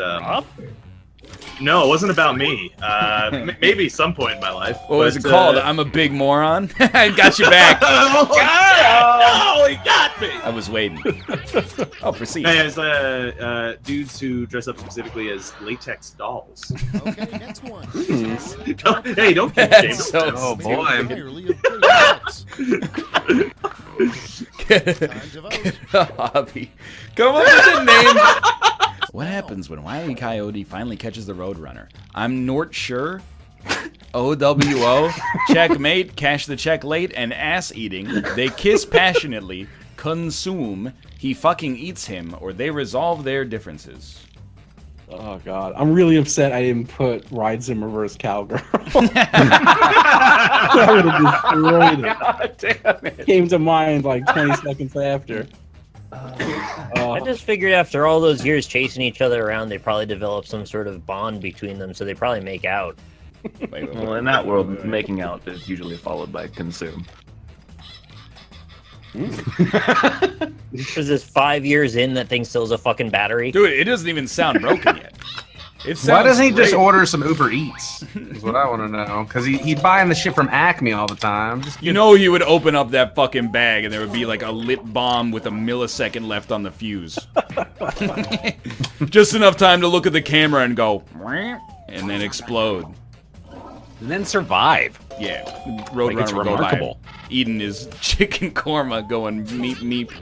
No, it wasn't about me. Maybe some point in my life. What was it called? I'm a big moron. I got you back. Oh, he got me. I was waiting. Oh, proceed. As dudes who dress up specifically as latex dolls. Okay, next one. Hey, don't keep That's shaming so us. Oh boy. Entirely of great hits. Time to vote. Hobby. Come up with a name. What happens when Wile E. Coyote finally catches the Roadrunner? I'm Nort Sure. OWO. Checkmate. Cash the check late. And ass eating. They kiss passionately. consume, he fucking eats him, or they resolve their differences. Oh god, I'm really upset I didn't put Rides in Reverse Cowgirl. I would have destroyed it. God damn it. Came to mind like 20 seconds after. I just figured after all those years chasing each other around, they probably developed some sort of bond between them, so they probably make out. Well, in that world, making out is usually followed by consume. Is this 5 years in that thing still has a fucking battery? Dude, it doesn't even sound broken yet. Why doesn't he just order some Uber Eats? Is what I want to know. Because he's buying the shit from Acme all the time. You know he would open up that fucking bag and there would be like a lit bomb with a millisecond left on the fuse. Just enough time to look at the camera and go, and then explode. And then survive. Yeah, Like, Roadrunner it's will go by remarkable. eating his chicken korma, going meep meep.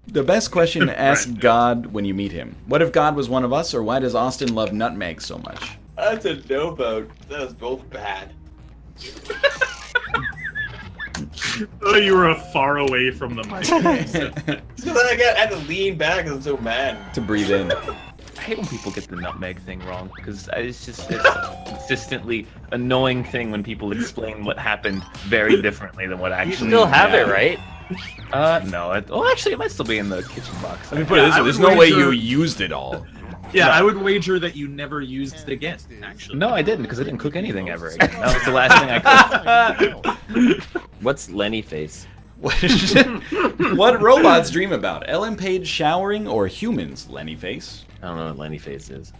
The best question to ask God when you meet him. What if God was one of us, or why does Austin love nutmeg so much? That's a no vote. That was both bad. Oh, you were far away from the mic. So then I had to lean back because I'm so mad. To breathe in. I hate when people get the nutmeg thing wrong, because it's a consistently annoying thing when people explain what happened very differently than what actually You still have it, right? No. Actually, it might still be in the kitchen box. Let me put it this way, there's no way you used it all. Yeah, No. I would wager that you never used it again, actually. No, I didn't, because I didn't cook anything ever again. That was the last thing I cooked. What's Lenny face? What robots dream about? Ellen Page showering or humans, Lenny face? I don't know what Lenny face is.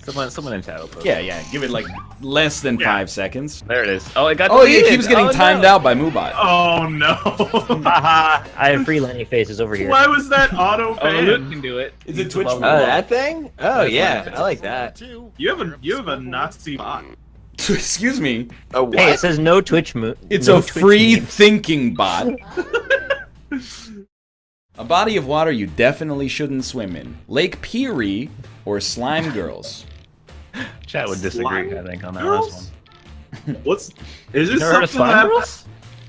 Someone in chat will post. Yeah, give it like less than 5 seconds. There it is. Oh, it got Oh, he deleted. keeps getting Oh, timed no. out by Moobot. Oh no! Haha, I have free Lenny faces over here. Why was that auto Oh, Luke ban? can do it. Is it Twitch? Oh, that thing? Oh, yeah. I like that. You have a Nazi bot. Excuse me. Hey, it says no Twitch move. It's no a Twitch free memes. thinking bot. A body of water you definitely shouldn't swim in. Lake Peary or Slime Girls? Chat would disagree, I think, on that Girls? last one. What's is You this never heard of something Slime that Girls?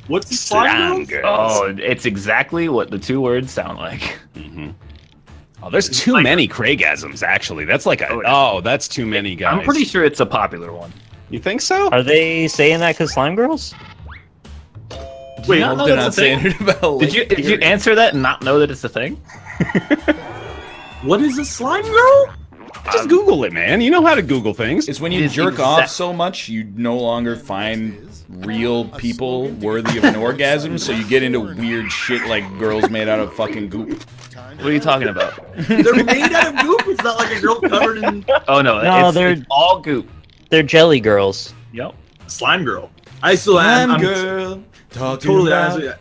What's the slime girls? Oh, it's exactly what the two words sound like. Oh, there's too many Craigasms, actually. That's like a... that's too many, guys. I'm pretty sure it's a popular one. You think so? Are they saying that because slime girls? Wait, I hope they're not saying it about Did you Peary. answer that and not know that it's a thing? What is a slime girl? Just Google it, man. You know how to Google things. It's when you jerk off so much you no longer find real people worthy of an orgasm, so you get into weird shit like girls made out of fucking goop. What are you talking about? They're made out of goop. It's not like a girl covered in. Oh no, it's all goop. They're jelly girls. Yep. Slime girl. I still am. Slime girl. Talking Totally about honestly.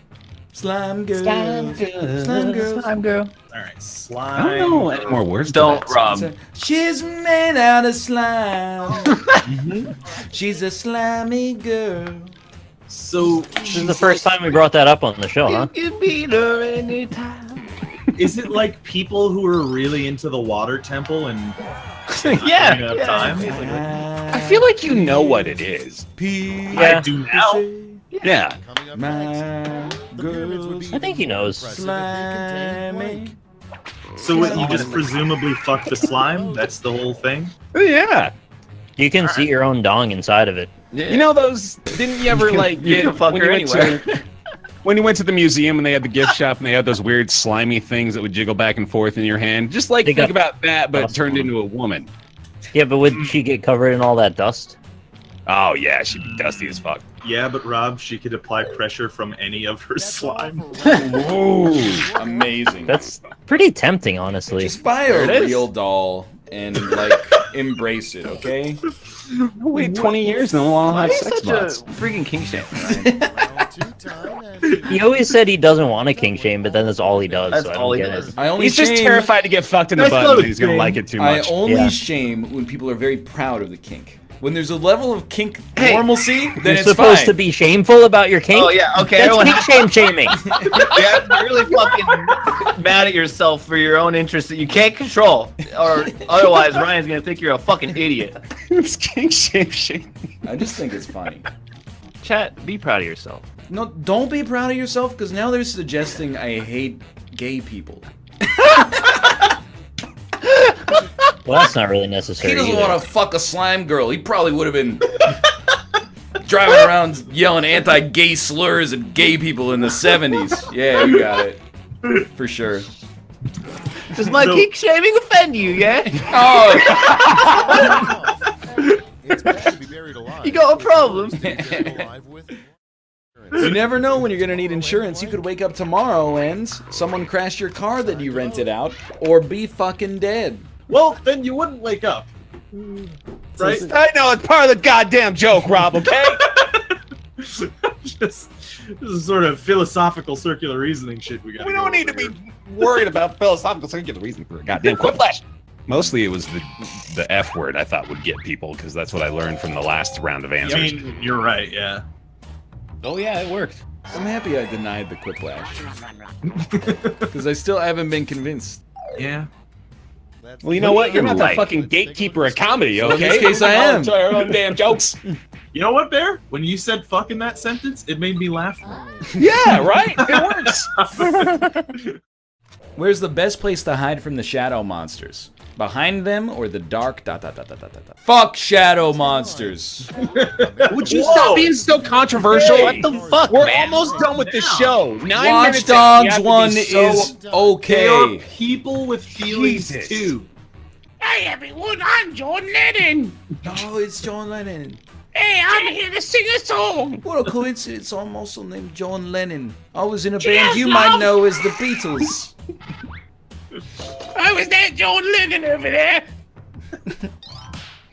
slime girl. Slime girl. Slime girl. Slime girl. All right, slime. I don't know any more words. Don't, to that. Rob. She's made out of slime. She's a slimy girl. So This is the first time we brought that up on the show, huh? You can beat her anytime. is it like people who are really into the water temple and Yeah. running out of time? I feel like you know what it is. I do now. Yeah. My girls. I think he knows. Slimy. So what, you just presumably fuck the slime? That's the whole thing? Yeah. You can see your own dong inside of it. You know those? Didn't you ever like you get can fuck when her you went anywhere. to when you went to the museum and they had the gift shop and they had those weird slimy things that would jiggle back and forth in your hand? Just like They think got about that, but dust turned on into a woman. Yeah, but would she get covered in all that dust? Oh yeah, she'd be dusty as fuck. Yeah, but Rob, she could apply pressure from any of her slime. Ooh, amazing. That's pretty tempting, honestly. Just buy a real doll and like embrace it, okay? Wait 20 years and we'll all have sex Such a bots. freaking king shame. He always said he doesn't want a king shame, but then that's all he does. That's so I all don't he get does. it. I only He's just shame, terrified to get fucked in the That's butt not and a he's gonna thing. like it too I much. only Yeah. shame when people are very proud of the kink. When there's a level of kink normalcy, then You're it's supposed fine. to be shameful about your kink? Oh yeah, okay. That's everyone kink shame shaming. Yeah, you're really fucking mad at yourself for your own interests that you can't control, or otherwise Ryan's gonna think you're a fucking idiot. It's king shame shame. I just think it's funny. Chat, be proud of yourself. No, don't be proud of yourself, because now they're suggesting I hate gay people. Well, that's not really necessary. He doesn't either. want to fuck a slime girl. He probably would have been driving around yelling anti-gay slurs at gay people in the 70s. Yeah, you got it. For sure. Does my kink shaming offend you, yeah? Oh! It's best to be buried alive. You got a problem? You never know when you're gonna need insurance. You could wake up tomorrow and someone crash your car that you rented out, or be fucking dead. Well, then you wouldn't wake up. Right? I know, it's part of the goddamn joke, Rob, okay? This is sort of philosophical circular reasoning shit we got. We don't need to be worried about philosophical circular reason for a goddamn Quiplash. Mostly it was the F word I thought would get people, because that's what I learned from the last round of answers. I mean, you're right, yeah. Oh yeah, it worked. I'm happy I denied the Quiplash. Because I still haven't been convinced. Yeah. Well, you know what? You're not the fucking gatekeeper of comedy, okay? Well, in this case, I am. Tell your own damn jokes. You know what, Bear? When you said "fuck" in that sentence, it made me laugh. Yeah, right? It works. Where's the best place to hide from the shadow monsters? Behind them or the dark ... Fuck shadow monsters. Would you stop being so controversial? Hey, what the fuck, We're man? almost done with the show. 9 Watch minutes Dogs in, 1 is They okay. are people with feelings Jesus. too. Hey everyone, I'm John Lennon. Oh, it's John Lennon. Hey, I'm here to sing a song. What a coincidence, I'm also named John Lennon. I was in a Cheers, band you love. might know as the Beatles. I was that John Lennon over there.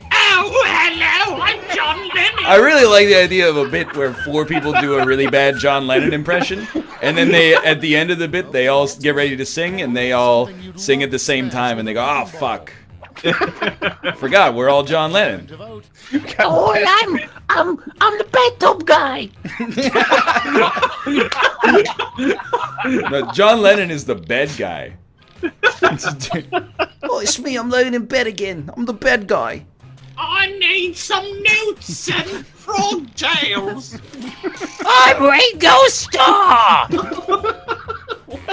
Oh, hello, I'm John Lennon. I really like the idea of a bit where 4 people do a really bad John Lennon impression, and then they, at the end of the bit, they all get ready to sing, and they all sing at the same time, and they go, "Oh fuck, forgot we're all John Lennon." Oh, I'm the bathtub guy. No, John Lennon is the bed guy. Oh, it's me. I'm laying in bed again. I'm the bed guy. I need some newts and frog tails. I'm Ringo Starr.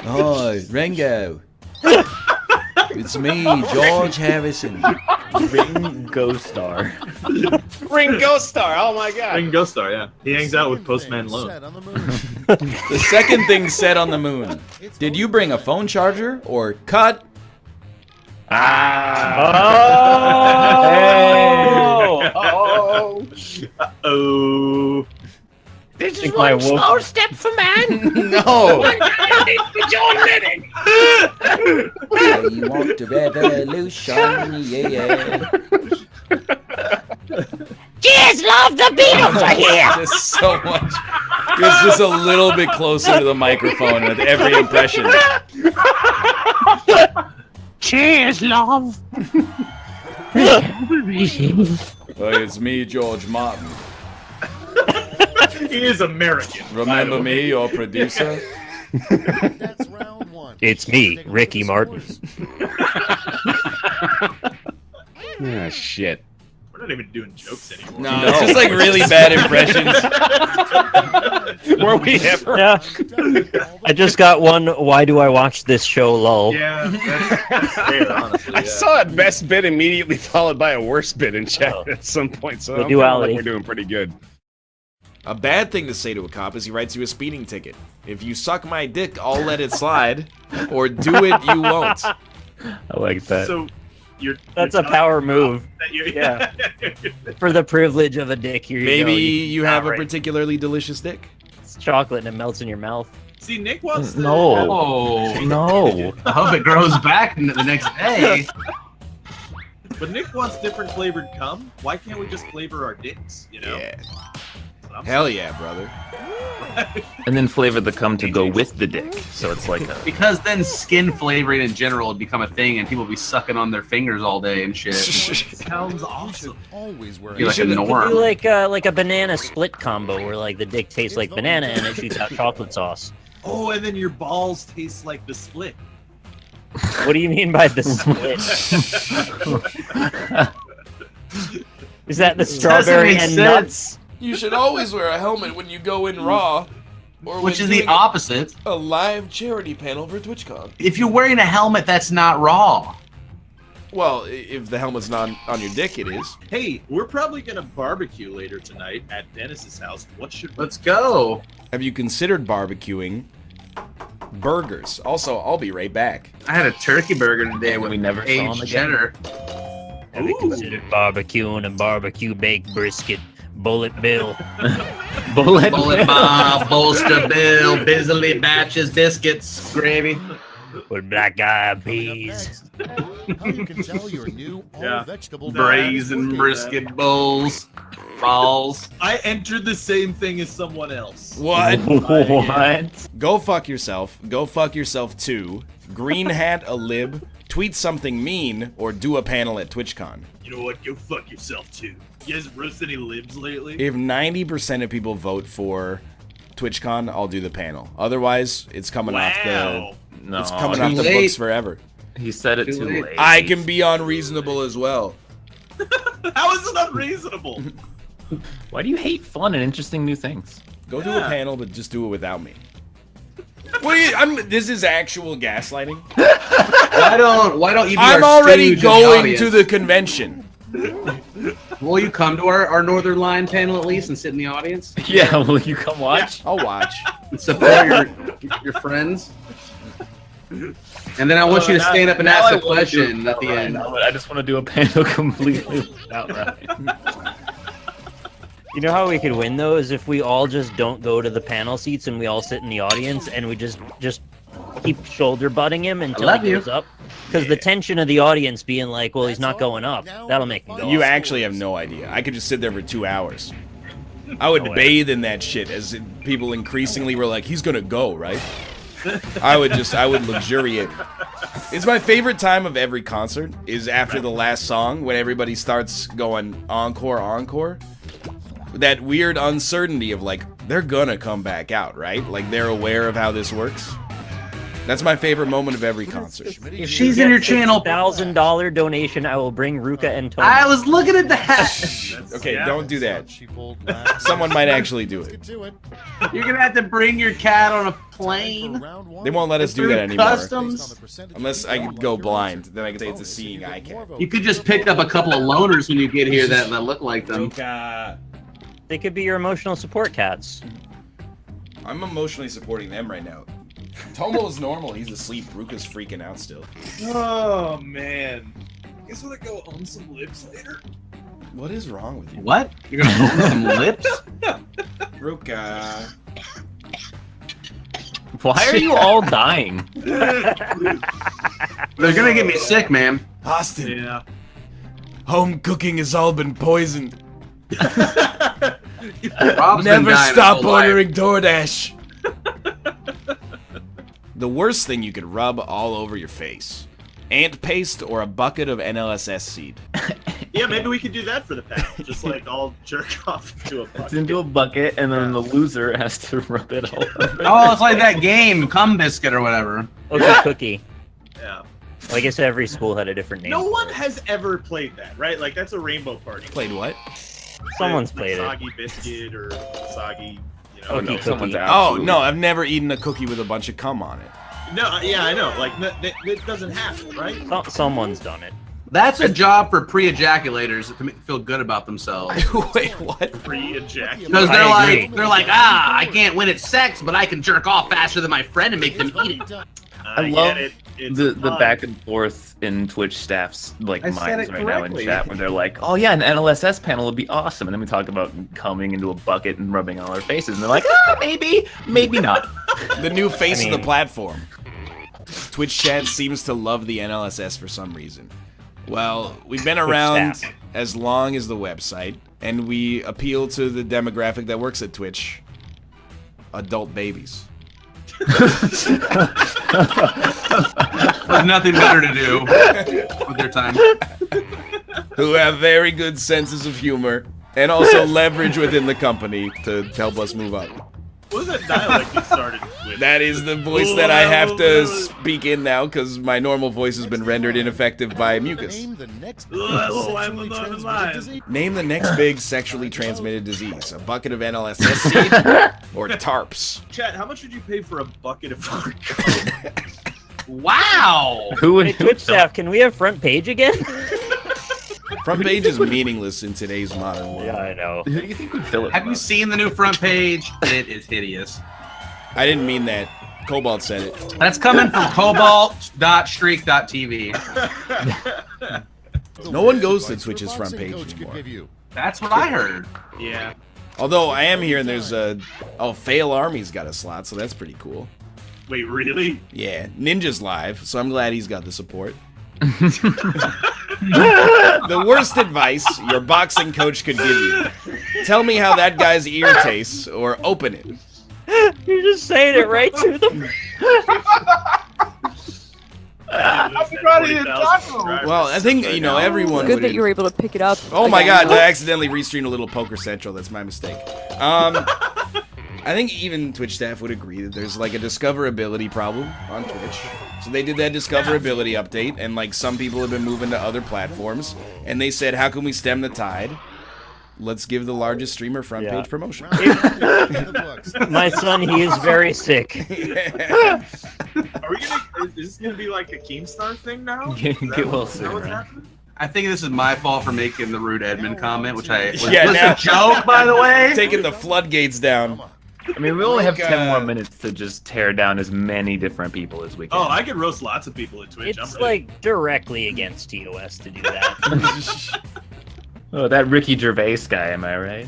Oh, Ringo. It's me, George Harrison. Ringo Starr. Ringo Starr, oh my god. Ringo Starr, yeah. He hangs out with Postman Lone. The second thing said on the moon. Did you bring a phone charger or cut? Oh. This Think is my one wolf- small step for man. No. One giant leap for John Lennon. You want the revolution, yeah. Cheers, love, the Beatles are here. Just so much. Just a little bit closer to the microphone with every impression. Cheers, love. Oh, it's me, George Martin. He is American. Remember me, your producer? That's round 1. It's me, Ricky Martin. Ah, shit. We're not even doing jokes anymore. No, it's just like really bad impressions. Were we ever? Yeah. I just got one. Why do I watch this show? Lol. Yeah, that's fair, honestly. I Yeah. saw a best bit immediately followed by a worst bit in chat at some point, so The I'm feeling duality. like we're doing pretty good. A bad thing to say to a cop is he writes you a speeding ticket. If you suck my dick, I'll let it slide. Or do it, you won't. I like that. So That's a power move. Yeah. For the privilege of a dick, here you Maybe go. you have a particularly delicious dick. It's chocolate and it melts in your mouth. See, Nick wants to... No. Oh, No. I hope it grows back the next day. But Nick wants different flavored cum. Why can't we just flavor our dicks, you know? Yeah. Hell yeah, brother. And then flavor the cum to go with the dick. So it's like a... Because then skin flavoring in general would become a thing and people would be sucking on their fingers all day and shit. Sounds awesome. Always wear Be like a Could norm. do like a banana split combo where like the dick tastes like banana and it shoots out chocolate sauce. Oh, and then your balls taste like the split. What do you mean by the split? Is that the strawberry make and sense. nuts? You should always wear a helmet when you go in raw. which is the opposite. A live charity panel for TwitchCon. If you're wearing a helmet, that's not raw. Well, if the helmet's not on your dick, it is. Hey, we're probably gonna barbecue later tonight at Dennis's house. What should we Let's go. Have you considered barbecuing burgers? Also, I'll be right back. I had a turkey burger today with We never saw him aged again. cheddar. Have you considered barbecuing and barbecue baked brisket, Bullet Bill? Bullet Bob, Bolster Bill, Bisley Batches, biscuits, gravy. With black eyed peas. How you can tell your new all-vegetable Braised brisket bowls, balls. I entered the same thing as someone else. What? What? Go fuck yourself. Go fuck yourself too. Green hat a lib. Tweet something mean or do a panel at TwitchCon. You know what? Go fuck yourself too. You guys roast any libs lately? If 90% of people vote for TwitchCon, I'll do the panel. Otherwise, it's coming off the No, it's coming off the books forever. He said it too late. I can be unreasonable as well. How is it unreasonable? Why do you hate fun and interesting new things? Go do a panel, but just do it without me. What are you, this is actual gaslighting. Why don't you be I'm our already stooge in the going audience? to the convention. Will you come to our Northern Line panel at least and sit in the audience? Yeah, will you come watch? I'll watch. And support your friends. And then I want you to stand up and ask a question at the end. I just want to do a panel completely without Ryan. You know how we could win though is if we all just don't go to the panel seats and we all sit in the audience and we just keep shoulder butting him until he goes up. Because the tension of the audience being like, well, he's not going up, that'll make him go You up. actually have no idea. I could just sit there for 2 hours. I would bathe in that shit as people increasingly were like, he's gonna go, right? I would luxuriate. It's my favorite time of every concert is after the last song when everybody starts going encore, encore. That weird uncertainty of like, they're gonna come back out, right? Like they're aware of how this works. That's my favorite moment of every concert. If she's in your channel, $1,000 donation, I will bring Ruka and Tony. I was looking at that. Okay, don't do that. Someone might actually do it. You're gonna have to bring your cat on a plane. They won't let us do that anymore. Customs. Unless I go blind, then I can say it's a seeing eye cat. You could just pick up a couple of loners when you get here that look like them. They could be your emotional support cats. I'm emotionally supporting them right now. Tomo's normal, he's asleep. Ruka's freaking out still. Oh man. You guys wanna go own some lips later? What is wrong with you? What? You're gonna own some lips? Ruka. Why are you all dying? They're gonna get me sick, man. Austin. Yeah. Home cooking has all been poisoned. Rob's been Never dying stop his whole life. ordering DoorDash. The worst thing you could rub all over your face. Ant paste or a bucket of NLSS seed. Yeah, maybe we could do that for the panel. Just like all jerk off to a It's bucket. into a bucket, and then the loser has to rub it all over. Oh, it's like that game, Cum Biscuit or whatever. Okay, cookie. Yeah. Well, I guess every school had a different name. No one has ever played that, right? Like that's a rainbow party. Played what? Someone's Like played it. Soggy biscuit or soggy, you know. Oh no, someone's Oh, absolutely. no, I've never eaten a cookie with a bunch of cum on it. No, yeah, I know. Like it doesn't happen, right? Someone's done it. That's a job for pre-ejaculators to make them feel good about themselves. Wait, what? Pre-ejaculate. Because I agree. they're like, I can't win at sex, but I can jerk off faster than my friend and make them eat it. I love it. It's the fun. back and forth in Twitch staff's like I said minds it right now in correctly. chat where they're like, oh yeah, an NLSS panel would be awesome, and then we talk about coming into a bucket and rubbing on our faces, and they're like, maybe not. The new face of the platform. Twitch chat seems to love the NLSS for some reason. Well, we've been around staff. as long as the website, and we appeal to the demographic that works at Twitch. Adult babies. There's nothing better to do with their time. Who have very good senses of humor, and also leverage within the company to help us move up. What was that dialect you started? That is the voice that I have to speak in now because my normal voice has been rendered ineffective by mucus. Name the next I'm sexually alive. transmitted disease. Name the next big sexually transmitted disease. A bucket of NLSS seed or tarps. Chad, how much would you pay for a bucket of vodka? Wow! Who would Hey, Twitch staff, can we have front page again? Front page is meaningless in today's modern world. Yeah, I know. Who do you think would fill it? Have you seen the new front page? It is hideous. I didn't mean that. Cobalt said it. That's coming from cobalt.streak.tv. No one goes to Twitch's front page anymore. That's what I heard. Yeah. Although I am hearing there's a... Oh, Fail Army's got a slot, so that's pretty cool. Wait, really? Yeah, Ninja's live, so I'm glad he's got the support. The worst advice your boxing coach could give you. Tell me how that guy's ear tastes, or open it. You're just saying it right to them. Well, I think, you know, everyone Good would... that you were able to pick it up. Oh my again. god, I accidentally restreamed a little Poker Central. That's my mistake. I think even Twitch staff would agree that there's like a discoverability problem on Twitch. So they did that discoverability update, and like some people have been moving to other platforms, and they said, how can we stem the tide? Let's give the largest streamer front page promotion. My son, he is very sick. Are we gonna? Is this gonna be like a Keemstar thing now? Get well soon, what's right? happening? I think this is my fault for making the rude Edmund comment, which was now, a joke, by the way. Taking the floodgates down. I mean, we only have 10 more minutes to just tear down as many different people as we can. Oh, I could roast lots of people at Twitch. It's like directly against TOS to do that. Oh, that Ricky Gervais guy, am I right?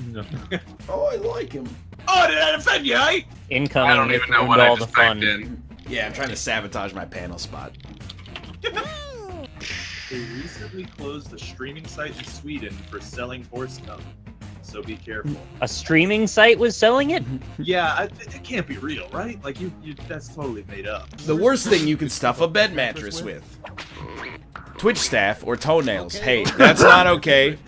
Oh, I like him. Oh, did I offend you, eh? Incoming. I don't even know what all I the just fun. typed in. Yeah, I'm trying to sabotage my panel spot. They recently closed the streaming site in Sweden for selling horse dung, so be careful. A streaming site was selling it? Yeah, it can't be real, right? Like that's totally made up. The worst thing you can stuff a bed mattress with. Twitch staff or toenails. Hey, that's not okay.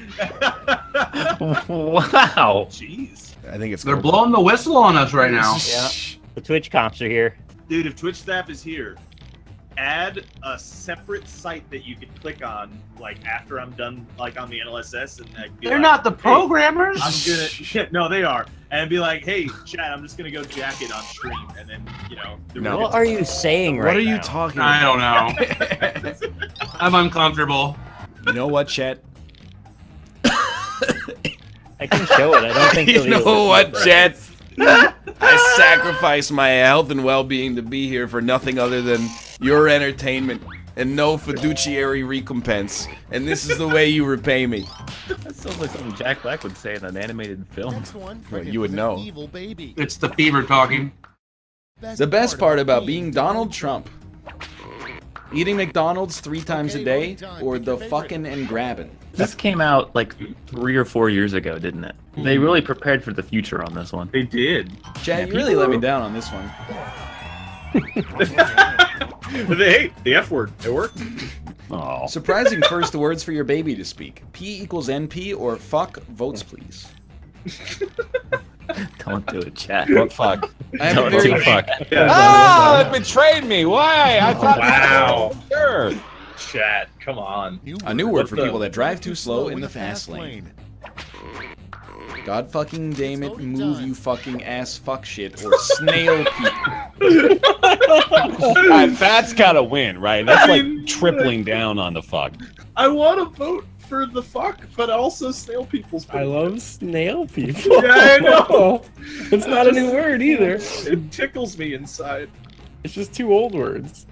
Wow. Jeez. I think it's They're blowing the whistle on us right now. Yeah. The Twitch cops are here. Dude, if Twitch staff is here, add a separate site that you could click on, like after I'm done, like on the NLSS, and like, be They're like, not the "Hey, programmers. I'm gonna. No, they are, and be like, "Hey, chat, I'm just gonna go jack it on stream," and then you know. What are you saying right now? What are you talking about? I don't know. I'm uncomfortable. You know what, chat? I can show it. I don't think You know what, chat? I sacrifice my health and well-being to be here for nothing other than your entertainment and no fiduciary recompense. And this is the way you repay me. That sounds like something Jack Black would say in an animated film. Well, you would know. Evil baby. It's the fever talking. The best part about being Donald Trump. Eating McDonald's 3 times a day, or the fucking and grabbing. This came out like 3 or 4 years ago, didn't it? They really prepared for the future on this one. They did. Chad, you really let me down on this one. Hey, the F word. It worked. Oh. Surprising first words for your baby to speak. P equals NP or fuck votes please. Don't do it, chat. What fuck? I Don't have a do very- fuck. Oh, it betrayed me. Why? I thought. Wow. Sure. Chat, come on. A new word for people that drive too slow in the fast lane. God fucking damn it, move you fucking ass fuck shit or snail people. That's gotta win, right? That's like tripling down on the fuck. I want to vote for the fuck, but also snail people's. I love snail people. Yeah, I know. It's not a new word either. It tickles me inside. It's just 2 old words.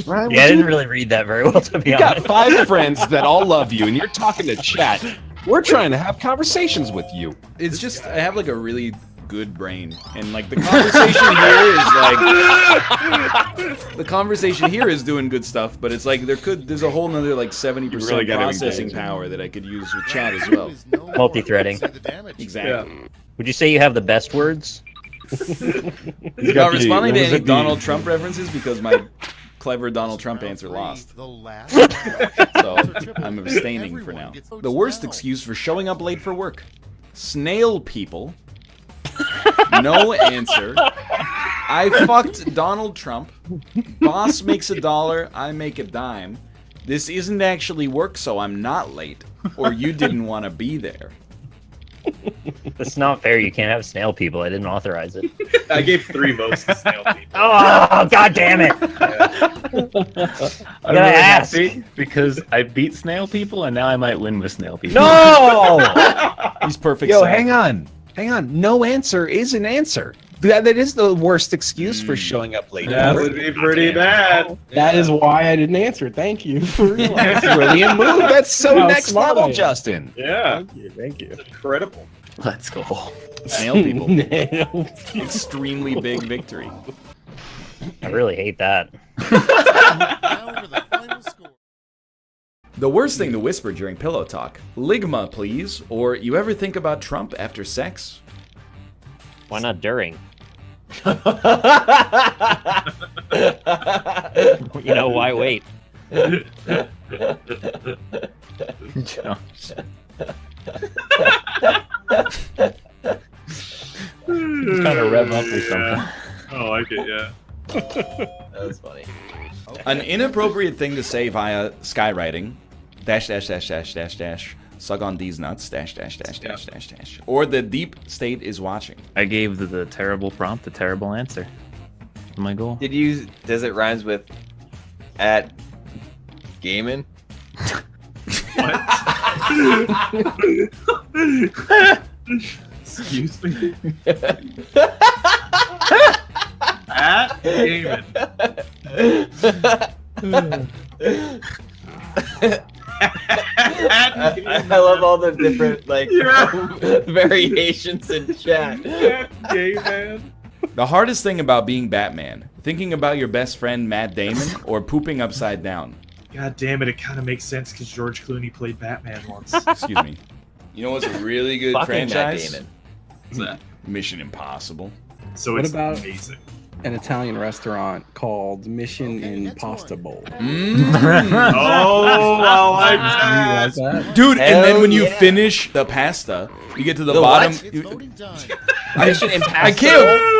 Ryan, Yeah, I didn't really read that very well, to be You honest. got 5 friends that all love you, and you're talking to chat. We're trying to have conversations with you. It's just, I have like a really good brain, and like the conversation here is like, the conversation here is doing good stuff, but it's like there's a whole nother like 70% really gotta processing engage. power that I could use with chat as well. Multi-threading. Exactly. Would you say you have the best words? Not responding to what was any it, Donald Trump references because my clever Donald Trump answer lost. So I'm abstaining for now. The worst excuse for showing up late for work. Snail people. No answer. I fucked Donald Trump. Boss makes $1, I make a dime. This isn't actually work, so I'm not late. Or you didn't want to be there. That's not fair. You can't have snail people. I didn't authorize it. I gave 3 votes to snail people. Oh, god damn it! I'm really happy because I beat snail people, and now I might win with snail people. No! He's perfect. Yo, self. hang on. No answer is an answer. That is the worst excuse for showing up late. That would be pretty bad. That is why I didn't answer. Thank you for realizing. That's brilliant move. That's so How next smart level, I am. Justin. Yeah. Thank you. It's incredible. Let's go. Snail people. Extremely big victory. I really hate that. The worst thing to whisper during pillow talk. Ligma, please. Or you ever think about Trump after sex? Why not during? You know, why wait? Josh. Just kind of rev up or something. Oh, I like it, yeah. That was funny. An inappropriate thing to say via skywriting. Dash, dash, dash, dash, dash, dash. Suck on these nuts. Dash, dash, dash, dash, dash, dash. Or the deep state is watching. I gave the terrible prompt, the terrible answer. My goal. Did you? Does it rhymes with at gaming? Excuse me. At gaming. I love all the different variations in chat. Gay man. The hardest thing about being Batman. Thinking about your best friend Matt Damon or pooping upside down. God damn it! It kind of makes sense because George Clooney played Batman once. Excuse me. You know what's a really good Fucking franchise? Matt Damon. What's that? Mission Impossible. So What it's about- amazing. An Italian restaurant called Mission Impossible. Oh, I like You like that? Dude, and then Hell when you yeah. finish the pasta, you get to the The bottom. what? Mission Impossible. I can't.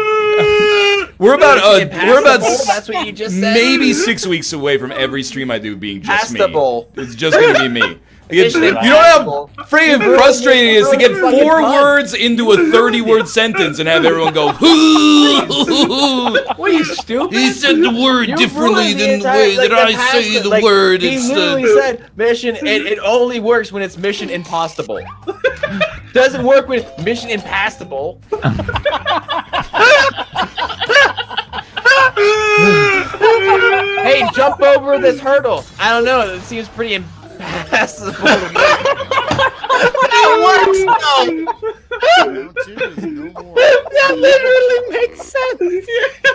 We're about That's what you just said. maybe 6 weeks away from every stream I do being just Pasta me. bowl. It's just gonna be me. You Mission know Impossible. how freaking frustrating it is to get 4 words into a 30-word sentence and have everyone go, What are you stupid? He said the word You differently ruined than the entire- way like, that I say pasta- the like, word. He It's literally the... said mission. It only works when it's Mission Impossible. Doesn't work with Mission Impassable. Hey, jump over this hurdle. I don't know. It seems pretty impassable to me. It works though. That literally makes sense.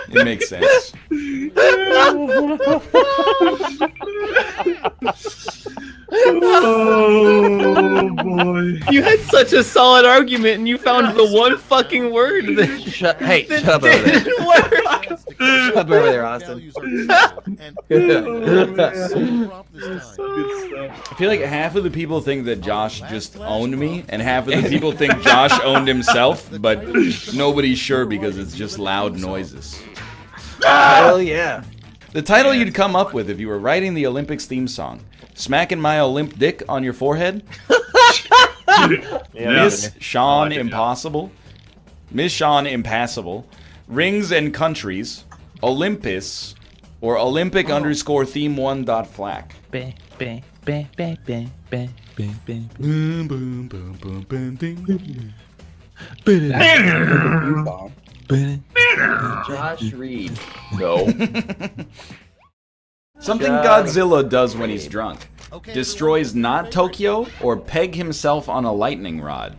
It makes sense. Oh boy. You had such a solid argument, and you found the one fucking word that Shut up over there. didn't work. Shut up over there, Austin. I feel like half of the people think that Josh just owned me, and half of the people think Josh owned himself, but nobody's sure because it's just loud noises. Hell yeah. The title you'd come up with if you were writing the Olympics theme song. Smacking my Olymp dick on your forehead? Miss Sean Impossible? Miss Sean Impassable? Rings and Countries? Olympus? Or Olympic underscore theme 1 dot flack? Bang, bang, bang, bang, bang, bang, bang, bang. Boom, boom, boom, boom, boom, ding. Josh Reed. No. Something Godzilla does when he's drunk. Destroys not Tokyo or peg himself on a lightning rod.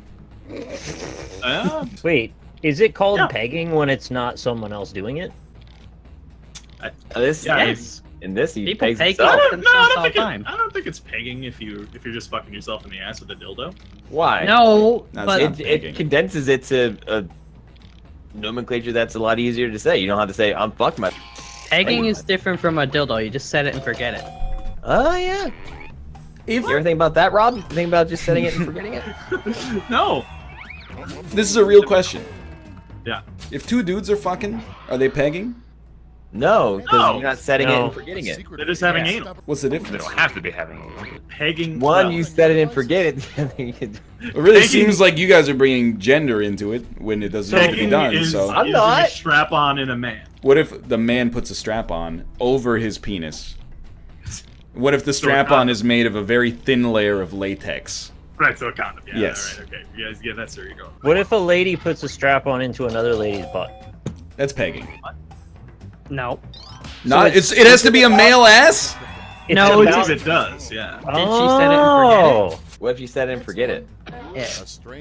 Wait, is it called pegging when it's not someone else doing it? In this, he People pegs peg himself. themselves all the time. I don't think it's pegging if you're just fucking yourself in the ass with a dildo. Why? No, That's but not pegging. It condenses it to a nomenclature that's a lot easier to say. You don't have to say I'm fucking my. pegging is different from a dildo. You just set it and forget it. Oh yeah. You ever think about that, Rob? You think about just setting it and forgetting it? No. This is a real question. Yeah. If two dudes are fucking, are they pegging? No, because No. you're not setting it No. and forgetting it. They're just having anal. What's the They difference? don't have to be having it. Pegging. One, well, you set it and forget it. It really Pegging- seems like you guys are bringing gender into it when it doesn't have to be pegging done. is So I'm using not. a strap on in a man. what if the man puts a strap on over his penis? What if the strap on is made of a very thin layer of latex? Right, so a condom. Yeah, Yes. All right, okay. You guys get that's where you're going. What if a lady puts a strap on into another lady's butt? That's pegging. No. Not. It has to be a male ass. It's No, I about- believe it does. Yeah. Did she set it and forget it? What if you set it and forget it?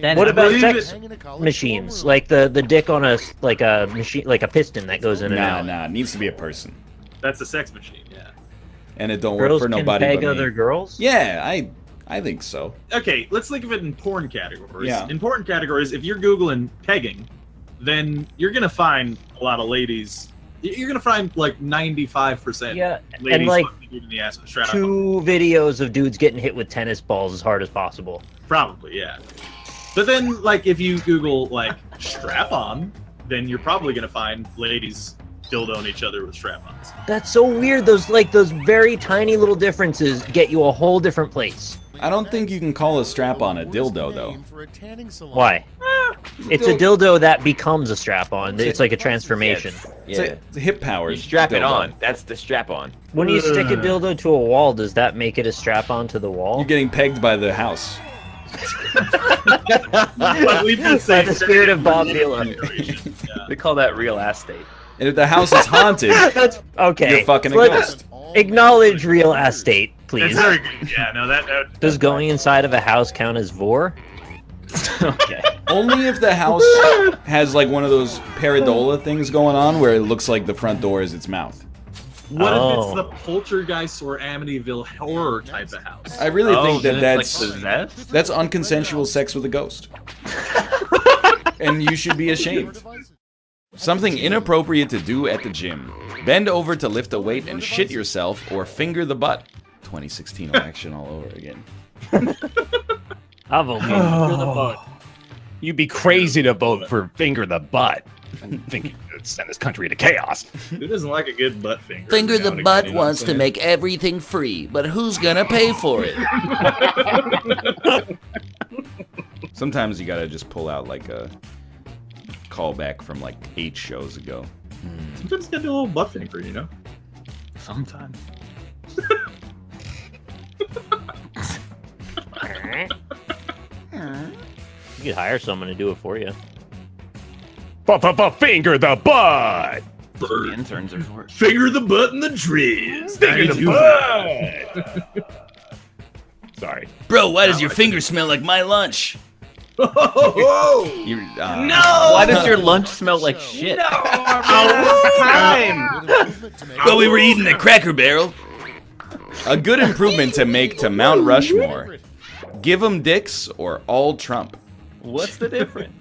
Then What I about believe sex it- machines? Like the dick on a like a machine, like a piston that goes in and out. Nah. It needs to be a person, That's a sex machine. Yeah. and it don't Girls work for can nobody peg but other me. girls. Yeah, I think so. Okay, let's think of it in porn categories. Yeah. In porn categories, if you're Googling pegging, then you're gonna find a lot of ladies. You're gonna find like 95%. Yeah, ladies and like fucking dude in the ass with a strap on. 2 videos of dudes getting hit with tennis balls as hard as possible. Probably, yeah. But then, like, if you Google like strap on, then you're probably gonna find ladies dildoing each other with strap-ons. That's so weird. Those very tiny little differences get you a whole different place. I don't think you can call a strap-on a dildo though. Why? It's a dildo that becomes a strap-on. It's like a transformation. It's a hip power. You strap it dildo. on. That's the strap on. When you stick a dildo to a wall, does that make it a strap-on to the wall? You're getting pegged by the house. But we By the spirit of Bob Dylan. They call that real estate. And if the house is haunted, That's okay. you're fucking a Let's ghost. Acknowledge real estate, please. That's very good. Yeah, no, that Does going inside of a house count as vor? Okay. Only if the house has like one of those paradola things going on where it looks like the front door is its mouth. What if Oh. it's the Poltergeist or Amityville horror type of house? I really think that then that's it's like possessed? that's unconsensual sex with a ghost. And you should be ashamed. Something inappropriate to do at the gym. Bend over to lift a weight and shit yourself or finger the butt. 2016 action all over again. I'll vote for the butt. You'd be crazy to vote for finger the butt and think you could send this country to chaos. Who doesn't like a good butt finger? Finger every the now and butt again, you know what I'm wants to saying? make everything free, but who's gonna pay for it? Sometimes you gotta just pull out like a callback from like 8 shows ago. Sometimes you gotta do a little butt finger, you know? Sometimes. You could hire someone to do it for you. Finger the butt! That's what the interns are for. Finger the butt and the trizz. Finger the butt! Sorry. Bro, why does your finger smell like my lunch? You're, No! Why does your lunch smell like shit? Well, we were eating at Cracker Barrel. A good improvement to make to Mount Rushmore. Give 'em dicks or all Trump. What's the difference?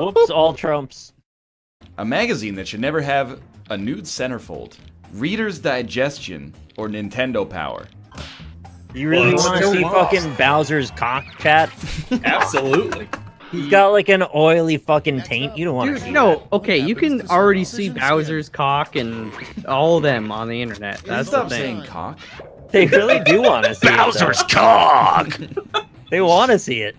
Whoops, all trumps. A magazine that should never have a nude centerfold. Reader's Digestion or Nintendo Power. You really Well, want to still see lost. fucking Bowser's cock chat? Absolutely. He's got like an oily fucking taint. You don't want to Dude, see no, okay, you can already see Bowser's cock and all of them on the internet. That's the Stop thing. saying cock. that. They really do want to see Bowser's it. cock! Though. They want to see it.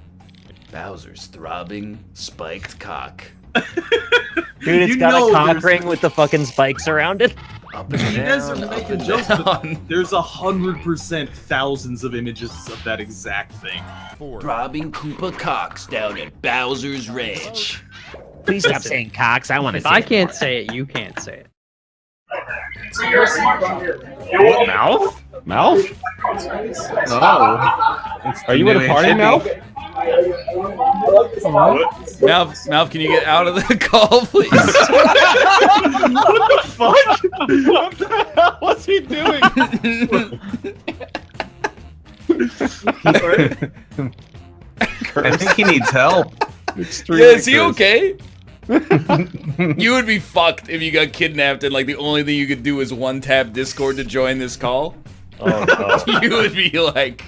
Bowser's throbbing, spiked cock. Dude, it's You got know a cock there's- ring with the fucking spikes around it. Up and You guys are down, up making and jokes, but down. there's 100% thousands of images of that exact thing. Throbbing Koopa cocks down at Bowser's Ranch. Please stop saying cocks. I want to If see I it can't more. say it, you can't say it. What, mouth? Mouth? Are you at a party, Mouth? Mouth, can you get out of the call, please? What the fuck? What the hell was he doing? I think he needs help. Yeah, is he okay? You would be fucked if you got kidnapped and like the only thing you could do is one-tap Discord to join this call. Oh, no. You would be like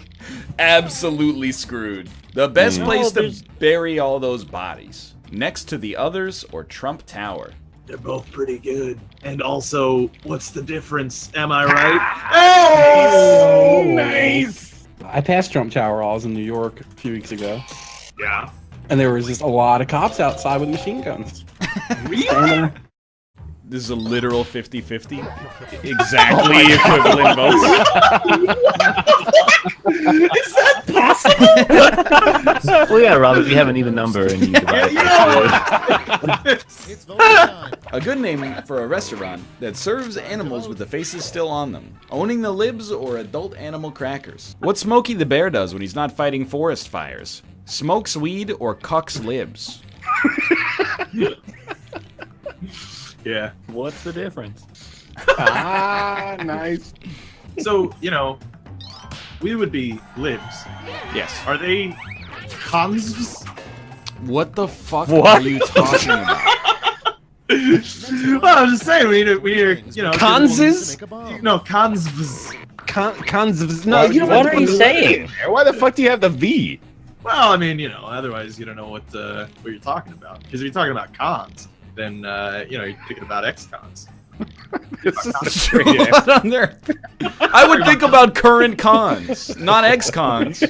absolutely screwed. The best place to there's- bury all those bodies. Next to the others or Trump Tower. They're both pretty good. And also, what's the difference? Am I right? Oh, Nice. I passed Trump Tower. I was in New York a few weeks ago, Yeah. and there was just a lot of cops outside with machine guns. Really? This is a literal 50-50. Exactly equivalent votes. Is that possible? Well, yeah, Rob, if you have an even number and you divide It's voting time. A good name for a restaurant that serves animals with the faces still on them. Owning the libs or adult animal crackers. What Smokey the Bear does when he's not fighting forest fires. Smokes weed or cucks libs. Yeah. What's the difference? Ah, nice. So, you know, we would be libs. Yes. Are they cons? What the fuck What? are you talking about? Well, I'm just saying, we are, you know... Conses? No, cons... Cons. No, you don't What have to are you put saying? in there. Why the fuck do you have the V? Well, I mean, you know, otherwise you don't know what you're talking about. Because if you're talking about cons, then, you know, you're thinking about ex-cons. This is a straight answer. What on earth? I would think about current cons, not ex-cons.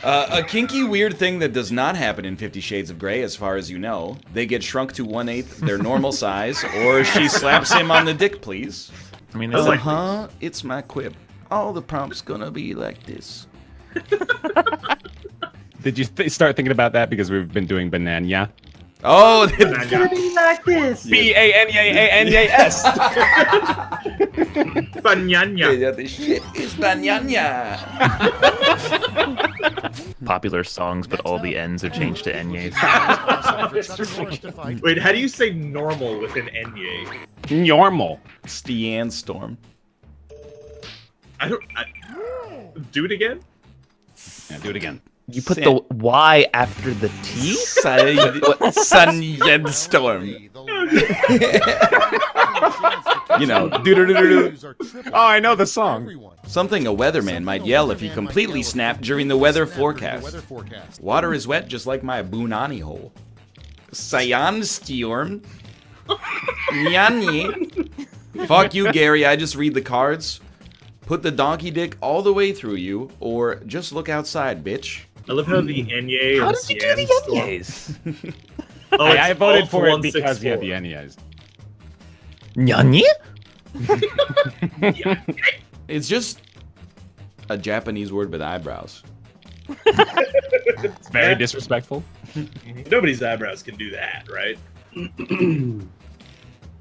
A kinky weird thing that does not happen in 50 Shades of Grey, as far as you know. They get shrunk to 1/8 their normal size, or she slaps him on the dick, please. I mean, Uh-huh, it's my quip. All the prompts gonna be like this. Did you start thinking about that because we've been doing banana? Oh, like this. B-A-N-A-N-A-S. Banyanya. Yeah, this shit is banyanya. popular songs, but all the N's are changed to Enyes. Wait, how do you say normal with an Enye? Normal. Stian Storm. Do it again? Yeah, do it again. You put the Y after the T? Storm. You know, oh, I know the song. Something a weatherman might yell if he completely snapped during the weather forecast. Water is wet just like my Bunani hole. Cyan Storm. Nyanyi. Fuck you, Gary, I just read the cards. Put the donkey dick all the way through you, or just look outside, bitch. I love how the Enye How and did you do the Enyes? Oh, I voted for it because you had the Enyes. Nyanyi? It's just a Japanese word with eyebrows. It's very disrespectful. Nobody's eyebrows can do that, right?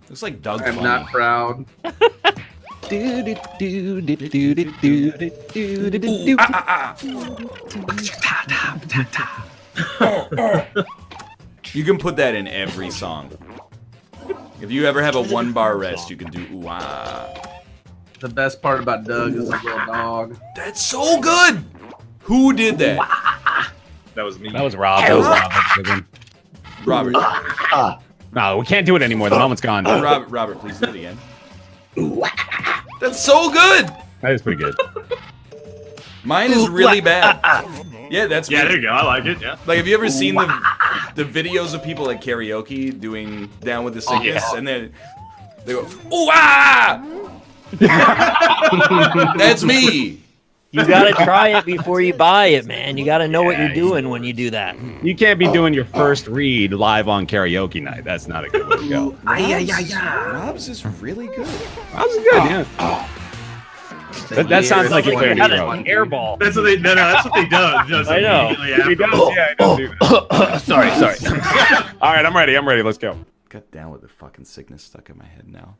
Looks like Doug I'm Funny. not proud. You can put that in every song. If you ever have a one-bar rest, you can do ooh ah. The best part about Doug is the little dog. That's so good! Who did that? That was me. That was Rob. That was Rob. That was a good one. Robert. No, we can't do it anymore. The moment's gone. Robert, please do it again. That's so good! That is pretty good. Mine is really bad. Yeah, that's me. Yeah, there you go. I like it. Yeah. Like, have you ever seen the videos of people at karaoke doing Down with the Sickness, and then they go, ooh ah! That's me. You gotta try it before you buy it, man. You gotta know what you're doing when you do that. You can't be doing your first read live on karaoke night. That's not a good way to go. Rob's is really good. Rob's good, yeah. That sounds like you're clearing That the is throat. an airball. That's what they. No, that's what they do. I know. He does, yeah, he does do that. Sorry. All right, I'm ready. Let's go. Got down with the fucking sickness stuck in my head now.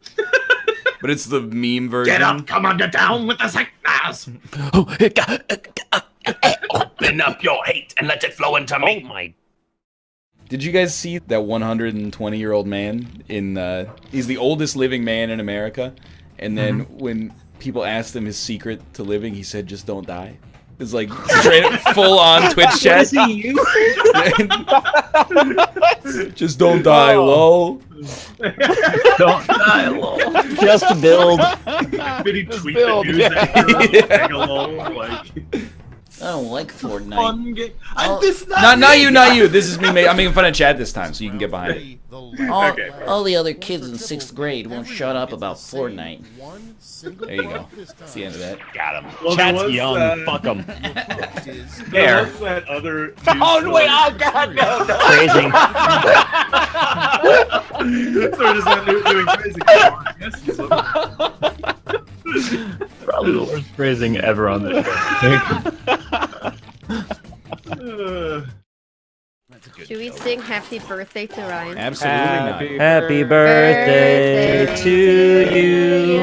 But it's the meme version. Get up, come on, down with the sickness. Open up your hate and let it flow into me. Oh my. Did you guys see that 120-year-old man in, he's the oldest living man in America, and then when people asked him his secret to living, he said, just don't die. It's like straight full-on Twitch chat. Is he you? Just don't die, lol. Don't die, lol. Just build. Did he tweet the news at you? Like, don't like Fortnite. Fun game. Not you. This is me. I'm making fun of Chad this time, so you can get behind it. All the other kids in 6th grade won't shut up about Fortnite. There you go. That's the end of that. Got him. Well, Chat's young. Fuck him. There. That other Oh wait! Oh god, no! Phrasing. So we're just not doing phrasing. Probably the worst phrasing ever on this show. Should we sing Happy Birthday to Ryan? Absolutely not. Happy birthday to you.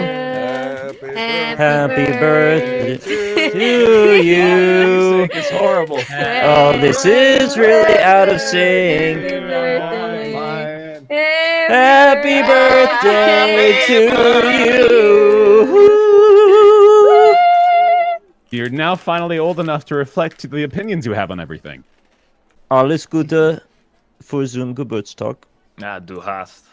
Happy birthday to you. It's horrible. Oh, this is really out of sync. Happy birthday to you. You're now finally old enough to reflect the opinions you have on everything. Alles Gute für zum Geburtstag. Du hast.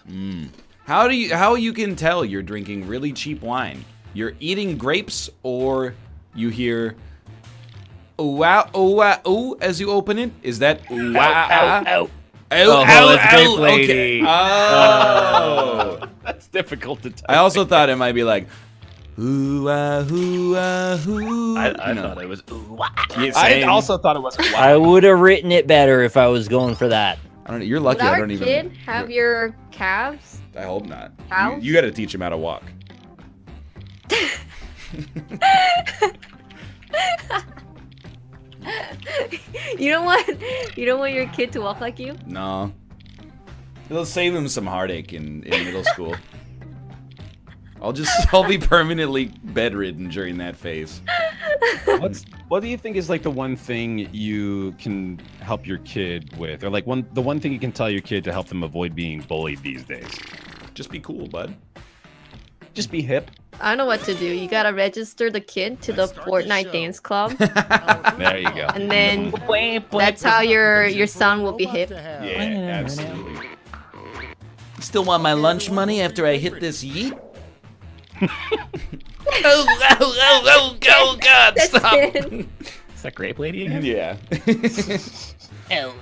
How you can tell you're drinking really cheap wine? You're eating grapes, or you hear ooh wow ooh wow ooh as you open it? Is that ooh wow? That's Grape Lady. Okay. Oh. That's difficult to tell. I also thought it might be like ooh ah ooh ah ooh. I thought it was ooh. Yeah, I also thought it was wow. I would have written it better if I was going for that. I don't know. You're lucky. Would I our don't even. kid have your calves? I hope not. Cows? You got to teach him how to walk. You don't want your kid to walk like you? No. It'll save him some heartache in middle school. I'll be permanently bedridden during that phase. What do you think is like the one thing you can help your kid with, or like the one thing you can tell your kid to help them avoid being bullied these days? Just be cool, bud. Just be hip. I know what to do. You gotta register the kid to the Fortnite dance club. There you go. And then that's how your son will be hip. Yeah, absolutely. Still want my lunch money after I hit this yeet? oh, God, That's stop. it. Is that Grape Lady again? Yeah. Oh.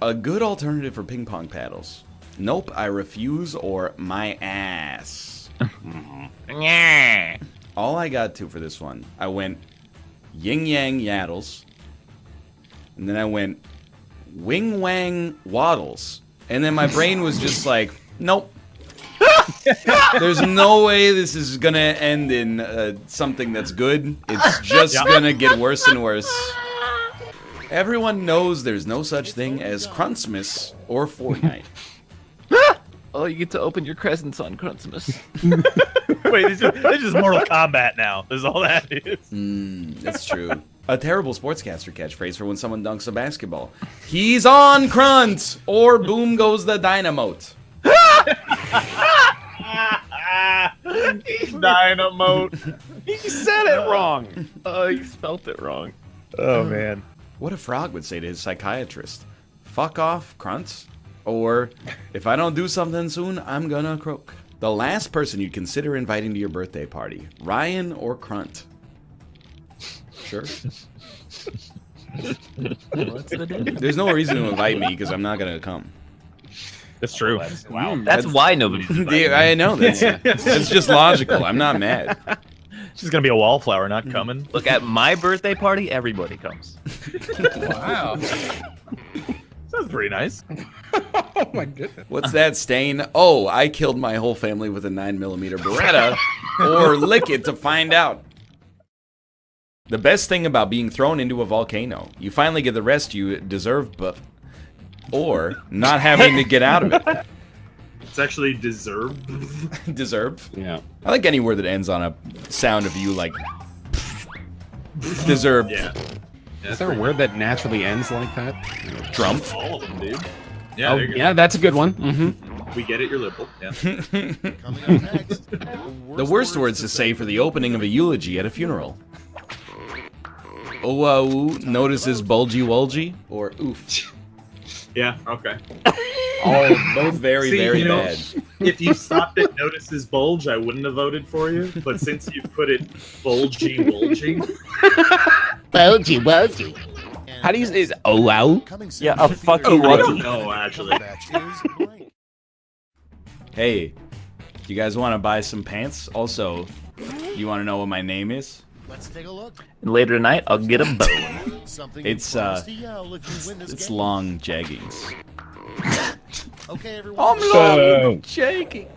A good alternative for ping pong paddles. Nope, I refuse, or my ass. Yeah. All I got to for this one, I went yin yang yaddles, and then I went wing wang waddles, and then my brain was just like, nope. There's no way this is gonna end in something that's good. It's just gonna get worse and worse. Everyone knows there's no such thing as Cruntsmas or Fortnite. Oh, you get to open your crescents on Christmas. Wait, this is just Mortal Kombat now. That's all that is. That's true. A terrible sportscaster catchphrase for when someone dunks a basketball. He's on Crunt, or boom goes the dynamote. Dynamote. He said it wrong. Oh, you spelt it wrong. Oh man. What a frog would say to his psychiatrist. Fuck off, Crunt. Or, if I don't do something soon, I'm gonna croak. The last person you'd consider inviting to your birthday party. Ryan or Crunt? Sure. What's the difference? There's no reason to invite me because I'm not gonna come. That's true. Wow. That's why nobody's inviting Yeah, I know. That's just logical. I'm not mad. She's gonna be a wallflower, not coming. Look, at my birthday party, everybody comes. Wow. Sounds pretty nice. Oh my goodness. What's that stain? Oh, I killed my whole family with a 9mm Beretta. Or lick it to find out. The best thing about being thrown into a volcano, you finally get the rest you deserve, but or not having to get out of it. It's actually deserved. Deserve? Yeah. I like any word that ends on a sound of you like deserve. Yeah. Is there a word that naturally ends like that? Drumpf. All of them, dude. Yeah, Oh, there you go. yeah, that's a good one. Mm-hmm. We get it, you're liberal. Yeah. Coming up next, The worst words to say for the opening of a eulogy at a funeral. Oh, notices bulgy wulgy, or oof. Yeah, okay. Oh, both very, See, very you know, bad. If you stopped at notices bulge, I wouldn't have voted for you. But since you put it bulgy, Won't you? How do you say this? Oh, wow. Yeah, a fuck Oh, you, I don't Wookie. know, actually. Hey, you guys want to buy some pants? Also, you want to know what my name is? Let's take a look. And later tonight, I'll get a bone. It's long jeggings. Okay, everyone. I'm long jeggings.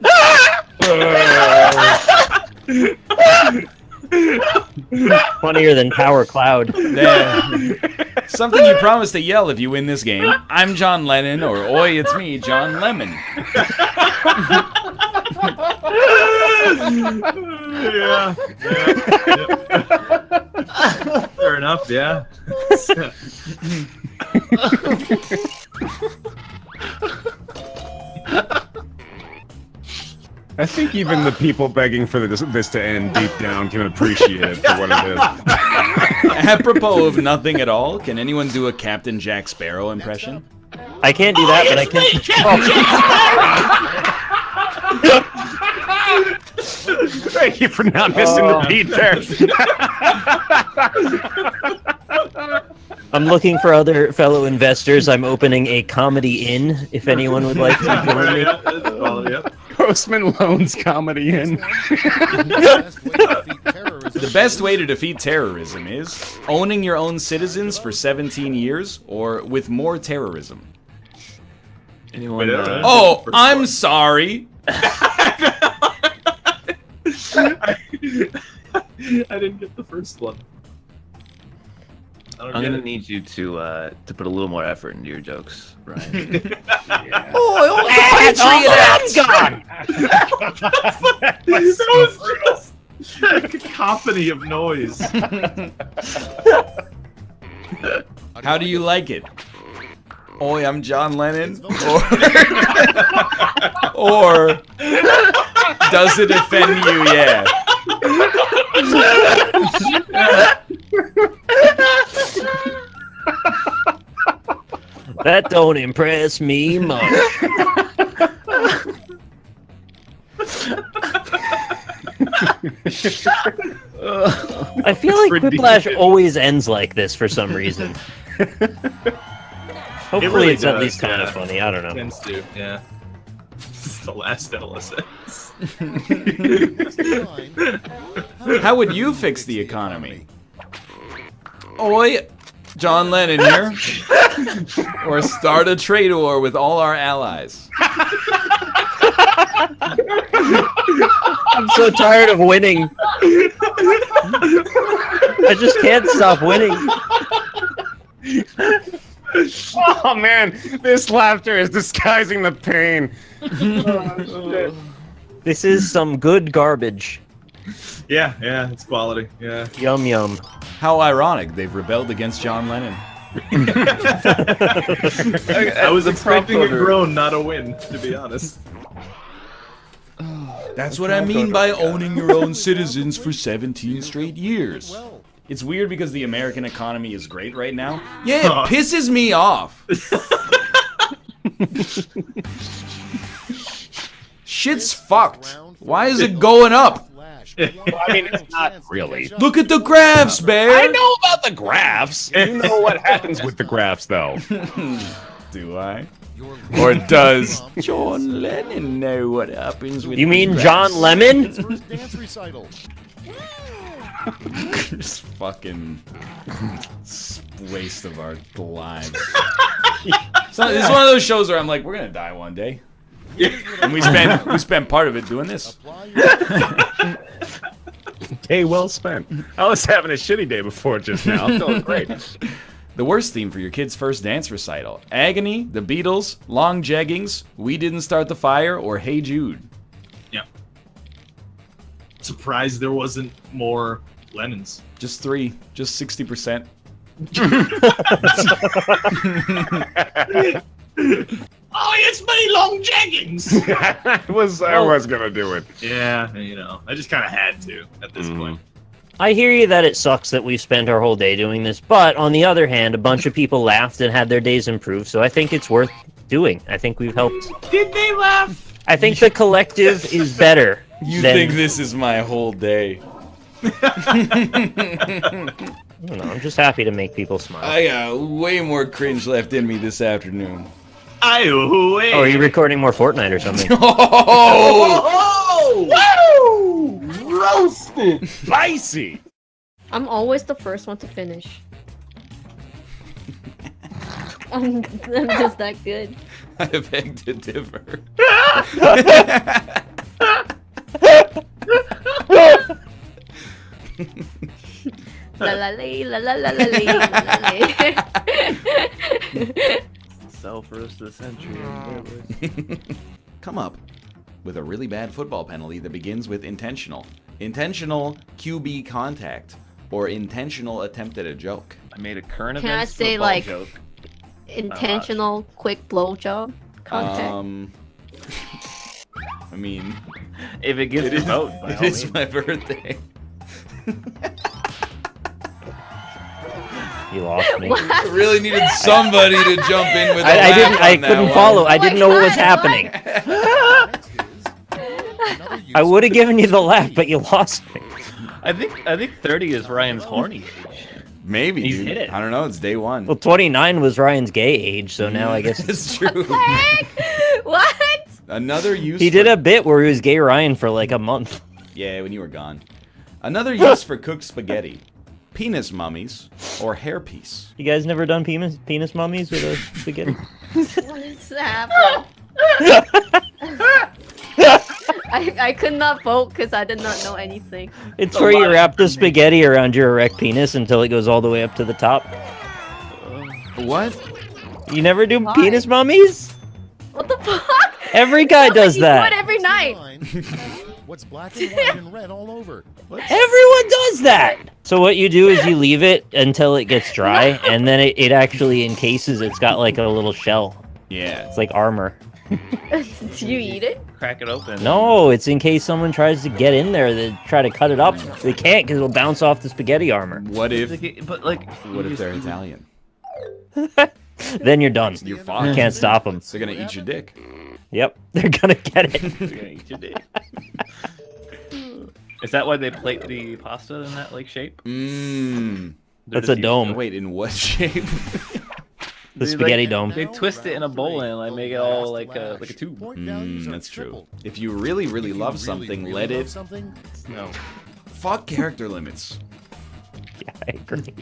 Funnier than Tower Cloud. Something you promised to yell if you win this game. I'm John Lennon, or oi, it's me, John Lemon. Yeah. Fair enough, yeah. I think even the people begging for this to end deep down can appreciate it for what it is. Apropos of nothing at all, can anyone do a Captain Jack Sparrow impression? I can't do that, but I can. Thank you for not missing the beat there. I'm looking for other fellow investors. I'm opening a comedy inn. If anyone would like to join me. Postman Loans Comedy Inn. The best way to defeat terrorism is owning your own citizens for 17 years or with more terrorism. Anyone? Oh, I'm sorry. I didn't get the first one. I'm gonna need you to put a little more effort into your jokes, Ryan. Oh, God! That was just a cacophony of noise. How do you like it? Oi, I'm John Lennon. Or does it offend you? Yeah. That don't impress me much. I feel like Quiplash always ends like this for some reason. Hopefully really it's at does, least kind of yeah. funny. I don't know. Tends to, yeah. This is the last NLSS. How would you fix the economy? Oi, John Lennon here. Or start a trade war with all our allies. I'm so tired of winning. I just can't stop winning. Oh man, this laughter is disguising the pain. This is some good garbage. Yeah, it's quality. Yeah. Yum yum. How ironic, they've rebelled against John Lennon. I was expecting a groan, not a win, to be honest. That's what I mean by owning your own citizens for 17 straight years. It's weird because the American economy is great right now. Yeah, it pisses me off. Shit's fucked. Why is it going up? Well, I mean, it's not really. Look at the graphs, Bear. I know about the graphs. You know what happens with the graphs, though. Do I? Or does John Lennon know what happens with You the mean graphs? John Lemon? Dance recital. Just fucking waste of our lives. So this is one of those shows where I'm like, we're gonna die one day. And we spend part of it doing this. Day well spent. I was having a shitty day before just now. I'm feeling great. The worst theme for your kid's first dance recital: Agony, The Beatles, Long Jeggings, We Didn't Start the Fire, or Hey Jude. Yeah. Surprised there wasn't more Lennons. Just 3, just 60%. Oh, it's me, long jeggings. I was gonna do it. Yeah, I just kind of had to at this point. I hear you that it sucks that we've spent our whole day doing this, but on the other hand, a bunch of people laughed and had their days improved, so I think it's worth doing. I think we've helped. Did they laugh? I think the collective is better. You think this is my whole day? I don't know, I'm just happy to make people smile. I got way more cringe left in me this afternoon. Oh, are you recording more Fortnite or something? Oh! Woo! Roasted! Spicy! I'm always the first one to finish. I'm just that good. I beg to differ. La la lay, la la la la lay, la la lay. Self-roast of the century. Come up with a really bad football penalty that begins with intentional. Intentional QB contact. Or intentional attempt at a joke. I made a current Can I events say football like joke. intentional quick blowjob contact? I mean, if it gets it your is, vote, by it all is means. my birthday. You lost me. I really needed somebody to jump in with. I couldn't follow. I didn't know what was happening. I would have given you the laugh, but you lost me. I think 30 is Ryan's horny age. Maybe, He's dude. hit it. I don't know. It's day one. Well, 29 was Ryan's gay age, so now I guess it's true. What? Another use. He did a bit where he was gay Ryan for like a month. Yeah, when you were gone. Another use for cooked spaghetti. Penis mummies or hairpiece. You guys never done penis mummies with a spaghetti? What is happening? I could not vote because I did not know anything. It's where you wrap the spaghetti around your erect penis until it goes all the way up to the top. What? You never do penis mummies? What the fuck? Every guy does You that. do it every night. What's black and white and red all over? Everyone does that! So what you do is you leave it until it gets dry, and then it actually encases. It's got like a little shell. Yeah. It's like armor. Do you eat it? Crack it open. No, it's in case someone tries to get in there. They try to cut it up. They can't because it'll bounce off the spaghetti armor. What if? But like, What if they're Italian? Then you're done. You're fucked. You can't stop them. They're gonna eat your dick. Yep, they're gonna get it. They're gonna eat your dick. Is that why they plate the pasta in that like shape? Mmm. That's a dome. Wait, in what shape? The spaghetti dome. They twist it in a bowl and like make it all like a tube. That's true. If you really, really love something, let it. No. Fuck character limits. Yeah, I agree.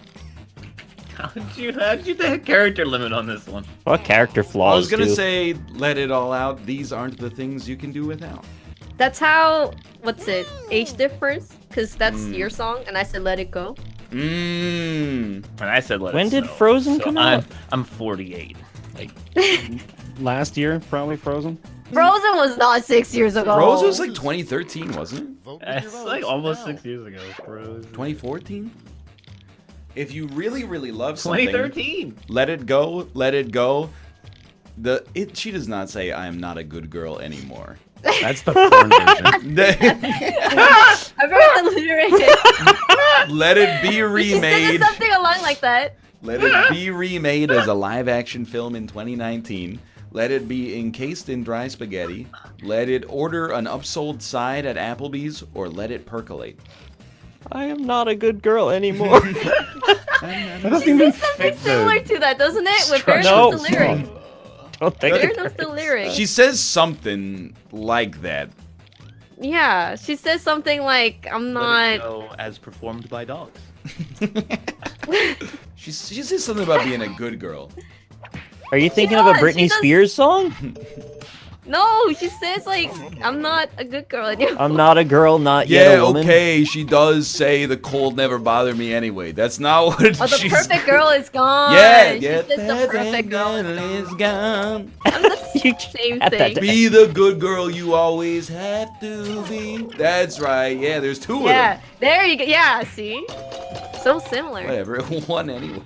How'd you do a character limit on this one? Fuck character flaws. I was gonna too. say, let it all out. These aren't the things you can do without. That's how, what's it, age difference? Because that's your song, and I said let it go. Mmm. And I said let When it did snow. Frozen So come out? I'm 48. Like Last year, probably Frozen. Frozen was not 6 years ago. Frozen was like 2013, wasn't it? it's like almost 6 years ago. Frozen. 2014? If you really, really love something, 2013. let it go, let it go. She does not say, I am not a good girl anymore. That's the porn version. I've heard the lyric. Let it be She said remade. something along like that. Let it be remade as a live-action film in 2019. Let it be encased in dry spaghetti. Let it order an upsold side at Applebee's, or let it percolate. I am not a good girl anymore. That doesn't She even said something fit similar to that, doesn't it? With Bear No. knows the lyric. Don't think Bear it knows the lyric. She says something like that. Yeah, she says something like, I'm Let it not... go as performed by dogs. She says something about being a good girl. Are you thinking of a does, she Britney does. Spears song? No, she says like, I'm not a good girl anymore. I'm not a girl, not yet Yeah, a woman. okay, she does say the cold never bothered me anyway. That's not what Oh, the she's... perfect girl is gone. Yeah, She yeah. says the perfect girl is gone. Same got that thing. down. Be the good girl you always have to be. That's right. Yeah, there's two of Yeah, them. there you go. Yeah, see? So similar. Whatever. One anyway.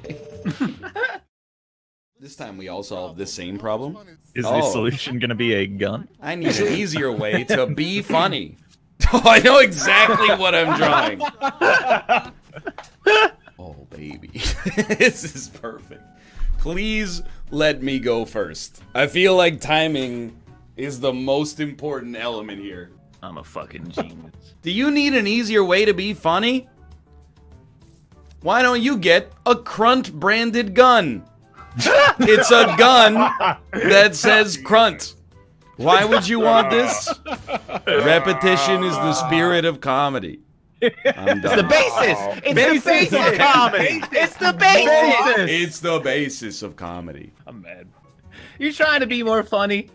This time we all solved the same problem. Is the solution gonna be a gun? I need an easier way to be funny. Oh, I know exactly what I'm drawing. Oh, baby. This is perfect. Please let me go first. I feel like timing is the most important element here. I'm a fucking genius. Do you need an easier way to be funny? Why don't you get a Crunt branded gun? It's a gun that says Crunt. Why would you want this? Repetition is the spirit of comedy. I'm done. It's the basis. It's the basis of comedy. It's the basis. It's the basis of comedy. I'm mad. You're trying to be more funny.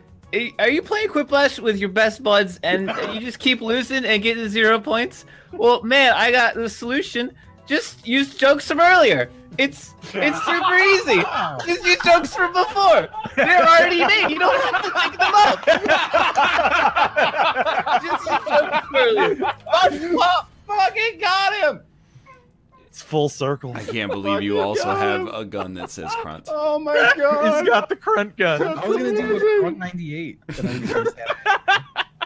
Are you playing Quiplash with your best buds and you just keep losing and getting 0 points? Well, man, I got the solution. Just use jokes from earlier. It's super easy. Just use jokes from before. They're already made. You don't have to think them up. Just use jokes from earlier. Fucking got him. It's full circle. I can't believe you also have a gun that says Crunt. Oh my god. He's got the Crunt gun. I was gonna do a Crunt 98.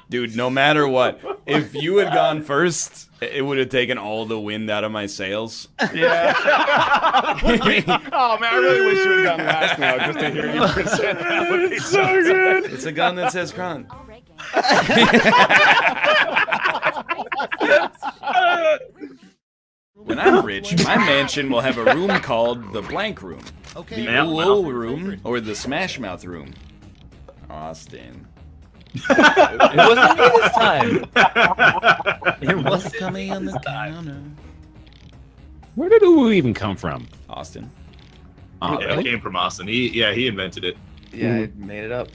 Dude, no matter what, if you had gone first, it would have taken all the wind out of my sails. Yeah. Oh man, I really wish you would have gone last now just to hear you present that. Would be so good. It's a gun that says Crunt. When I'm rich, my mansion will have a room called the blank room, the ooh room, or the smash mouth room. Austin. It wasn't me this time. It was coming on the counter. Where did ooh even come from? Austin. Oh, Yeah, really? it came from Austin. He invented it. Yeah, I made it up.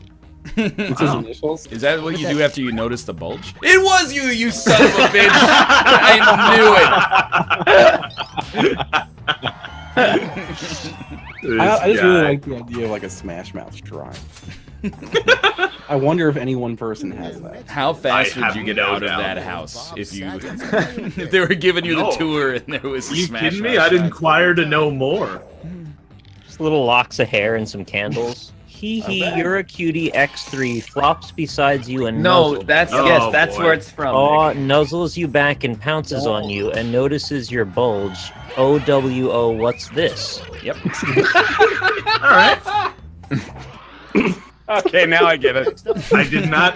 It's his initials. Is that what you do after you notice the bulge? It was you, you son of a bitch! I knew it! I just really like the idea of like a Smash Mouth shrine. I wonder if any one person has that. How fast would you get out of that house if you if they were giving you the tour and there was a You Smash kidding me? Mouth I'd shrine? inquire to know more. Just little locks of hair and some candles. Hee hee, you're a cutie. X3 flops besides you and No, nuzzles. that's yes, that's where it's from. Oh, nuzzles you back and pounces on you and notices your bulge. OWO, what's this? Yep. All right. Okay, now I get it. I did not.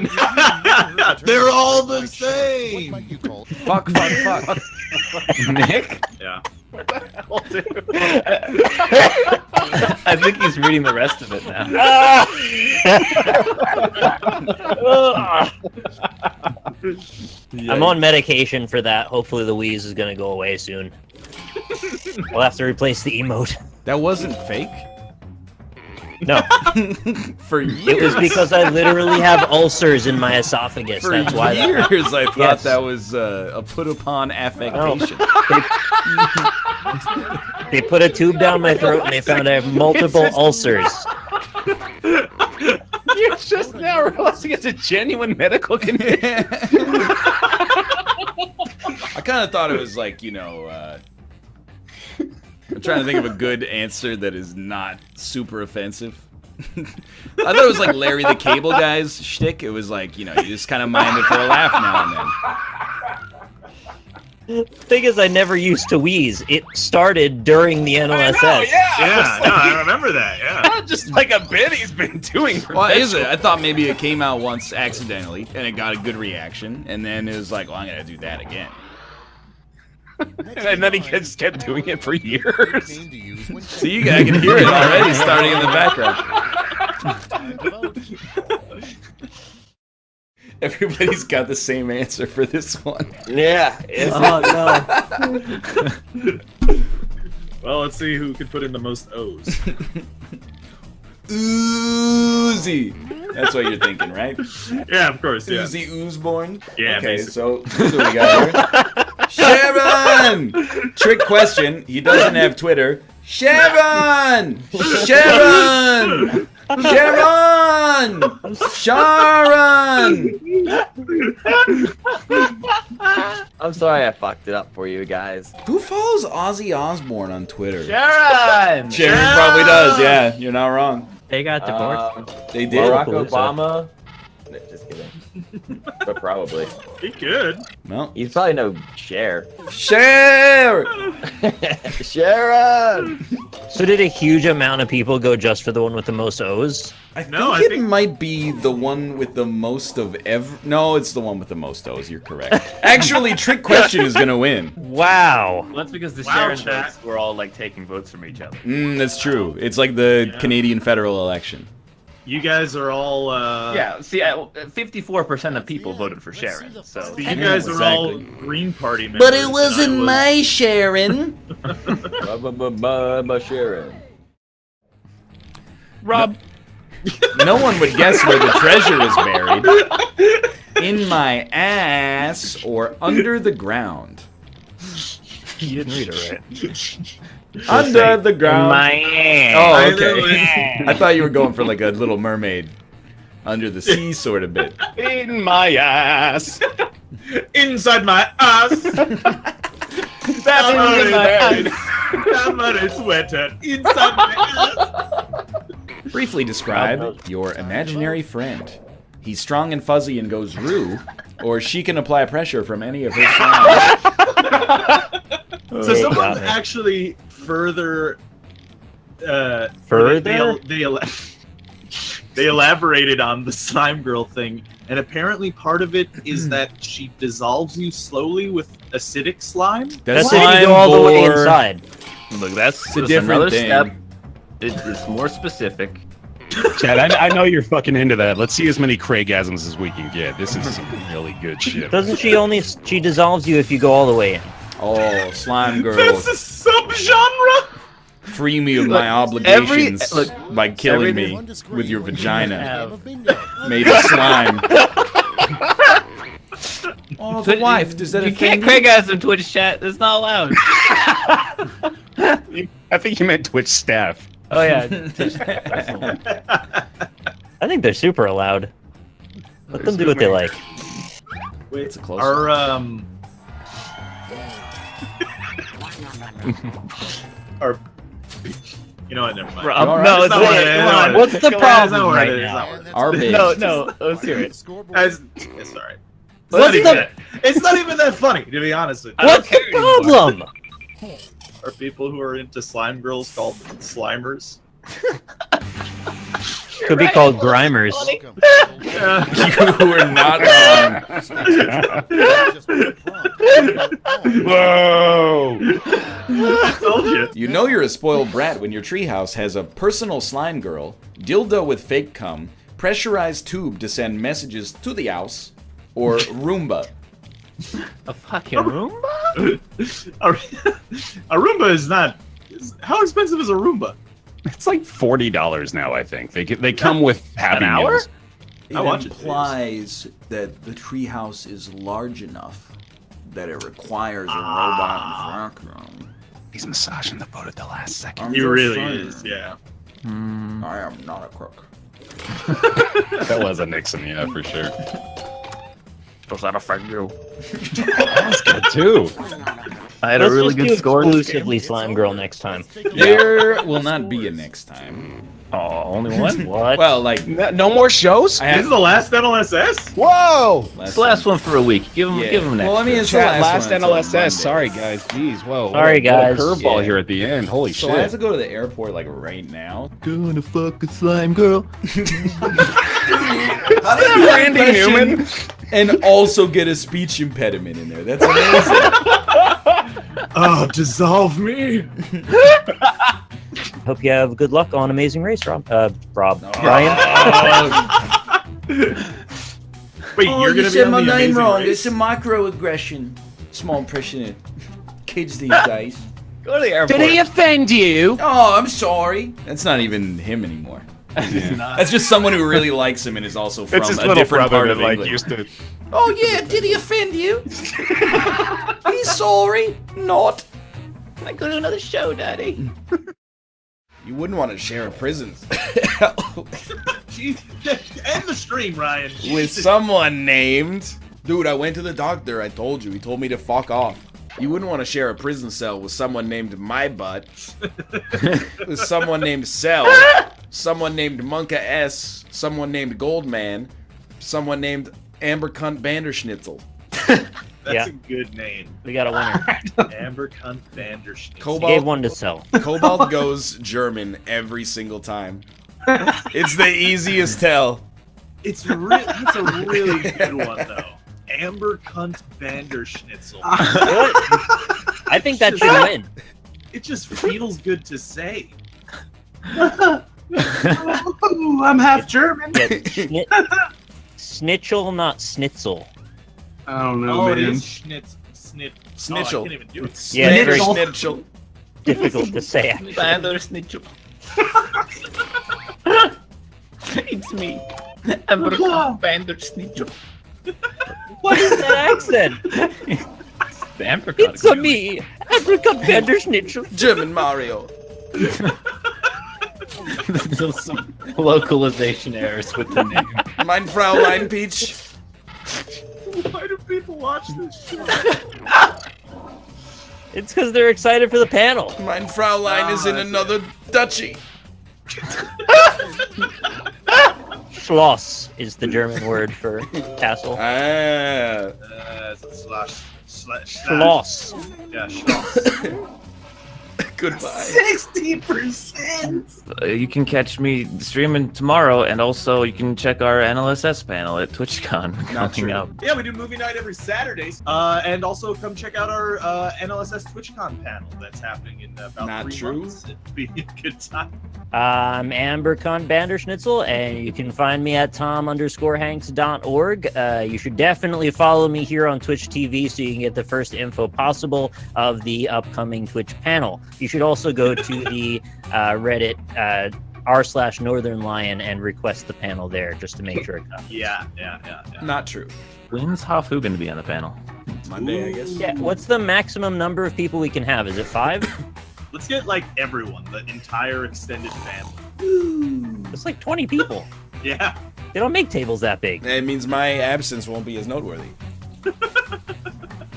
They're all the same. Fuck. Nick? Yeah. I think he's reading the rest of it now. I'm on medication for that. Hopefully the wheeze is gonna go away soon. We'll have to replace the emote. That wasn't fake? No. For years. It was because I literally have ulcers in my esophagus. For That's why. years I thought Yes. that was a put upon affectation. They put a tube down my throat and they found I have multiple ulcers. You're just now realizing it's a genuine medical condition. I kind of thought it was like, you know, I'm trying to think of a good answer that is not super offensive. I thought it was like Larry the Cable Guy's shtick. It was like, you know, you just kind of mind it for a laugh now and then. The thing is, I never used to wheeze. It started during the NLSS. Yeah, no, I remember that. Yeah. Not just like a bit he's been doing. Why is it? I thought maybe it came out once accidentally and it got a good reaction, and then it was like, well, I'm gonna do that again. And then he just kept doing it for years. See, I can hear it already starting in the background. Everybody's got the same answer for this one. Yeah. Oh no. Well, let's see who can put in the most O's. Uzi. That's what you're thinking, right? Yeah, of course. Yeah. Uzi Oozborn? Yeah. Okay, basically. so here's what we got here. Sharon! Trick question. He doesn't have Twitter. Sharon! Sharon! Sharon! Sharon! I'm sorry I fucked it up for you guys. Who follows Ozzy Osbourne on Twitter? Sharon! Sharon probably does, yeah. You're not wrong. They got divorced. They did? Barack Obama. Just kidding. But probably. He could. No. He's probably no Cher. Cher! Sharon! So did a huge amount of people go just for the one with the most O's? I think it might be the one with the most of No, it's the one with the most O's. You're correct. Actually, Trick Question is gonna win. Wow. Well, that's because the Wow, Sharon chat. votes were all like taking votes from each other. That's true. It's like the Canadian federal election. You guys are all. Yeah, see, 54% of people voted for Sharon. So You guys are all Green Party members. But it wasn't my Sharon. My Sharon. Rob. No one would guess where the treasure is buried. In my ass or under the ground. You didn't read it right. Under the ground. My ass. Oh, okay. I thought you were going for like a Little Mermaid under the sea sort of bit. In my ass. Inside my ass. That's in my ass. Somebody sweater inside my ass. Briefly describe your imaginary friend. He's strong and fuzzy and goes roo, or she can apply pressure from any of her slimes. So someone actually further. They elaborated on the slime girl thing, and apparently part of it is that she dissolves you slowly with acidic slime. That's slime go all the way for- inside. look, that's a just different another thing. step. It's more specific. Chad, I know you're fucking into that. Let's see as many Craigasms as we can get. This is some really good shit. Doesn't she dissolves you if you go all the way in? Oh, slime girl. That's a subgenre. Free me of my obligations by killing me with your vagina made of slime. Oh, the wife. Does that You offend can't Craig us in Twitch chat. That's not allowed. I think you meant Twitch staff. Oh yeah. I think they're super allowed. Let them do what they like. Wait, It's a close our our. You know what? Never mind. No, it's not. What's the problem right now? Our base. No. Let's hear it. It's alright. What's It's not even that funny, to be honest with you. What's the problem? Are people who are into slime girls called slimers? Could be called Grimers. You were not wrong. Whoa! I told you. You know you're a spoiled brat when your treehouse has a personal slime girl, dildo with fake cum, pressurized tube to send messages to the house, or Roomba. A fucking Roomba? A Roomba is not. How expensive is a Roomba? It's like $40 now, I think. They come with Happy Meals. It implies that the treehouse is large enough that it requires a robot vacuum. He's massaging the boat at the last second. He really is, yeah. I am not a crook. That was a Nixon, yeah, for sure. Was that offend you? That was good too. I had a really Let's just good do score. exclusively Slime Girl next time. There will not be a next time. Oh, only one? What? Well, like No more shows? I have, This is the last NLSS? Whoa! It's the last one for a week. Give him next. Well, I mean, it's the Chat, last, last one until NLSS. Monday. Sorry, guys. Jeez, whoa. Sorry, guys. What a curveball Yeah. here at the end. Holy So shit. I have to go to the airport like right now. Gonna fuck a slime girl. Randy Newman, and also get a speech impediment in there. That's amazing. Oh, dissolve me. Hope you have good luck on Amazing Race, Rob. Ryan. Wait, you're gonna be on the Amazing Race? It's a microaggression. Small impression of kids these days. Go to the airport. Did he offend you? Oh, I'm sorry. That's not even him animour. That's just someone who really likes him and is also from It's his a little different brother part that of like England. used to. Oh yeah, did he offend you? He's sorry. Not. Can I go to another show, Daddy? You wouldn't want to share a prison Jeez, end the stream, Ryan. with someone named. Dude, I went to the doctor. I told you. He told me to fuck off. You wouldn't want to share a prison cell with someone named My Butt, with someone named Cell, someone named Monka S, someone named Goldman, someone named Amber Cunt Banderschnitzel. That's a good name. We got a winner. Amber Cunt Vanderschnitzel. Cobalt Gave one to sell. Cobalt goes German every single time. It's the easiest tell. That's a really good one though. Amber Cunt Vanderschnitzel. I think that should win. It just feels good to say. Ooh, I'm half German. Snitchel, not Snitzel. I don't know, Oh, man. it is Snitchel. Oh, I can't even do it. Yeah, it's very Snitchel. difficult to say. Actually. Bandersnitchel. It's me. Bandersnitchel. What is that accent? The apricot. It's a me, apricot Bandersnitchel. German Mario. There's some localization errors with the name. Mein Fraulein Peach. Why do people watch this show? It's because they're excited for the panel. Mein Fraulein is in another duchy. Schloss is the German word for castle. Schloss. Yeah, Schloss. Goodbye. 60%. You can catch me streaming tomorrow, and also you can check our NLSS panel at TwitchCon coming up. Yeah, we do movie night every Saturdays. And also come check out our NLSS TwitchCon panel that's happening in about 3 months. It'll be a good time. I'm Amber Cunt Banderschnitzel, and you can find me at tom_hanks.org. You should definitely follow me here on Twitch TV so you can get the first info possible of the upcoming Twitch panel. You should also go to the Reddit r/Northern Lion and request the panel there just to make sure it comes. Yeah. Not true. When's Hafu going to be on the panel? Monday, I guess. Yeah, what's the maximum number of people we can have? Is it 5? Let's get like everyone, the entire extended family. It's like 20 people. Yeah. They don't make tables that big. That means my absence won't be as noteworthy.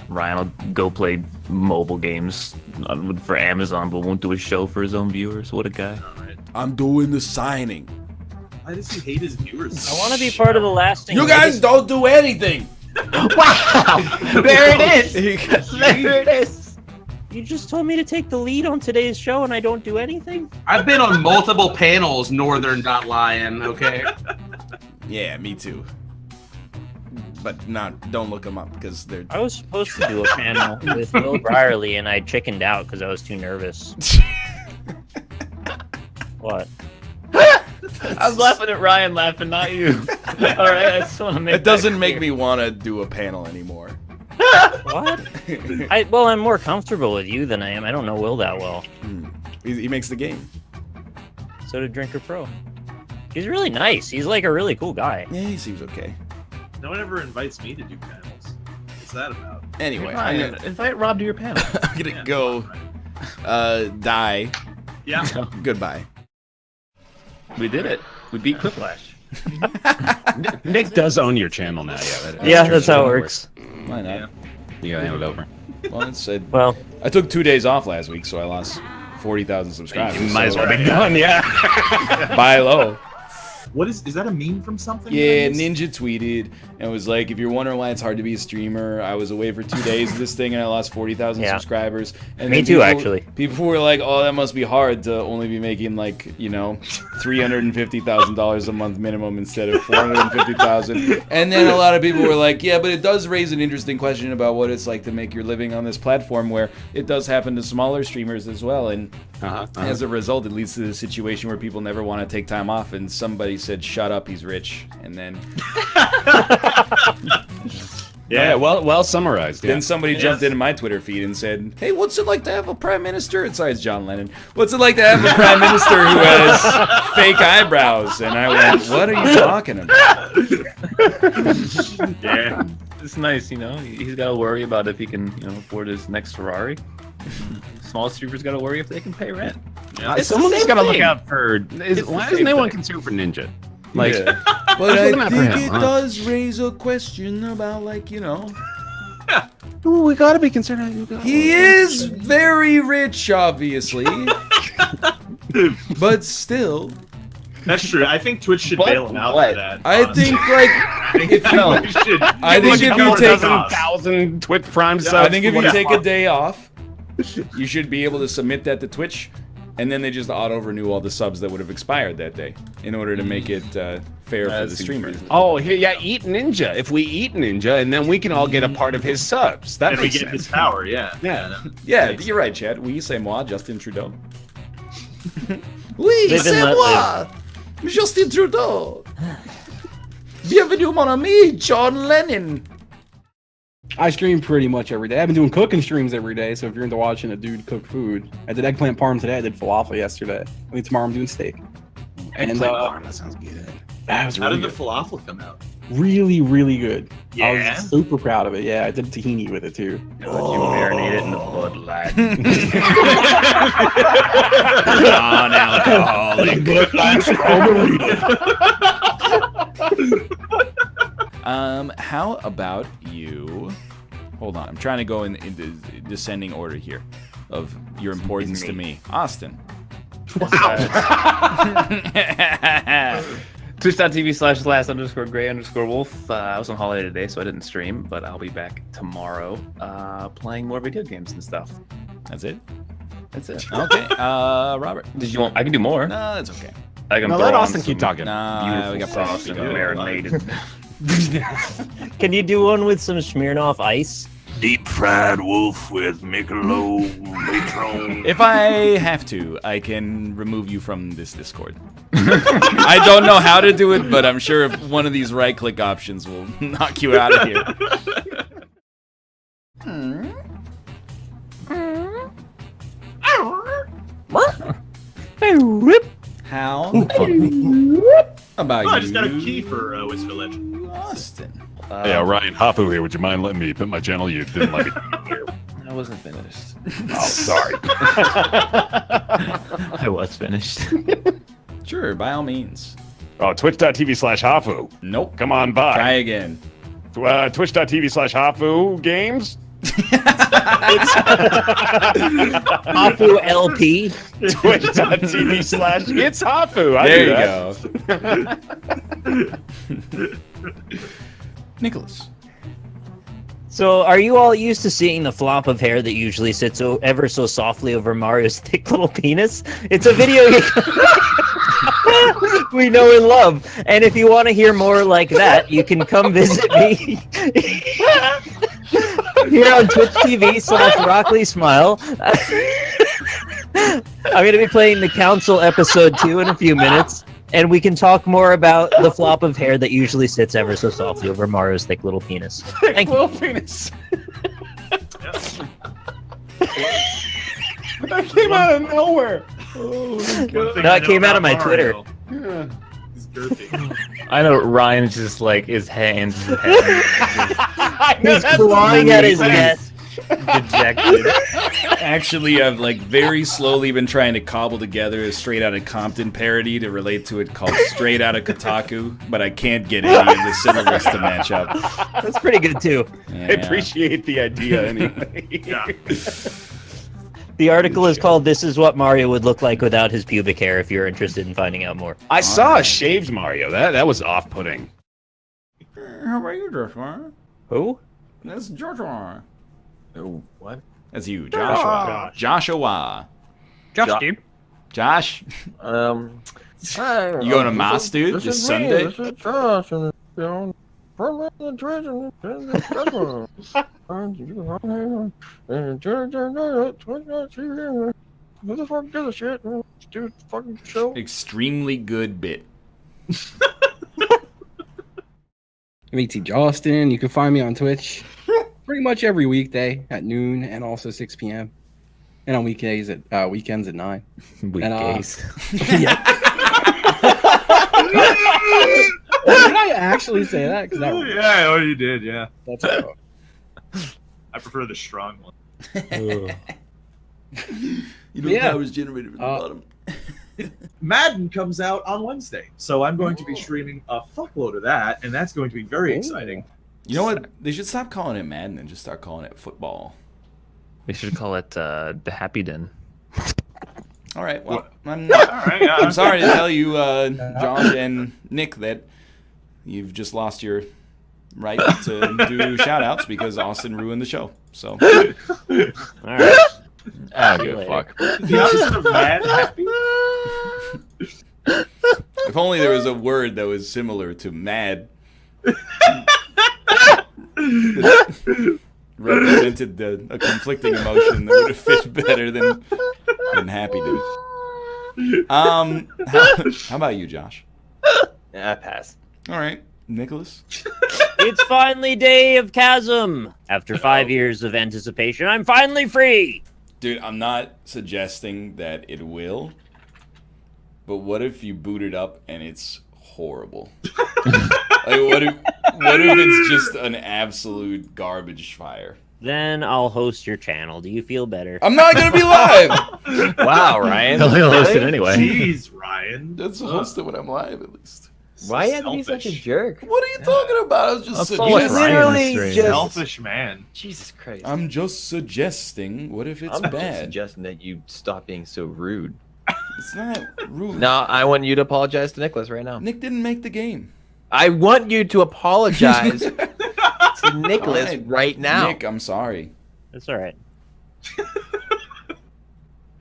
Ryan will go play mobile games for Amazon, but won't do a show for his own viewers. What a guy. I'm doing the signing. Why does he hate his viewers? I want to be part of the lasting. You guys don't do anything. Wow! There it is! There it is! You just told me to take the lead on today's show and I don't do anything? I've been on multiple panels, Northern.Lion, okay? Yeah, me too. But don't look them up because they're. I was supposed to do a panel with Will Brierly and I chickened out because I was too nervous. What? I was laughing at Ryan laughing, not you. Alright, I just want to make It doesn't make me want to do a panel anymore. What? Well, I'm more comfortable with you than I am. I don't know Will that well. He makes the game. So did Drinker Pro. He's really nice. He's like a really cool guy. Yeah, he seems okay. No one ever invites me to do panels. What's that about? Anyway, Ryan, invite Rob to your panel. I'm gonna go die. Yeah. Goodbye. We did it. We beat Quiplash. Nick does own your channel now, Yeah, that's how it works. Why not? You gotta hand it over. Well, it said. Well, I took 2 days off last week, so I lost 40,000 subscribers. You might as so- well be done, yeah. Buy low. What is that a meme from something? Yeah, Ninja tweeted and was like, if you're wondering why it's hard to be a streamer, I was away for 2 days of this thing and I lost 40,000 Yeah. subscribers. And Me then too, actually. People were like, oh, that must be hard to only be making like, $350,000 a month minimum instead of $450,000. And then a lot of people were like, yeah, but it does raise an interesting question about what it's like to make your living on this platform where it does happen to smaller streamers as well. And as a result, it leads to the situation where people never want to take time off and somebody said, shut up, he's rich. And then Yeah, well summarized. Yeah. then somebody jumped into my Twitter feed and said, hey, what's it like to have a prime minister? And sorry, it's John Lennon. What's it like to have a prime minister who has fake eyebrows? And I went, what are you talking about? Yeah. It's nice, He's got to worry about if he can, afford his next Ferrari. Small streamers got to worry if they can pay rent. Someone's got to look out for. Why isn't anyone concerned for Ninja? Like, But I looking out for think him, it huh? does raise a question about, Ooh, we gotta be concerned. He is very rich, obviously. But still, That's true. I think Twitch should bail him out for that. I think like I think if you take 1,000 Twitch Prime subs, I think if you take a day off, you should be able to submit that to Twitch, and then they just auto-renew all the subs that would have expired that day in order to make it fair for the streamer. Oh, yeah, eat Ninja. If we eat Ninja, and then we can all get a part of his subs. That Then we makes get sense. his power, yeah. Yeah, you're right, Chad. Oui, c'est moi, Justin Trudeau. Oui, c'est moi, Justin Trudeau. Bienvenue, mon ami, John Lennon. I stream pretty much every day. I've been doing cooking streams every day, so if you're into watching a dude cook food, I did eggplant parm today. I did falafel yesterday. I think tomorrow I'm doing steak. Eggplant parm, that sounds good. That was How really did good. the falafel come out? Really, really good. I Yeah? was super proud of it. Yeah, I did tahini with it too. Oh, you marinate it in the Bud Light. Non-alcoholic. Bud Light How about you? Hold on, I'm trying to go in the descending order here of your importance to me. Austin. Twitch.tv/last_gray_wolf. I was on holiday today, so I didn't stream, but I'll be back tomorrow playing more video games and stuff. That's it? That's it. Okay, Robert. Did you want? I can do more. No, that's okay. I can No, throw let on Austin some keep talking. Nah, we got sauce and marinated. Can you do one with some Smirnoff Ice? Deep fried wolf with Michelob Patron. If I have to, I can remove you from this Discord. I don't know how to do it, but I'm sure if one of these right-click options will knock you out of here. How about you? I just got a key for Whisper Legend. Austin. Yeah, Ryan Hafu here. Would you mind letting me put my channel? You didn't let me. I wasn't finished. Oh, sorry. I was finished. Sure, by all means. Oh, twitch.tv/Hafu. Nope. Come on by. Try again. Twitch.tv/Hafu games. Hafu LP. Twitch.tv/It's Hafu. There you go. Nicholas. So, are you all used to seeing the flop of hair that usually sits ever so softly over Mario's thick little penis? It's a video we know and love. And if you want to hear more like that, you can come visit me here on Twitch TV/RockleySmile. I'm going to be playing the Council episode 2 in a few minutes. And we can talk more about the flop of hair that usually sits ever so softly over Mario's thick little penis. Thank you. Penis. That came out of nowhere. No, it came out of my Twitter. Yeah. He's girthy. I know Ryan's just like his hands. He's clawing at his neck. Dejected. Actually, I've like very slowly been trying to cobble together a Straight Outta Compton parody to relate to it called Straight Outta Kotaku, but I can't get any of the syllables to match up. That's pretty good too. Yeah. I appreciate the idea anyway. Yeah. The article is called "This is what Mario would look like without his pubic hair." If you're interested in finding out more, I saw a shaved Mario. That was off-putting. How are you, Joshua? who? That's Joshua. Oh, what? That's you, Joshua. Joshua. Dude. Josh. You going to Mass, dude, this Sunday? This is Josh, and from the treasure. Who the fuck gives a shit? Stupid fucking show. Extremely good bit. I'm ET Justin. You can find me on Twitch pretty much every weekday at noon and also 6 p.m. And on weekends at 9. Weekdays. Yeah. Did I actually say that? Yeah, oh, you did, yeah. That's I prefer the strong one. You know, Yeah. power is generated from the bottom. Madden comes out on Wednesday, so I'm going to be streaming a fuckload of that, and that's going to be very exciting. You know what? They should stop calling it Madden and just start calling it football. We should call it the Happy Den. All right. Well, I'm yeah, sorry to tell you, Josh and Nick, that you've just lost your right to do shout-outs because Austin ruined the show. So. All right. I don't give a fuck. The opposite of mad happy. If only there was a word that was similar to mad. Represented a conflicting emotion that would have fit better than happy did. How about you, Josh? Yeah, I pass. All right, Nicholas. It's finally day of Chasm. After 5 years of anticipation, I'm finally free. Dude, I'm not suggesting that it will, but what if you boot it up and it's horrible? Like, what if it's just an absolute garbage fire? Then I'll host your channel. Do you feel better? I'm not gonna be live. Wow, Ryan. He'll host it anyway. Jeez, Ryan. That's host it when I'm live, at least. Why you have to be such a jerk? What are you talking about? I was just literally just selfish man. Jesus Christ. I'm just suggesting. What if it's I'm just bad? suggesting that you stop being so rude. It's not rude. No, I want you to apologize to Nicholas right now. Nick didn't make the game. I want you to apologize to Nicholas right now. Nick, I'm sorry. That's all right.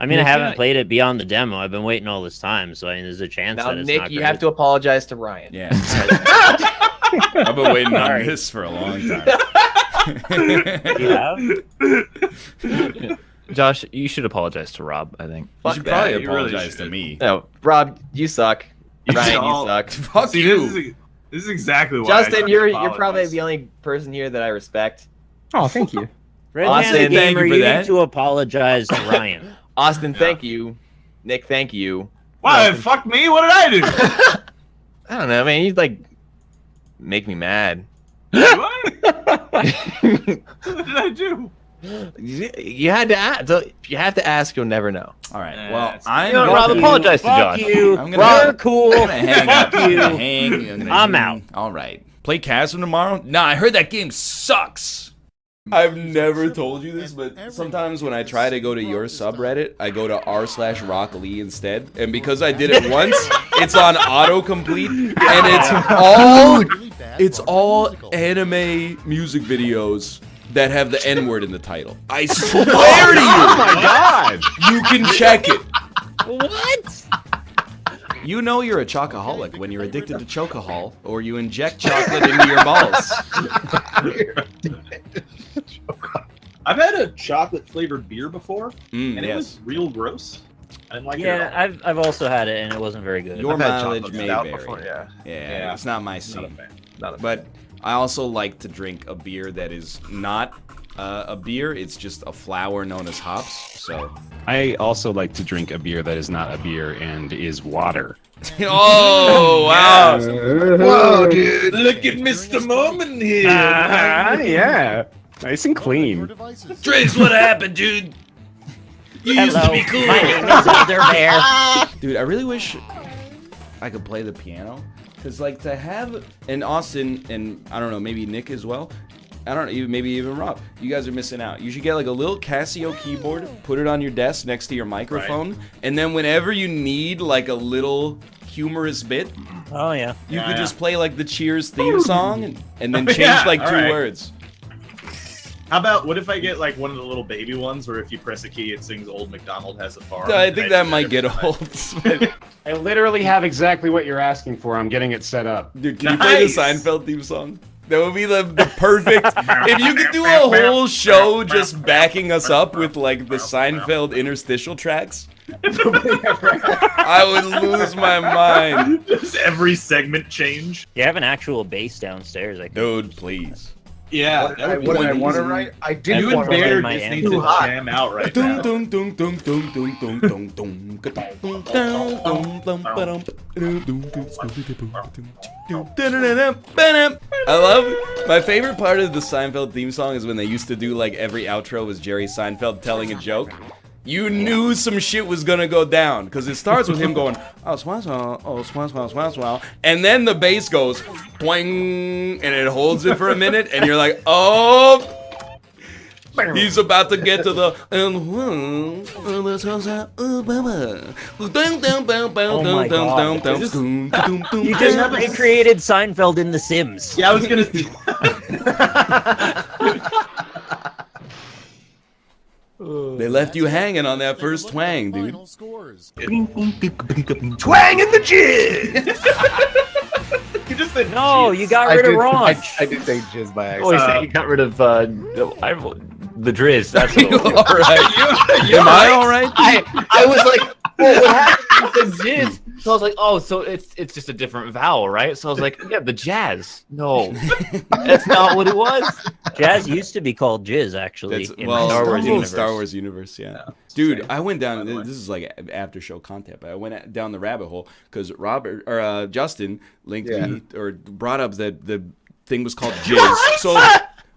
I mean, I haven't played it beyond the demo. I've been waiting all this time, so I mean, there's a chance Now, that it's Nick, not you great. have to apologize to Ryan. Yeah. I've been waiting on this for a long time. You have? Josh, you should apologize to Rob, I think. You should probably apologize to me. No, Rob, you suck. Ryan, you suck. Fuck See, you. This is exactly why. Justin, you're probably the only person here that I respect. Oh, thank you. Red-handed thank gamer, you for you that. need to apologize to Ryan. Austin, thank you. Nick, thank you. Why? Fuck me? What did I do? I don't know, man. You like make me mad. Do I? What did I do? You had to ask. If you have to ask, you'll never know. All right. Well, I'm You know, Rob, apologize to Fuck Josh. you. I'm gonna- We're cool. I'm gonna hang up. Fuck you. I'm out. All right. Play Chasm tomorrow? Nah, I heard that game sucks. I've never told you this, but sometimes when I try to go to your subreddit, I go to r/RockLee instead. And because I did it once, it's on autocomplete, and it's all anime music videos that have the N-word in the title. I swear to you! Oh my god! You can check it. What? You know you're a chocoholic when you're addicted to chocohol, or you inject chocolate into your balls. I've had a chocolate flavored beer before, and it yes. was real gross. I didn't like it at Yeah, I've also had it, and it wasn't very good. Your I've had mileage chocolate may stout vary. before, yeah. Yeah, it's not my scene. Not a fan. But I also like to drink a beer that is not a beer. It's just a flower known as hops. So. I also like to drink a beer that is not a beer and is water. Oh wow! Whoa, dude! Look at Mr. Moment here. Yeah. Nice and clean. Trace, what happened, dude? You used to be cool. My name is Elder Bear. Dude, I really wish I could play the piano. Cause like to have an Austin and I don't know, maybe Nick as well. I don't know, maybe even Rob. You guys are missing out. You should get like a little Casio keyboard, put it on your desk next to your microphone, and then whenever you need like a little humorous bit, Oh yeah. you could just play like the Cheers theme song and then change Yeah, like two alright. words. How about what if I get like one of the little baby ones where if you press a key it sings "Old MacDonald Has a Farm"? I think that might get old. I literally have exactly what you're asking for. I'm getting it set up. Dude, can you play the Seinfeld theme song? That would be the perfect. If you could do a whole show just backing us up with like the Seinfeld interstitial tracks, I would lose my mind. Just every segment change. You have an actual bass downstairs. I think. Dude, please. Yeah, What did I want to write? I did You and want to Bear my just end. need to Too hot. jam out right now. I love my favorite part of the Seinfeld theme song is when they used to do like every outro was Jerry Seinfeld telling a joke. You knew some shit was gonna go down because it starts with him going, oh, swah, swah, oh, swah, swah, swah, swah, and then the bass goes, boing, and it holds it for a minute, and you're like, oh, He's about to get to the. Oh my god. You just recreated Seinfeld in The Sims. Yeah, I was gonna. They left you hanging on that first twang, dude. Twang in the jizz! You just said no, you got rid of Raunch. I did say jizz by Oh, accident. he got rid of the drizz. That's what it was. All right. Am I all right? I was like, well, what happened? You said jizz. So I was like, oh, so it's just a different vowel, right? So I was like, yeah, the jazz. No, that's not what it was. Jazz used to be called Jizz, actually. That's, in well, Star Wars universe. Star Wars universe, yeah. Dude, I went down. This is like after show content, but I went down the rabbit hole because Justin linked me or brought up that the thing was called Jizz. So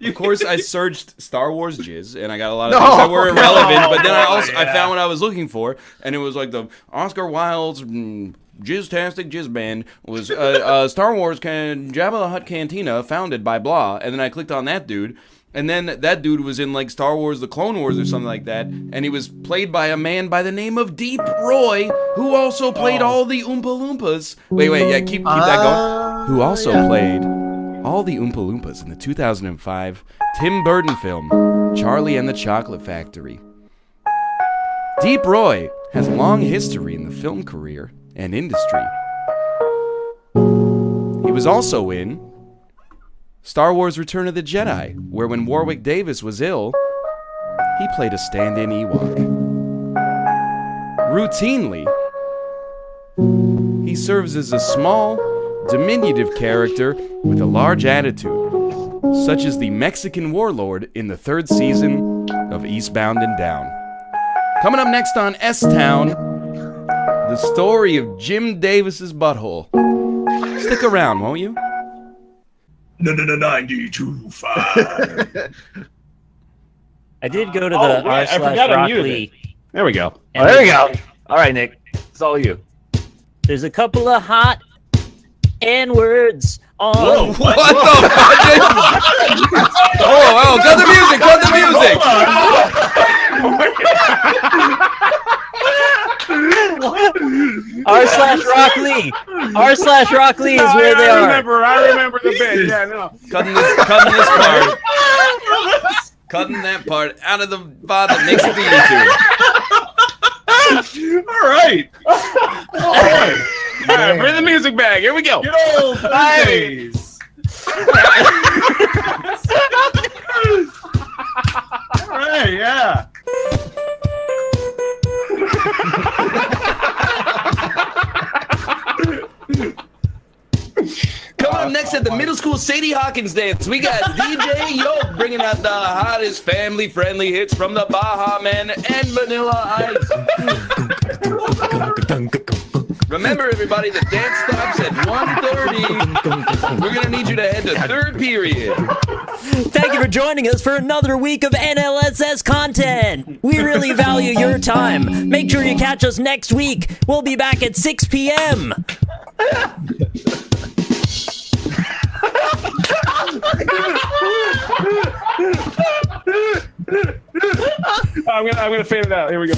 of course I searched Star Wars Jizz, and I got a lot of things that were irrelevant. But then I found what I was looking for, and it was like the Oscar Wilde's Jizz-tastic Jizz Band was Star Wars Jabba the Hutt Cantina founded by blah, and then I clicked on that dude. And then that dude was in like Star Wars, the Clone Wars or something like that. And he was played by a man by the name of Deep Roy, who also played all the Oompa Loompas. Wait, yeah, keep that going. Who also played all the Oompa Loompas in the 2005 Tim Burton film, Charlie and the Chocolate Factory. Deep Roy has a long history in the film career and industry. He was also in Star Wars Return of the Jedi, where when Warwick Davis was ill, he played a stand-in Ewok. Routinely, he serves as a small, diminutive character with a large attitude, such as the Mexican warlord in the 3rd season of Eastbound and Down. Coming up next on S-Town, the story of Jim Davis's butthole. Stick around, won't you? 92.5. I did go to the r/Rockley. There we go. Oh, there we go. All right, Nick. It's all you. There's a couple of hot N-words on. Whoa, what the fuck? Oh, cut the music, cut the music. r/Rockley. r/Rockley is where they are. I remember the bit. Yeah, no. Cutting this part. Cutting that part out of the VOD that makes it to YouTube. All right. All right, bring the music back. Here we go. Good old Thursdays. All right, yeah. Coming up next at the middle school Sadie Hawkins dance, we got DJ Yoke bringing out the hottest family-friendly hits from the Baja Men and Vanilla Ice. Remember, everybody, the dance stops at 1:30. We're going to need you to head to 3rd period. Thank you for joining us for another week of NLSS content. We really value your time. Make sure you catch us next week. We'll be back at 6 p.m. I'm gonna fade it out. Here we go.